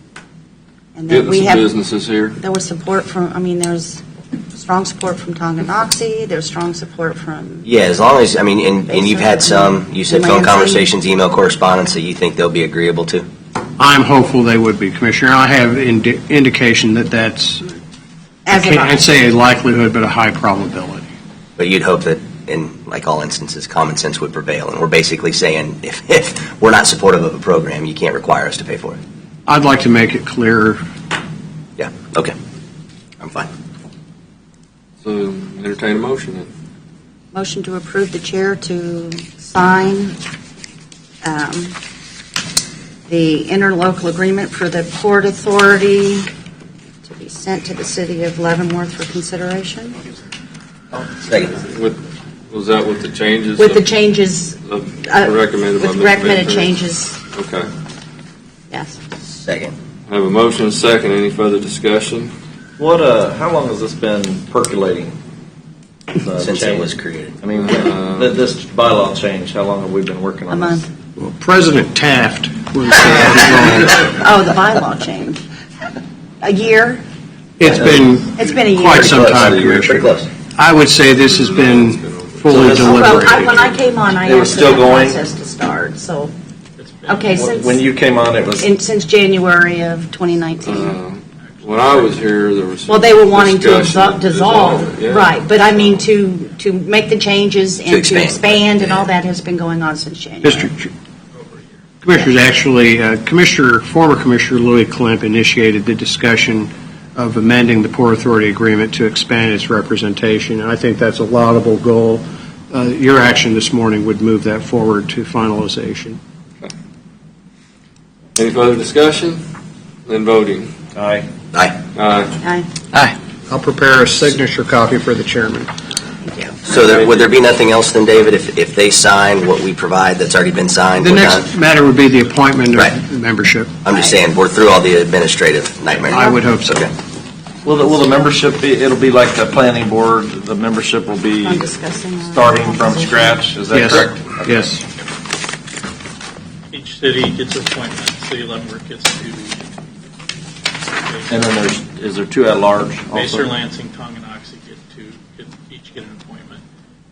then Getting we some have, businesses here. there was support from, there's strong support from Tonganoxie, there's strong support from, Yeah, as long as, and you've had some, you said phone Lansing. conversations, email correspondence that you think they'll be agreeable to? I'm hopeful they would be, Commissioner. I have indication that that's, I as of can't say a likelihood, but a high probability. But you'd hope that, in like all instances, common sense would prevail. And we're basically saying, if we're not supportive of a program, you can't require us to pay for it. I'd like to make it clear. Yeah, okay. I'm fine. So entertain a motion then. motion to approve the chair to sign the interlocal agreement for the Port Authority to be sent to the city of Leavenworth for consideration. Second. Was that with the changes? With the changes, Recommended by with Mr. recommended Victor? changes, Okay. yes. Second. I have a motion and a second. Any further discussion? How long has this been percolating? Since it was created. I mean, this bylaw change, how long have we been working A on month. this? Well, President Taft was Oh, the bylaw change. A year? It's It's been a year. quite some time, Pretty Commissioner. close. I would say this has been fully this- Well, deliberated. when I came on, I It was asked for still that going? process to start, so, It's been- okay, since, When you came on, it was, since January of 2019. When I was here, there was. Well, they were wanting to discussion. dissolve, Yeah. right, but I mean, to make the changes and to expand. expand and all that has been going on since January. Commissioners, actually, former Commissioner Louis Klemp initiated the discussion of amending the Port Authority agreement to expand its representation, and I think that's a laudable goal. Your action this morning would move that forward to finalization. Any further discussion? Then voting. aye. Aye. Aye. Aye. I'll prepare a signature copy for the chairman. So would there be nothing else then, David, if they sign what we provide that's already been signed? The we're next done? matter would be the appointment Right. of membership. I'm just saying, we're through all the administrative nightmare. I would hope so. Okay. Will the membership be, it'll be like the planning board, the membership will be I'm discussing. starting from scratch, is that Yes. correct? Yes. Each city gets an appointment, City of Leavenworth gets two. And then is there two at large also? Macer, Lansing, Tonganoxie each get an appointment.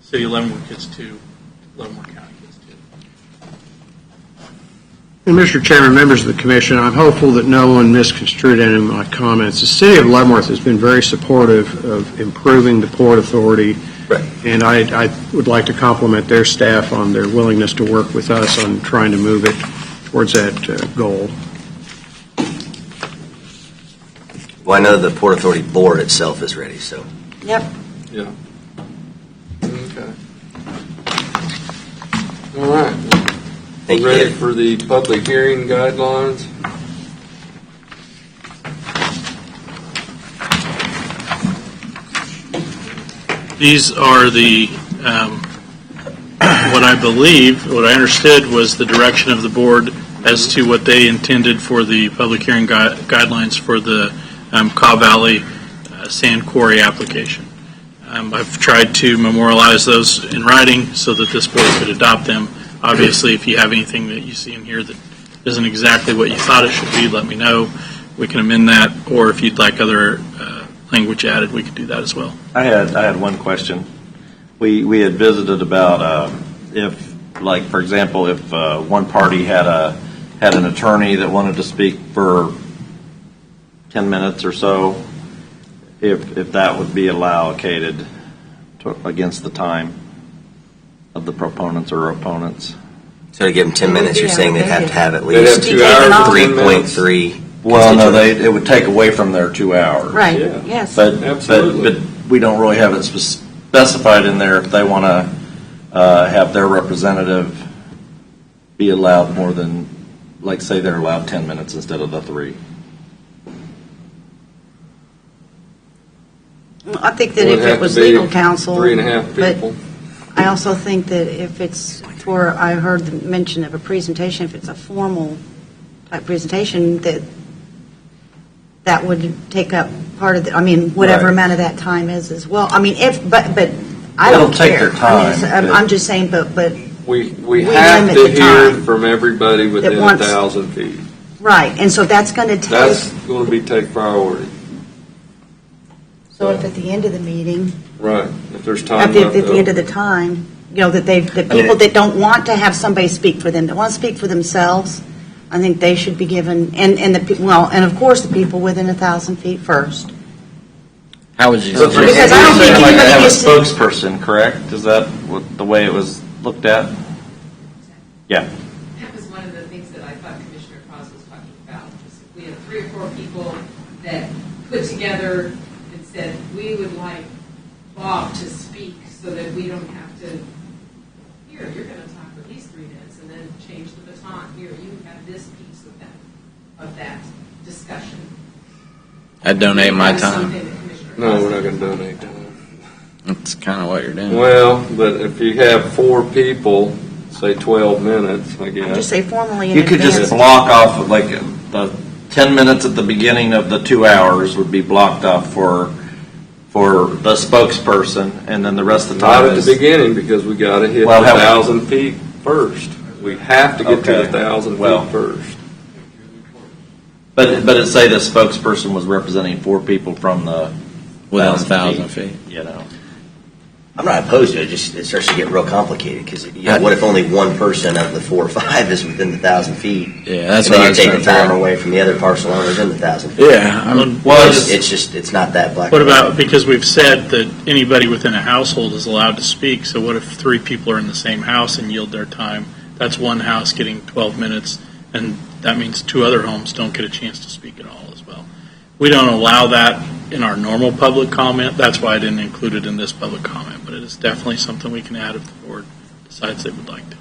City of Leavenworth gets two, Leavenworth County gets two. And Mr. Chairman, members of the commission, I'm hopeful that no one misconstrued any of my comments. The city of Leavenworth has been very supportive of improving the Port Authority. Right. And I would like to compliment their staff on their willingness to work with us on trying to move it towards that goal. Well, I know the Port Authority board itself is ready, so. Yep. Yeah. Okay. All right. Thank you, Ready David. for the public hearing guidelines? These are the, what I believe, what I understood was the direction of the board as to what they intended for the public hearing guidelines for the Caw Valley sand quarry application. I've tried to memorialize those in writing so that this board could adopt them. Obviously, if you have anything that you see in here that isn't exactly what you thought it should be, let me know. We can amend that, or if you'd like other language added, we could do that as well. I had one question. We had visited about if, like, for example, if one party had an attorney that wanted to speak for 10 minutes or so, if that would be allocated against the time of the proponents or opponents. So to give them 10 minutes, you're saying they'd have to have at They'd have least 2 hours and 10 3.3. Well, no, it would take away from their 2 hours. Right, Yeah. yes. Absolutely. But we don't really have it specified in there if they want to have their representative be allowed more than, like, say they're allowed 10 minutes instead of the 3. I think that Would if have it was to be legal counsel. 3.5 but people. I also think that if it's for, I heard the mention of a presentation, if it's a formal type presentation, that would take up part of the, whatever Right. amount of that time is as well. but I It'll don't take care. their time, I'm just saying, but We We have limit to the hear time from everybody within wants- 1,000 feet. right, and so that's going to take. That's going to take priority. So if at the end of the meeting, Right. If there's time at the left end over. of the time, that people that don't want to have somebody speak for them, that want to speak for themselves, I think they should be given, and of course the people within 1,000 feet first. How would you? Because I don't think like to anybody have a gets to- spokesperson, correct? Is that the way it was looked at? Yeah. That was one of the things that I thought Commissioner Cross was talking about. Was if we had 3 or 4 people that put together and said, we would like Bob to speak so that we don't have to, here, you're going to talk for at least 3 minutes and then change the baton. Here, you have this piece of that discussion. I'd donate my That was time. something that Commissioner No, Cross we're not said. going to donate time. That's kind of what you're doing. Well, but if you have 4 people, say 12 minutes, I guess. Just say formally in You could advance. just block off, like, the 10 minutes at the beginning of the 2 hours would be blocked off for the spokesperson, and then the rest of the Not time at is... the beginning, because we got to hit Well, the how- 1,000 feet first. We have to get to the Okay. 1,000 Well. feet first. But it say the spokesperson was representing 4 people from the Within 1,000 1,000 feet. You know. I'm not opposed to it, just it starts to get real complicated, because what if only one person of the 4 or 5 is within the 1,000 feet? Yeah, that's And then what I you're was taking trying to time figure out. away from the other parcel owners in the 1,000 feet. Yeah. Well, It's not that black. What and white. about, because we've said that anybody within a household is allowed to speak, so what if 3 people are in the same house and yield their time? That's one house getting 12 minutes, and that means 2 other homes don't get a chance to speak at all as well. We don't allow that in our normal public comment. That's why I didn't include it in this public comment, but it is definitely something we can add if the board decides they would like to.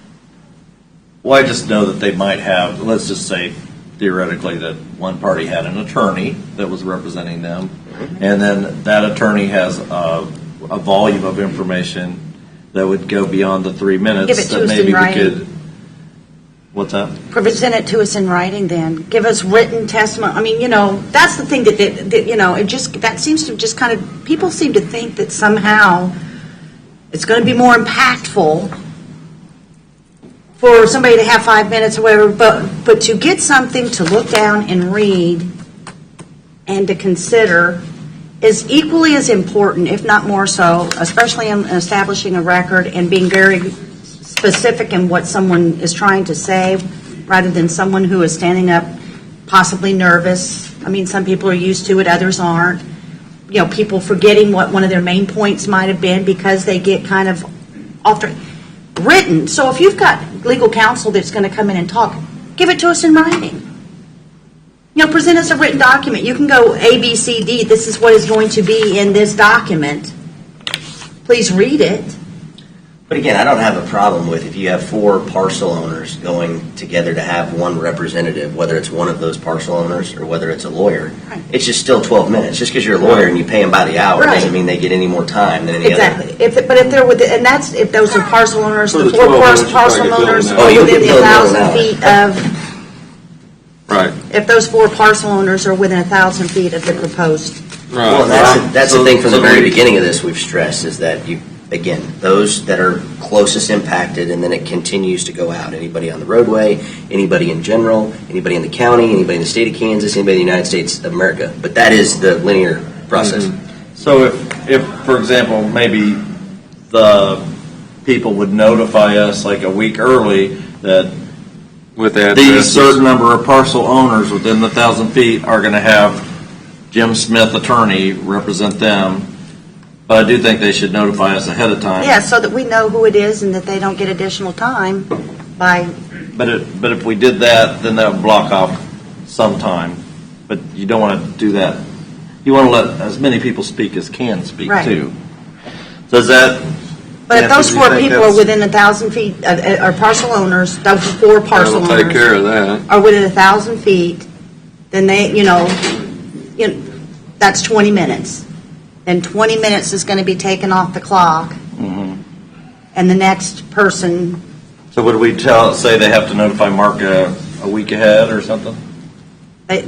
Well, I just know that they might have, let's just say theoretically that one party had an attorney that was representing them, and then that attorney has a volume of information that would go beyond the 3 minutes. Give it to that us in maybe we writing. could. What's that? Present it to us in writing then. Give us written testimony. That's the thing that that seems to just kind of, people seem to think that somehow it's going to be more impactful for somebody to have 5 minutes or whatever, but to get something to look down and read and to consider is equally as important, if not more so, especially in establishing a record and being very specific in what someone is trying to say. rather than someone who is standing up, possibly nervous. I mean, some people are used to it, others aren't. You know, people forgetting what one of their main points might have been because they get kind of off their written. So if you've got legal counsel that's going to come in and talk, give it to us in writing. You know, present us a written document. You can go A, B, C, D. This is what is going to be in this document. Please read it. But again, I don't have a problem with if you have 4 parcel owners going together to have one representative, whether it's one of those parcel owners or whether it's a lawyer. Right. It's just still 12 minutes. Just because you're a lawyer and you pay them by the hour Right. doesn't mean they get any more time than any other. Exactly. But if they're within, and that's if those are parcel owners, For the the 4 12 minutes, you parcel probably owners fill are them out. within the fill them out. 1,000 feet of. Right. If those 4 parcel owners are within 1,000 feet of the proposed. Right. Well, that's the thing from the very beginning of this we've stressed is that again, those that are closest impacted, and then it continues to go out. Anybody on the roadway, anybody in general, anybody in the county, anybody in the state of Kansas, anybody in the United States of America. But that is the linear process. So if, for example, maybe the people would notify us like a week early that With that, these certain number of parcel owners within the 1,000 feet are going to have Jim Smith, attorney, represent them. But I do think they should notify us ahead of time. Yeah, so that we know who it is and that they don't get additional time by. But if we did that, then that would block off some time. But you don't want to do that. You want to let as many people speak as can speak, Right. too. So is that... But if Nancy, those do you 4 think people are that's- within 1,000 feet, are parcel owners, those 4 parcel That'll owners. take care of that. Are within 1,000 feet, then they, that's 20 minutes. Then 20 minutes is going to be taken off the clock, Mhm. and the next person, So would we say they have to notify Mark a week ahead or something?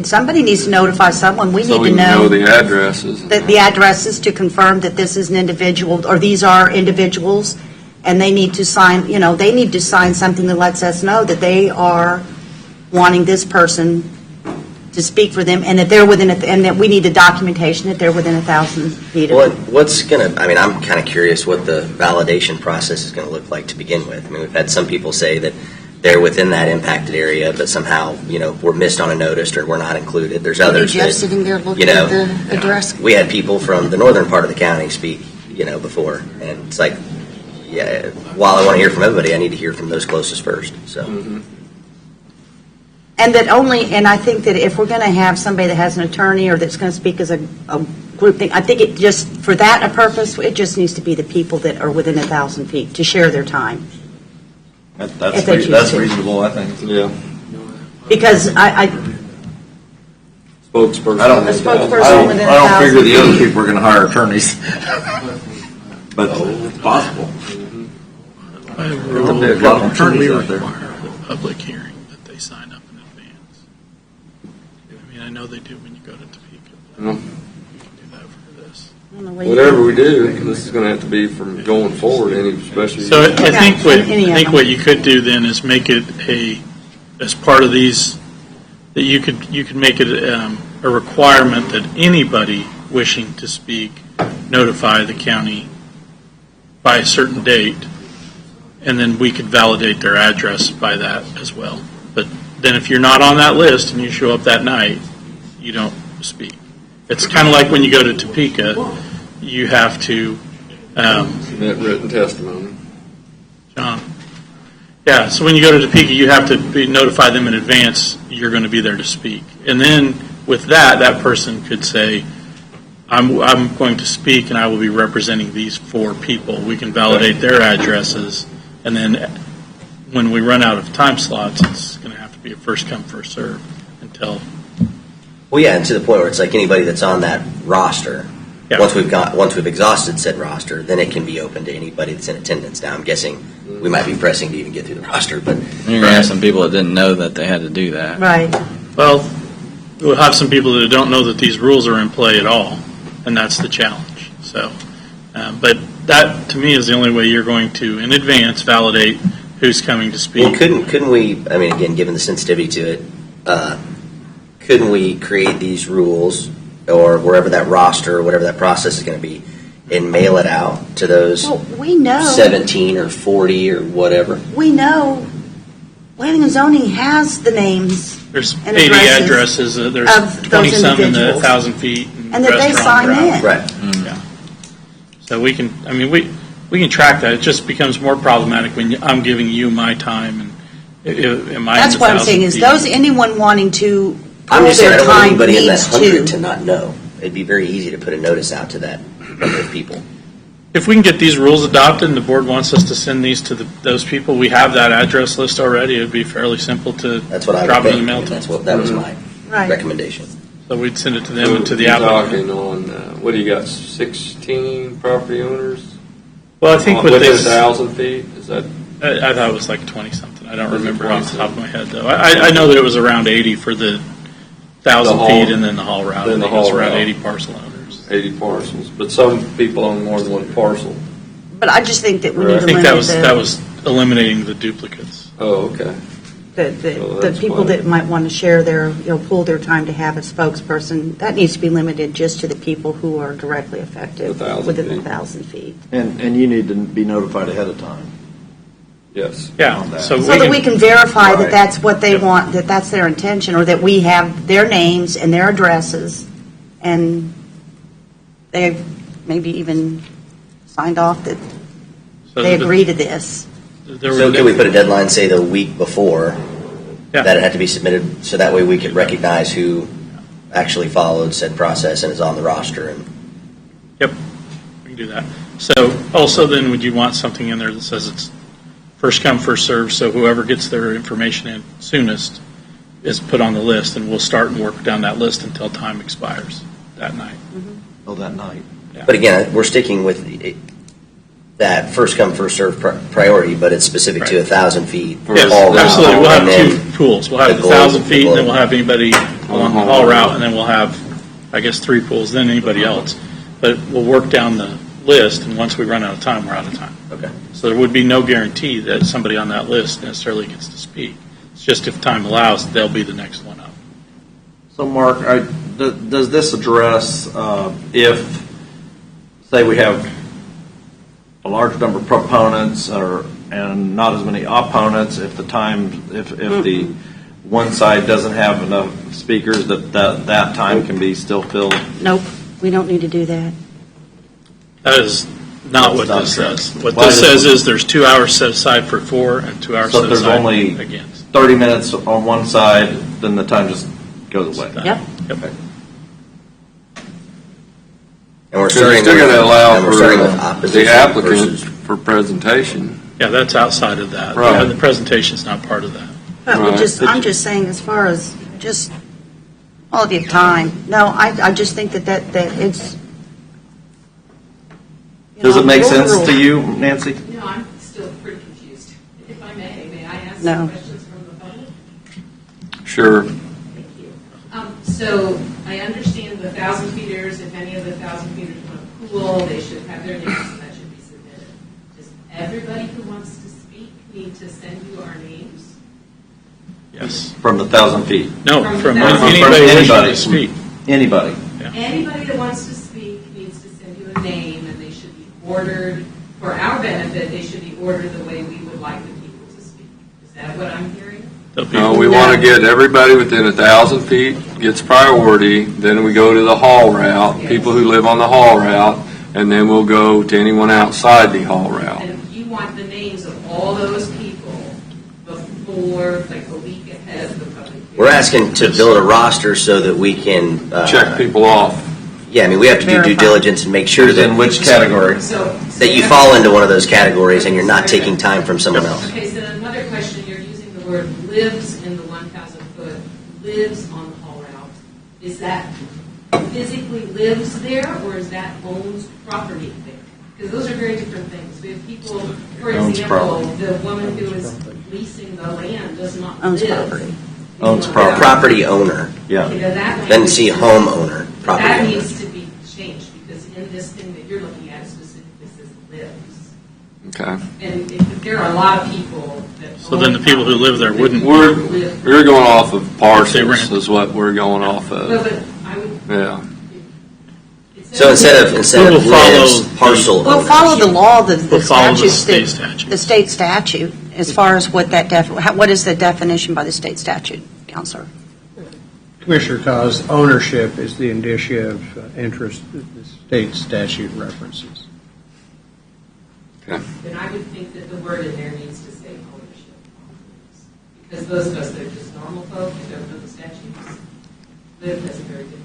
somebody needs to notify someone. We So need we to can know know the addresses. the addresses to confirm that this is an individual, or these are individuals, and they need to sign, they need to sign something that lets us know that they are wanting this person to speak for them, and that they're within, and that we need the documentation that they're within 1,000 feet of it. I'm kind of curious what the validation process is going to look like to begin with. I mean, we've had some people say that they're within that impacted area, but somehow, we're missed on a notice or we're not included. There's others Jeff that, sitting there looking at the address. we had people from the northern part of the county speak, before, and it's like, yeah, while I want to hear from everybody, I need to hear from those closest first, so. Mm-hmm. And I think that if we're going to have somebody that has an attorney or that's going to speak as a group thing, I think it just, for that a purpose, it just needs to be the people that are within 1,000 feet to share their time. If they choose That's to. reasonable, I think. Yeah. Because Spokesperson. I don't, A spokesperson I don't, within I don't 1,000 figure the other people are going to hire attorneys. But it's possible. By There's rule, a lot of attorneys we out there. require with a public hearing that they sign up in advance. I mean, I know they do when you go to Topeka, but No. you can do that for this. Whatever we do, this is going to have to be from going forward, especially. So I think any of them. what you could do then is make it as part of these, that you could make it a requirement that anybody wishing to speak notify the county by a certain date, and then we could validate their address by that as well. But then if you're not on that list and you show up that night, you don't speak. It's kind of like when you go to Topeka, you have to Submit written testimony. John. Yeah, so when you go to Topeka, you have to notify them in advance you're going to be there to speak. And then with that person could say, I'm going to speak and I will be representing these 4 people. We can validate their addresses, and then when we run out of time slots, it's going to have to be a first come, first serve until. Well, yeah, and to the point where it's like anybody that's on that roster, Yeah. once we've exhausted said roster, then it can be open to anybody that's in attendance. Now, I'm guessing we might be pressing to even get through the roster, but You're going to have some people that didn't know that they had to do that. Right. Well, we'll have some people that don't know that these rules are in play at all, and that's the challenge. So, but that to me is the only way you're going to, in advance, validate who's coming to speak. well, couldn't we? I mean, again, given the sensitivity to it, couldn't we create these rules or wherever that roster or whatever that process is going to be, and mail it out to those Well, we know. 17 or 40 or whatever? We know Planning and zoning has the names There's and 80 addresses addresses, there's of those 20-some in the individuals. 1,000 feet. And that they restaurant sign around. in. Right. Yeah. So we can, we can track that. It just becomes more problematic when I'm giving you my time and am I in That's the what I'm 1,000 saying, is feet? those, anyone wanting to I'm pull just saying, I their don't want time anybody in that needs 100 to. to not know. It'd be very easy to put a notice out to that number of people. If we can get these rules adopted and the board wants us to send these to those people, we have that address list already. It would be fairly simple to That's what I drop would it in think. the mail I mean, to that's them. what, that was my Right. recommendation. So we'd send it to them and to the You're applicant. talking on, what do you got, 16 property owners? Well, I think with Within this, 1,000 feet, is that? I thought it was like 20-something. I don't Was it remember off the 20-something? top of my head, though. I know that it was around 80 for the 1,000 The haul- feet and then the haul route. then the I think it was haul around route. 80 parcel owners. 80 parcels, but some people own more than one parcel. But I just think that we Right. need I to think limit that was eliminating the duplicates. Oh, okay. the that's people fine. that might want to share their, pull their time to have a spokesperson. That needs to be limited just to the people who are directly affected 1,000 within feet. 1,000 feet. And you need to be notified ahead of time. Yes. Yeah, On that. so So that we can verify Right. that that's what they want, that that's their intention, or that we have their names and their addresses, and they've maybe even signed off that so they the- agree to this. there So were- can we put a deadline, say the week before, Yeah. that it had to be submitted, so that way we could recognize who actually followed said process and is on the roster? And Yep, we can do that. So also then, would you want something in there that says it's first come, first served, so whoever gets their information in soonest is put on the list, and we'll start and work down that list until time expires that night. Oh, that night. But again, we're sticking with that first come, first served priority, but it's specific to Right. 1,000 feet. Yes, all route, absolutely. We'll have and then two pools. We'll have the the goal- 1,000 the feet, and then goal. we'll have anybody along the haul route, and then we'll have, I guess, 3 pools, then anybody else. But we'll work down the list, and once we run out of time, we're out of time. Okay. So there would be no guarantee that somebody on that list necessarily gets to speak. It's just if time allows, they'll be the next one up. So, Mark, does this address if, say, we have a large number of proponents and not as many opponents, if the one side doesn't have enough speakers, that time can be still filled? Nope, we don't need to do that. That is not what That's this not says. true. What Why this does- says is there's 2 hours set aside for for and 2 hours So set if there's aside only against. 30 minutes on one side, then the time just goes away? Yep. Yep. And we're Because you're starting still going to allow and we're starting with for opposition the applicant versus- for presentation. Yeah, that's outside of that. Right. The presentation's not part of that. But Right. I'm just saying, as far as just quality of time, no, I just think that it's. Does it make rule the sense rule. to you, Nancy? No, I'm still pretty confused. If I may I ask No. some questions from the public? Sure. Thank you. So I understand the 1,000 feeters, if any of the 1,000 feeters want to pool, they should have their names and that should be submitted. Does everybody who wants to speak need to send you our names? Yes. From the 1,000 feet? No, From from the 1,000 anybody wishing anybody. to speak. Anybody? Anybody that wants to speak needs to send you a name, and they should be ordered, for our benefit, they should be ordered the way we would like the people to speak. Is that what I'm hearing? No, we want to get everybody within 1,000 feet gets priority, then we go to the haul route, people who live on the haul route, and then we'll go to anyone outside the haul route. And you want the names of all those people before, like a week ahead of the public hearing? We're asking to build a roster so that we can Check people off. Yeah, I mean, we have to do due Verify. diligence and make sure Who's that in which category? that you fall into one of those categories and you're not taking time from someone else. Okay, so another question, you're using the word lives in the 1,000 foot, lives on the haul route. Is that physically lives there, or is that owns property there? Because those are very different things. We have people, for Owns example, property. the woman who is leasing the land does not Owns live. property. Owns A property. property owner, Yeah. Okay, now that then language- see homeowner, property That owner. needs to be changed, because in this thing that you're looking at, it specifically says lives. Okay. And if there are a lot of people that. So then the people who live there wouldn't. We're going off of They parcels rent. is what we're going off No, of. but I would. Yeah. it So says- instead We'll of follow lives, the- parcel We'll owners. follow the law, the We'll follow the statutes, state statute. the state statute, as far as what what is the definition by the state statute, Counselor? Commissioner Cos, ownership is the indicia of interest that the state statute references. Then I would think that the word in there needs to say ownership. Because those of us that are just normal folk who don't know the statutes live as a very different.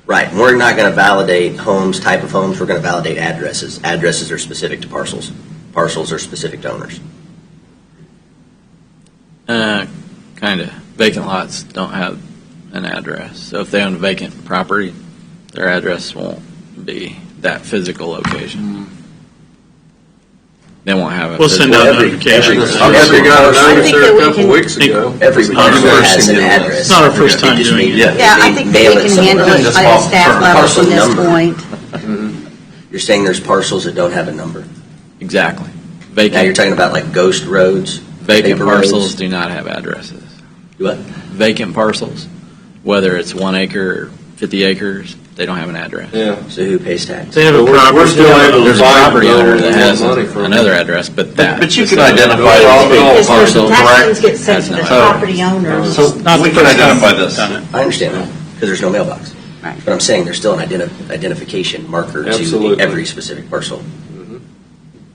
Right, and we're not going to validate homes, type of homes, we're going to validate addresses. Addresses are specific to parcels. Parcels are specific to owners. Kind of. Vacant lots don't have an address. So if they own vacant property, their address won't be that physical location. They won't have it. We'll send out notifications. Every got a notice there a couple weeks ago. Every parcel has an address. It's not our first time doing it. Yeah, I think that we can handle it by the staff level from this point. You're saying there's parcels that don't have a number? Exactly. Now you're Vacant, talking about like ghost roads? vacant paper parcels roads? do not have addresses. What? Vacant parcels, whether it's 1 acre or 50 acres, they don't have an address. Yeah. So who pays tax? They have a But we're property. still able to There's a find property owner those that and has get money from another address, but that. But you can specific- identify Because the the tax get sent Has to the no- property owners. So Not we the can first time identify we've this. done it. I understand that, because there's no mailbox. Right. But I'm saying there's still an identification marker to Absolutely. every specific parcel.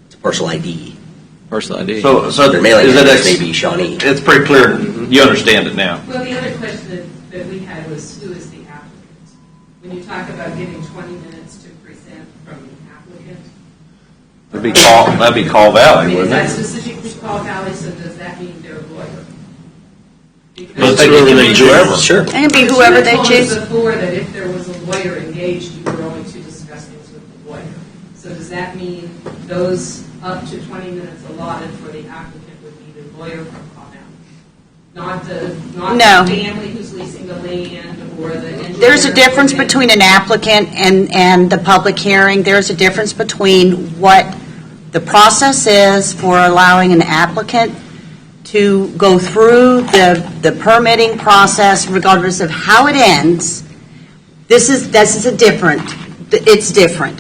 It's a parcel ID. Parcel ID. So Their mailing is address it, may be Shawnee. it's pretty clear, you understand it now. Well, the other question that we had was, who is the applicant? When you talk about giving 20 minutes to present from the applicant. That'd be Call I Valley, mean, is wouldn't that it? specifically Call Valley, so does that mean they're a lawyer? That's whoever they choose. Sure. It can be whoever they choose. You told us before that if there was a lawyer engaged, you were only to discuss things with the lawyer. So does that mean those up to 20 minutes allotted for the applicant would be the lawyer from Call Valley? Not No. the family who's leasing the land or the engineer? There's a difference between an applicant and the public hearing. There's a difference between what the process is for allowing an applicant to go through the permitting process regardless of how it ends. This is a different, it's different.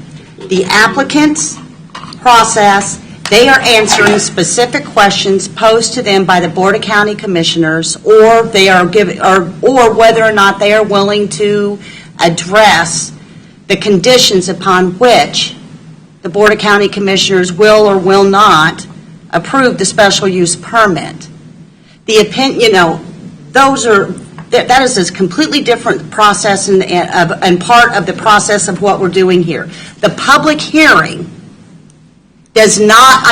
The applicant's process, they are answering specific questions posed to them by the Board of County Commissioners, or they are giving, or whether or not they are willing to address the conditions upon which the Board of County Commissioners will or will not approve the special use permit. The opinion, those are, that is a completely different process and part of the process of what we're doing here. The public hearing does not,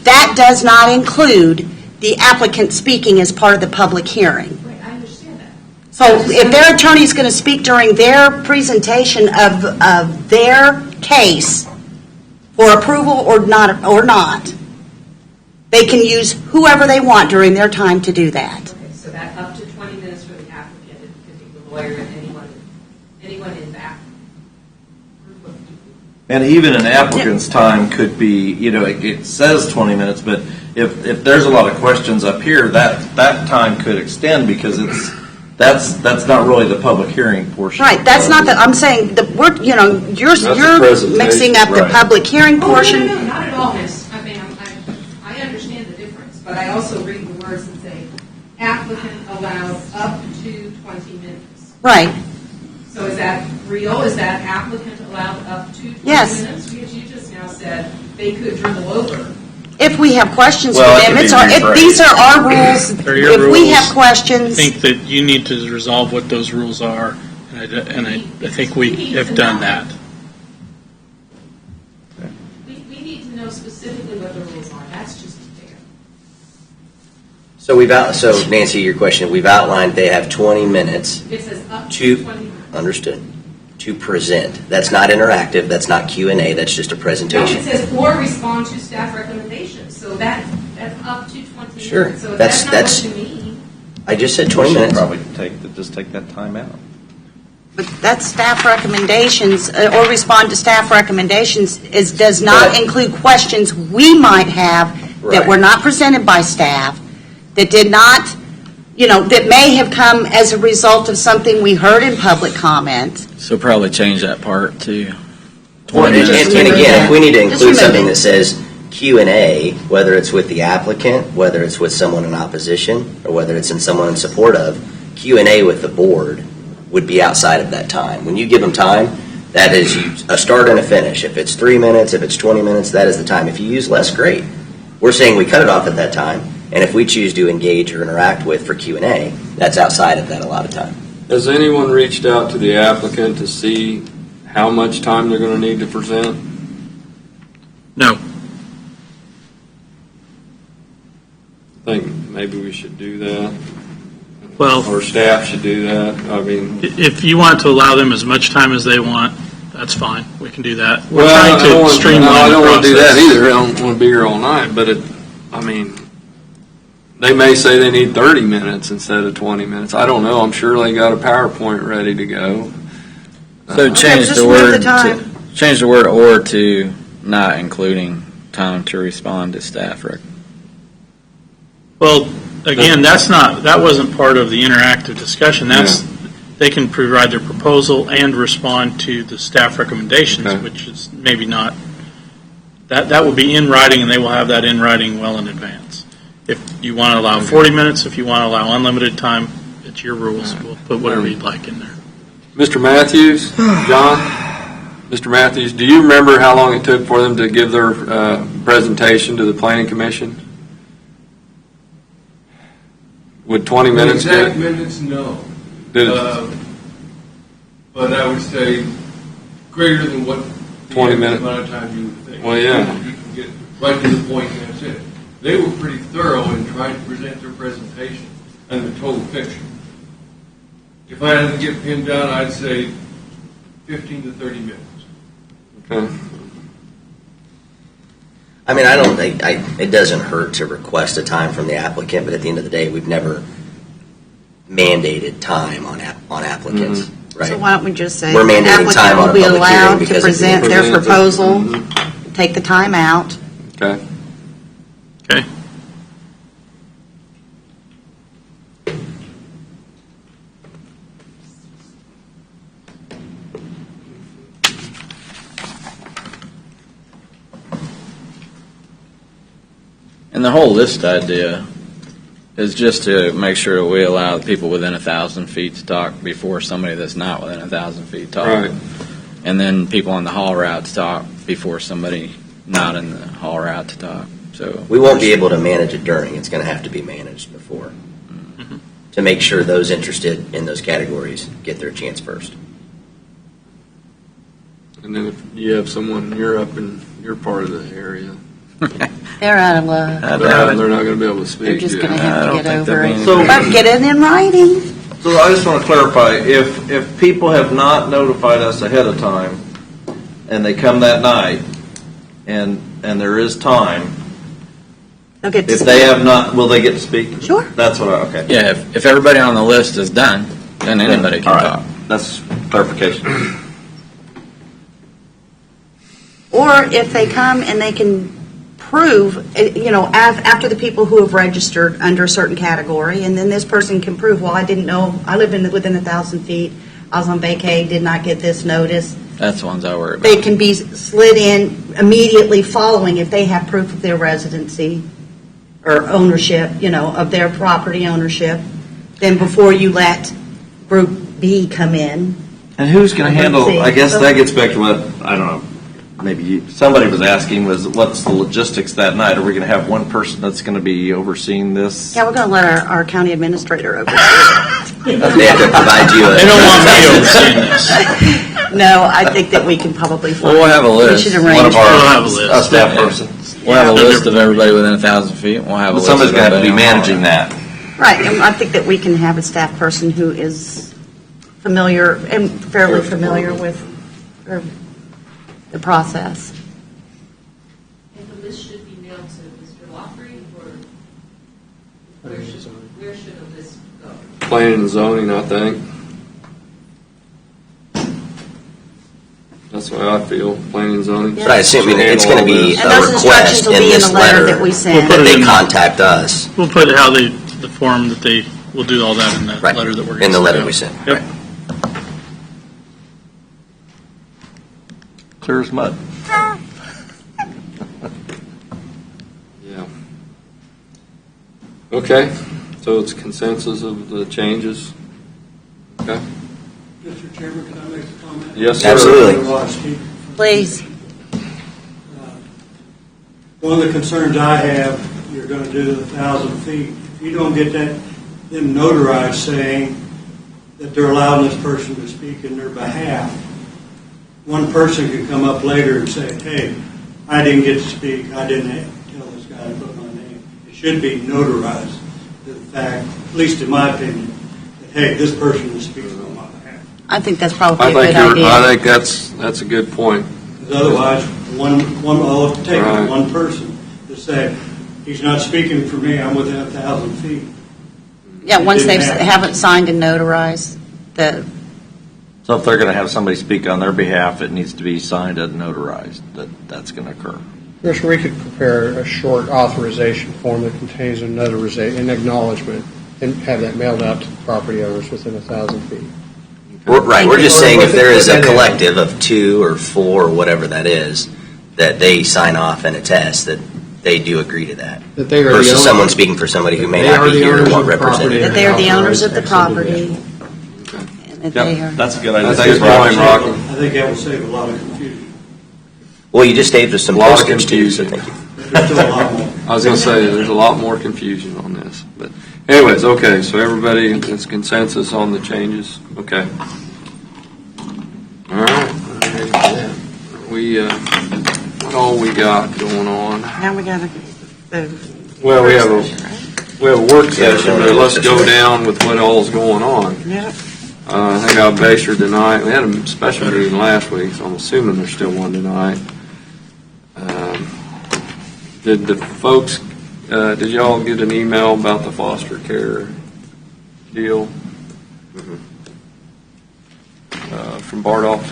that does not include the applicant speaking as part of the public hearing. Right, I understand that. So if their attorney is going to speak during their presentation of their case for approval or not, they can use whoever they want during their time to do that. Okay, so that up to 20 minutes for the applicant, it could be the lawyer and anyone in that group of people. And even an applicant's time could be, it says 20 minutes, but if there's a lot of questions up here, that time could extend because that's not really the public hearing portion. Right, that's not I'm saying, you're mixing up the Right. public hearing portion. No, not at all, miss. I understand the difference, but I also read the words and say, applicant allows up to 20 minutes. Right. So is that real? Is that applicant allowed up to 20 Yes. minutes? Because you just now said they could dribble over. If we have questions for Well, it them, could be rephrased. these are our rules. They're your If we rules. have questions, I think that you need to resolve what those rules are, and I think we have done that. We need to know specifically what the rules are. That's just fair. So Nancy, your question, we've outlined they have 20 minutes It says up to 20 minutes. understood, to present. That's not interactive, that's not Q&A, that's just a No, presentation. it says or respond to staff recommendations. So that's up to 20 Sure. minutes. So if That's- that's not what you mean. I just said 20 We should minutes. probably just take that time out. but that's staff recommendations, or respond to staff recommendations, does not But- include questions we might have that Right. were not presented by staff, that did not, that may have come as a result of something we heard in public comment. So probably change that part to Well, 20 and minutes. again, if we need to Just include remove something it. that says Q&A, whether it's with the applicant, whether it's with someone in opposition, or whether it's in someone in support of, Q&A with the board would be outside of that time. When you give them time, that is a start and a finish. If it's 3 minutes, if it's 20 minutes, that is the time. If you use less, great. We're saying we cut it off at that time, and if we choose to engage or interact with for Q&A, that's outside of that a lot of time. Has anyone reached out to the applicant to see how much time they're going to need to present? No. I think maybe we should do that. Well, or staff should do that. I mean, if you want to allow them as much time as they want, that's fine. We can do that. We're well, trying to streamline I don't the want to do that process. either. I don't want to be here all night. But I mean, they may say they need 30 minutes instead of 20 minutes. I don't know. I'm sure they got a PowerPoint ready to go. So change the word change the word "or" to not including time to respond to staff record. Well, again, that wasn't part of the interactive discussion. They can provide their proposal and respond to the staff recommendations, which is maybe not. That will be in writing, and they will have that in writing well in advance. If you want to allow 40 minutes, if you want to allow unlimited time, it's your rules. We'll put whatever you'd like in there. Mr. Matthews, John, Mr. Matthews, do you remember how long it took for them to give their presentation to the Planning Commission? Would 20 minutes exact get? minutes, no. Did it? But I would say greater than what 20 minutes amount of time you would think. Well, yeah. You can get right to the point, and that's it. They were pretty thorough in trying to present their presentation and the total picture. If I had to get pinned down, I'd say 15 to 30 minutes. Okay. I mean, I don't think, it doesn't hurt to request a time from the applicant, but at the end of the day, we've never mandated time on applicants, right? So why don't we just say We're the mandating time applicant on will a be public hearing allowed to because of the present their presented. proposal, take the time out. Okay. Okay. And the whole list idea is just to make sure that we allow the people within 1,000 feet to talk before somebody that's not within 1,000 feet talk. Right. And then people on the haul route to talk before somebody not in the haul route to talk. So We won't be able to manage it during. It's going to have to be managed before to make sure those interested in those categories get their chance first. And then if you have someone, you're up in your part of the area, They're out of luck. they're not going to be able to speak. They're just going to yeah. have to get over it. So- But get it in writing. So I just want to clarify, if people have not notified us ahead of time, and they come that night, and there is time, They'll get to if speak. they have not, will they get to speak? Sure. That's what okay. yeah, if everybody on the list is done, then anybody can All right. talk. That's clarification. Or if they come and they can prove, after the people who have registered under a certain category, and then this person can prove, well, I didn't know, I lived within 1,000 feet, I was on vacay, did not get this notice. That's the ones I worry about. They can be slid in immediately following if they have proof of their residency or ownership, of their property ownership, then before you let Group B come in. And who's going to handle, See. I guess that gets back to what, I don't know, maybe somebody was asking was what's the logistics that night? Are we going to have one person that's going to be overseeing this? Yeah, we're going to let our county administrator oversee it. They have to provide you They don't want me overseeing this. No, I think that we can probably find. Well, we'll have a list. We should One arrange. of our We'll have a list. a staff person. We'll have a list of everybody within 1,000 feet. We'll have a But list somebody's of going to have to be everybody on managing the that. Right, and I think that we can have a staff person who is familiar and fairly familiar with the process. And the list should be mailed to Mr. Lawfrey, or where should a list go? Planning and zoning, I think. That's the way I feel, planning and zoning. But I assume it's going to be And those a instructions request will in be in this the letter letter that we send. that We'll put it they in- contact us. We'll put how the form that they will do all that in the Right. letter that we're going to In the send letter out. we send. Yep. Clear as mud. Okay, so it's consensus of the changes? Okay. Mr. Chairman, can I make a comment? Yes, sir. Absolutely. Please. One of the concerns I have, you're going to do 1,000 feet. If you don't get them notarized saying that they're allowing this person to speak in their behalf, one person can come up later and say, hey, I didn't get to speak. I didn't tell this guy to put my name. It should be notarized to the fact, at least in my opinion, that, hey, this person is speaking on my behalf. I think that's probably I a good think idea. I think that's a good point. Because otherwise, all it takes Right. is one person to say, he's not speaking for me, I'm within 1,000 feet. Yeah, once they Didn't happen. haven't signed and notarized the, So if they're going to have somebody speak on their behalf, it needs to be signed and notarized that that's going to occur. Commissioner, we could prepare a short authorization form that contains a notarization, an acknowledgement, and have that mailed out to the property owners within 1,000 feet. Right, we're just saying if there is a collective of 2 or 4 or whatever that is, that they sign off and attest that they do agree to that. That they are the Versus owner- someone speaking for somebody who may They not are be the here owners or of the property. represented. that they are the owners of the Authorized property. And that they are. That's a good idea. That's a good point, Rocky. I think that will save a lot of confusion. Well, you just saved us some A lot of postage too, so confusion. thank you. But there's still a lot more. I was going to say, there's a lot more confusion on this. But anyways, okay, so everybody, it's consensus on the changes? Okay. All right. We, what all we got going on? Now we got the Well, we have a work session, Yeah, but let's go down with what all's going on. Yep. I think I'll base her tonight. We had a special meeting last week, so I'm assuming there's still one tonight. Did the folks, did y'all get an email about the foster care deal? From Bardolph?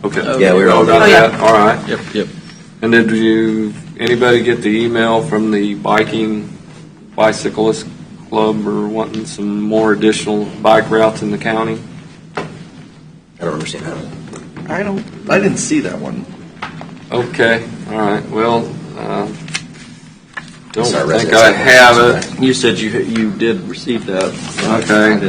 Okay. Yeah, we were all got Oh, yeah. that? All right. Yep. And did anybody get the email from the bicyclist club or wanting some more additional bike routes in the county? I don't understand that. I didn't see that one. Okay, all right, well, don't It's our think residents I have one. have it. You said you did receive that. Okay,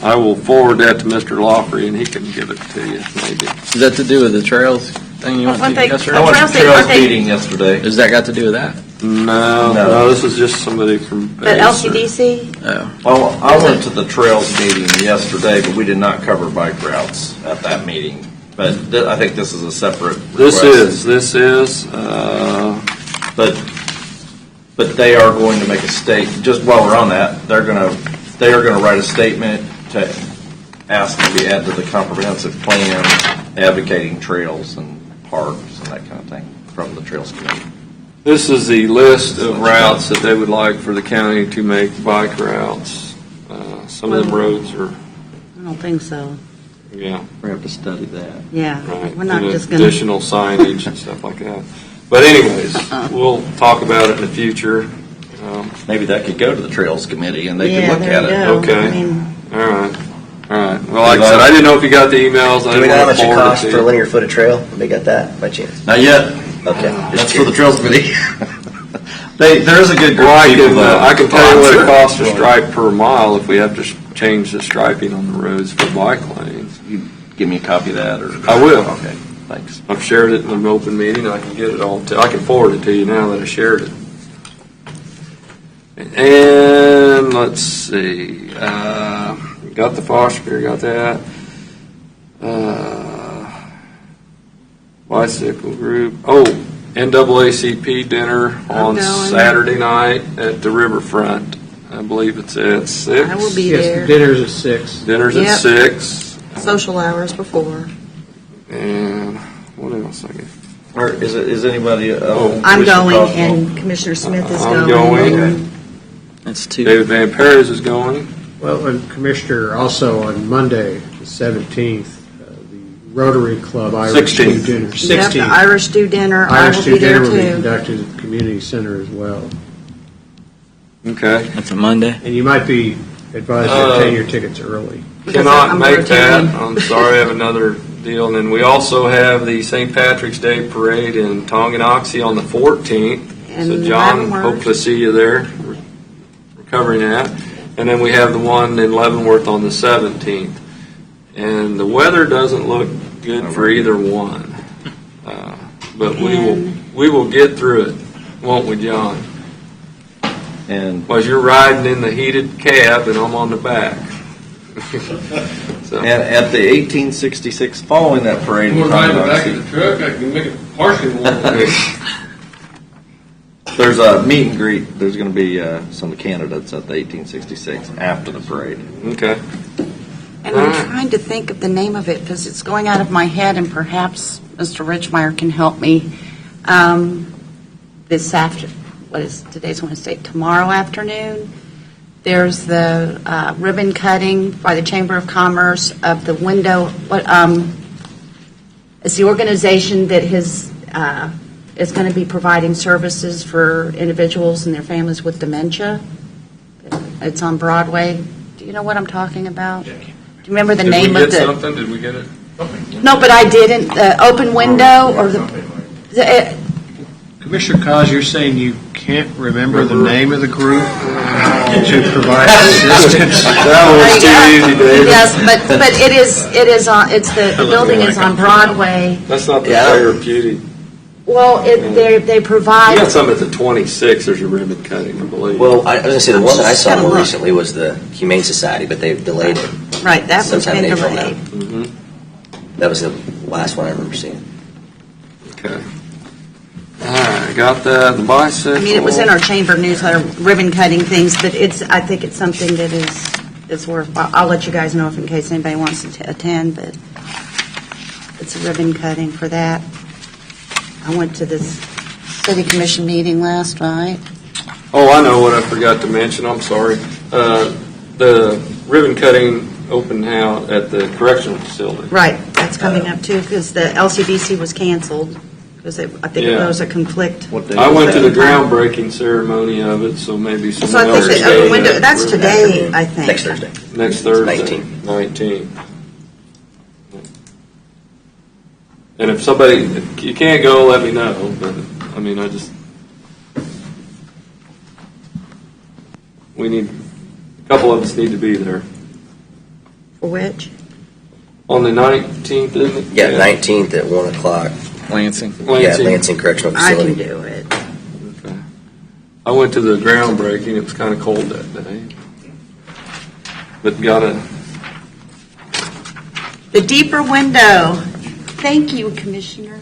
I will forward that to Mr. Loffery and he can give it to you, maybe. Is that to do with the trails thing you went One to thing- yesterday? I went to Trails, Trails aren't they- meeting yesterday. Has that got to do with that? No, this is just somebody from The Base. LCDC? Oh. Well, I went to the Trails meeting yesterday, but we did not cover bike routes at that meeting. But I think this is a separate request. This is, But they are going to make a just while we're on that, they are going to write a statement to ask to be added to the comprehensive plan advocating trails and parks and that kind of thing from the Trails Committee. this is the list of routes that they would like for the county to make bike routes. Some of them roads are, I don't think so. yeah. We have to study that. Yeah, Right, we're not and just going to. additional signage and stuff like that. But anyways, we'll talk about it in the future. Maybe that could go to the Trails Committee and they Yeah, could look there at you it. go. Okay. I mean, All right. Well, like I said, I didn't know if you got the emails. I Do we didn't know how want much to it forward costs to for a you. linear footed trail? They got that by chance? Not yet. Okay. That's for the Trails Committee. There is a good group Well, of people that I can tell you what it sponsor costs to stripe per mile if we have to change the striping on the roads for bike lanes. You give me a copy of that, or I will. Okay, thanks. I've shared it in an open meeting. I can get it all. I can forward it to you now that I shared it. And let's see. Got the foster care. Got that. Bicycle group. Oh, NAACP dinner on going. Saturday night at the riverfront. I believe it's at 6. I will be Yes, there. the dinner's at 6. Dinner's Yep. at 6. Social hours before. And what else I guess? Or is anybody? I'm going, and Commissioner Smith is I'm going. going. That's two. David Van Perez is going. Well, and Commissioner, also on Monday, the 17th, the Rotary Club Irish 16th. Stew Dinner. Yep, the 16th. Irish stew dinner. I Irish will Stew be there Dinner will be too. conducted at the community center as well. Okay. That's a Monday. And you might be advised to obtain your tickets early. Cannot I'm make that. rotating. I'm sorry, I have another deal. And then we also have the St. Patrick's Day Parade in Tonganoxie on the 14th. And So John, Leavenworth. hope to see you there. covering that. And then we have the one in Leavenworth on the 17th. And the weather doesn't look good for either one. But we will get through it, won't we, John? And Because you're riding in the heated cab and I'm on the back. So. And at the 1866, following that parade, We're riding the back of the truck, I can make a parking lot. there's a meet and greet. There's going to be some of the candidates at the 1866 after the parade. Okay. And I'm trying to think of the name of it because it's going out of my head, and perhaps Mr. Richmeyer can help me. This after, what is today's Wednesday? Tomorrow afternoon, there's the ribbon cutting by the Chamber of Commerce of the window. It's the organization that is going to be providing services for individuals and their families with dementia. It's on Broadway. Do you know what I'm talking about? Do you remember the name of the? Did we get something? Did we get it? No, but I didn't. The open window or the Commissioner Cos, you're saying you can't remember the name of the group to provide assistance? That was too easy, David. Yes, but it is on. It's the building is on Broadway. That's not the therapeutic. Well, they provide. You got some at the 26. There's a ribbon cutting, I believe. Well, I was going to say the one that I saw more recently was the Humane Society, but they've delayed it. Right, that one's Sometime been in April delayed. now. That was the last one I remember seeing. Okay. All right, got that. The bicycle. I mean, it was in our chamber newsletter, ribbon cutting things, but I think it's something that is worth. I'll let you guys know if in case anybody wants to attend, but it's a ribbon cutting for that. I went to this city commission meeting last night. Oh, I know what I forgot to mention. I'm sorry. The ribbon cutting open house at the correctional facility. Right, that's coming up too, because the LCDC was canceled, because I think there was a conflict. I went to the groundbreaking ceremony of it, so maybe So I someone think else the stayed window, at that's the today, I think. Next Thursday. Next Thursday. 19. And if somebody, if you can't go, let me know. But I mean, we need, a couple of us need to be there. For which? On the 19th, isn't it? Yeah, 19th at 1 o'clock. Lansing. Yeah, Lansing Correctional I can Facility. do it. Okay. I went to the groundbreaking. It was kind of cold that day. But The deeper window. Thank you, Commissioner.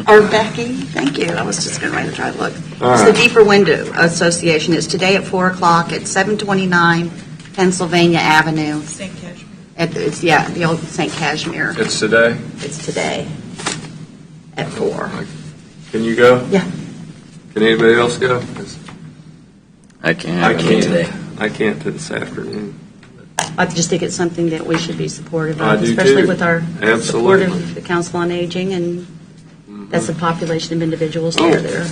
Or Becky, thank you. I was just going to try to look. All It's right. the Deeper Window Association. It's today at 4 o'clock at 729 Pennsylvania Avenue. St. Cashmere. It's, the old St. Cashmere. It's today. It's today at 4. Can you go? Yeah. Can anybody else go? I can't. I can't today. I can't this afternoon. I just think it's something that we should be supportive I of, do especially too. with our support Absolutely. of the Council on Aging, and that's a population of individuals Oh. there.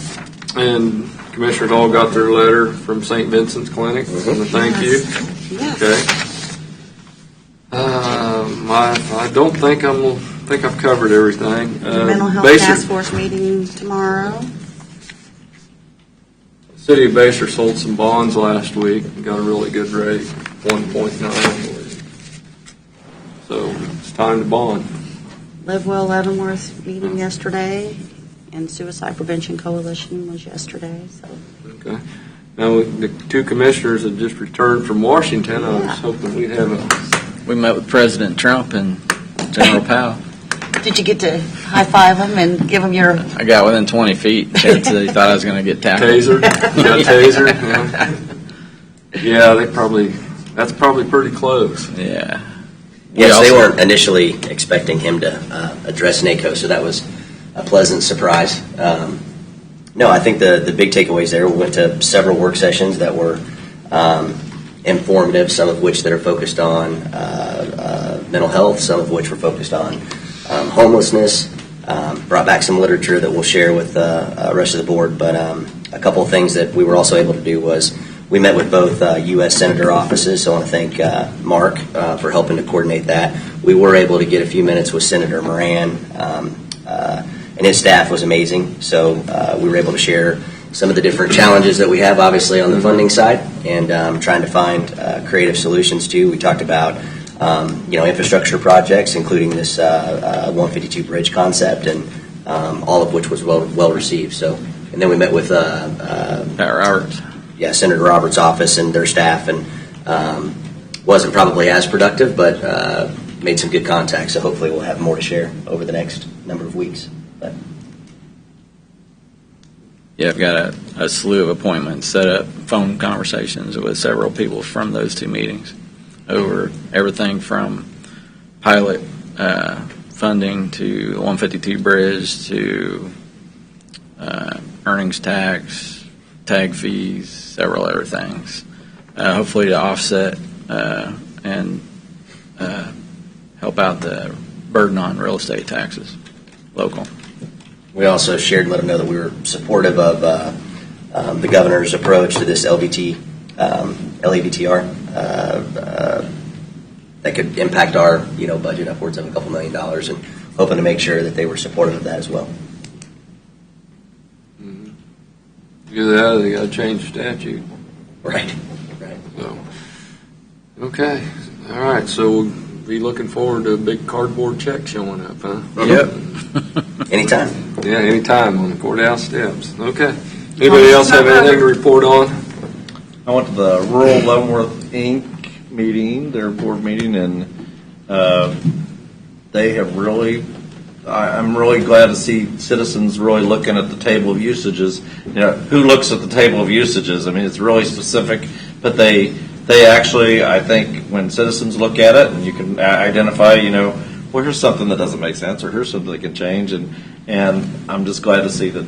And commissioners all got their letter from St. Vincent's Clinic. And thank you. Yes. Okay. I don't think I've covered everything. Mental Health Basic- Task Force meeting tomorrow. City of Basehor sold some bonds last week and got a really good rate, 1.9, I believe. So it's time to bond. Live Well Leavenworth meeting yesterday, and Suicide Prevention Coalition was yesterday. So Okay. Now, the two commissioners had just returned from Washington. I was hoping we'd have a. We met with President Trump and General Powell. did you get to high five them and give them your? I got within 20 feet. They thought I was going to get tackled. Taser? You got taser? Yeah, that's probably pretty close. Yeah. Yes, they weren't initially expecting him to address NACO, so that was a pleasant surprise. No, I think the big takeaways there, we went to several work sessions that were informative, some of which that are focused on mental health, some of which were focused on homelessness, brought back some literature that we'll share with the rest of the board, but a couple of things that we were also able to do was we met with both U.S. Senator offices, so I want to thank Mark for helping to coordinate that. We were able to get a few minutes with Senator Moran, and his staff was amazing, so we were able to share some of the different challenges that we have, obviously, on the funding side, and trying to find creative solutions too. We talked about infrastructure projects, including this 152 bridge concept, and all of which was well received. So, and then we met with Roberts. Yeah, Senator Roberts' office and their staff, and wasn't probably as productive, but made some good contacts. So hopefully we'll have more to share over the next number of weeks. But. Yeah, I've got a slew of appointments set up, phone conversations with several people from those two meetings over everything from pilot funding to the 152 bridge to earnings tax, tag fees, several other things. Hopefully to offset and help out the burden on real estate taxes, local. We also shared and let them know that we were supportive of the governor's approach to this LEVTR that could impact our budget upwards of a couple $1 million, and hoping to make sure that they were supportive of that as well. To do that, they got to change the statute. Right. So, okay. All right. So we'll be looking forward to a big cardboard check showing up, huh? Yep. Anytime. Yeah, anytime on the courthouse steps. Okay. Anybody else have anything to report on? I went to the Rural Leavenworth Inc. meeting, their board meeting, and they have really, I'm really glad to see citizens really looking at the table of usages. Who looks at the table of usages? I mean, it's really specific, but they actually, I think, when citizens look at it, and you can identify, well, here's something that doesn't make sense, or here's something that can change, and I'm just glad to see that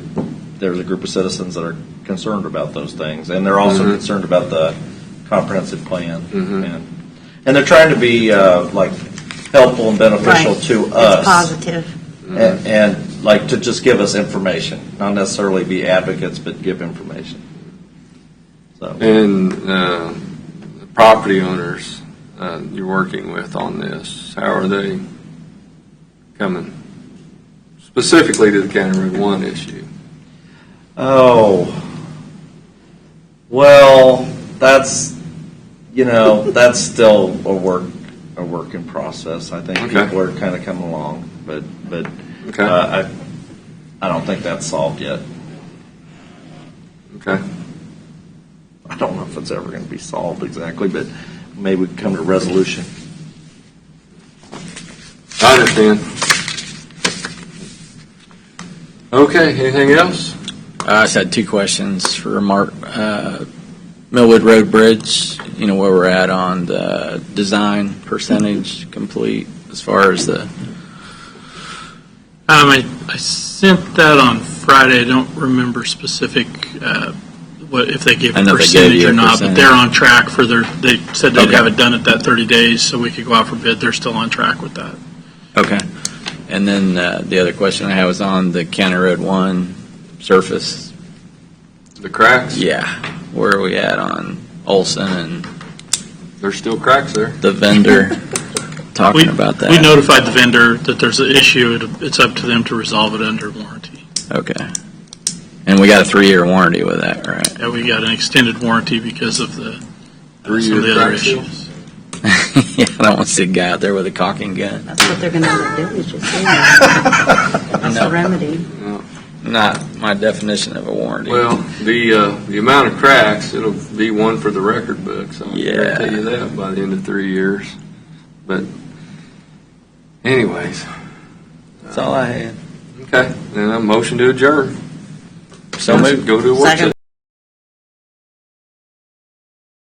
there's a group of citizens that are concerned about those things, and they're also concerned about the comprehensive plan, and they're trying to be helpful and beneficial to us. It's positive. And to just give us information, not necessarily be advocates, but give information. So. And the property owners you're working with on this, how are they coming specifically to the County Road 1 issue? Oh, well, that's still a work in process. I think people are kind of coming along, but I don't think that's solved yet. Okay. I don't know if it's ever going to be solved exactly, but maybe we can come to a resolution. I understand. Okay, anything else? I just had two questions for Mark. Millwood Road Bridge, where we're at on the design percentage complete as far as the... I sent that on Friday. I don't remember specific if they gave a percentage or not, but they're on track for they said they'd have it done at that 30 days so we could go out for bid. They're still on track with that. Okay. And then the other question I had was on the County Road 1 surface. The cracks? Yeah. Where are we at on Olson and... There's still cracks there. The vendor talking about that. We notified the vendor that there's an issue. It's up to them to resolve it under warranty. Okay. And we got a 3-year warranty with that, right? Yeah, we got an extended warranty because of some of the other issues. Yeah, I don't want to see a guy out there with a caulking gun. That's what they're going to end up doing, is just doing that. That's the remedy. No. Not my definition of a warranty. Well, the amount of cracks, it'll be one for the record book, so I'll tell you that by the end of 3 years. But anyways. That's all I had. Okay, then a motion to adjourn. So moved. Go to a work session.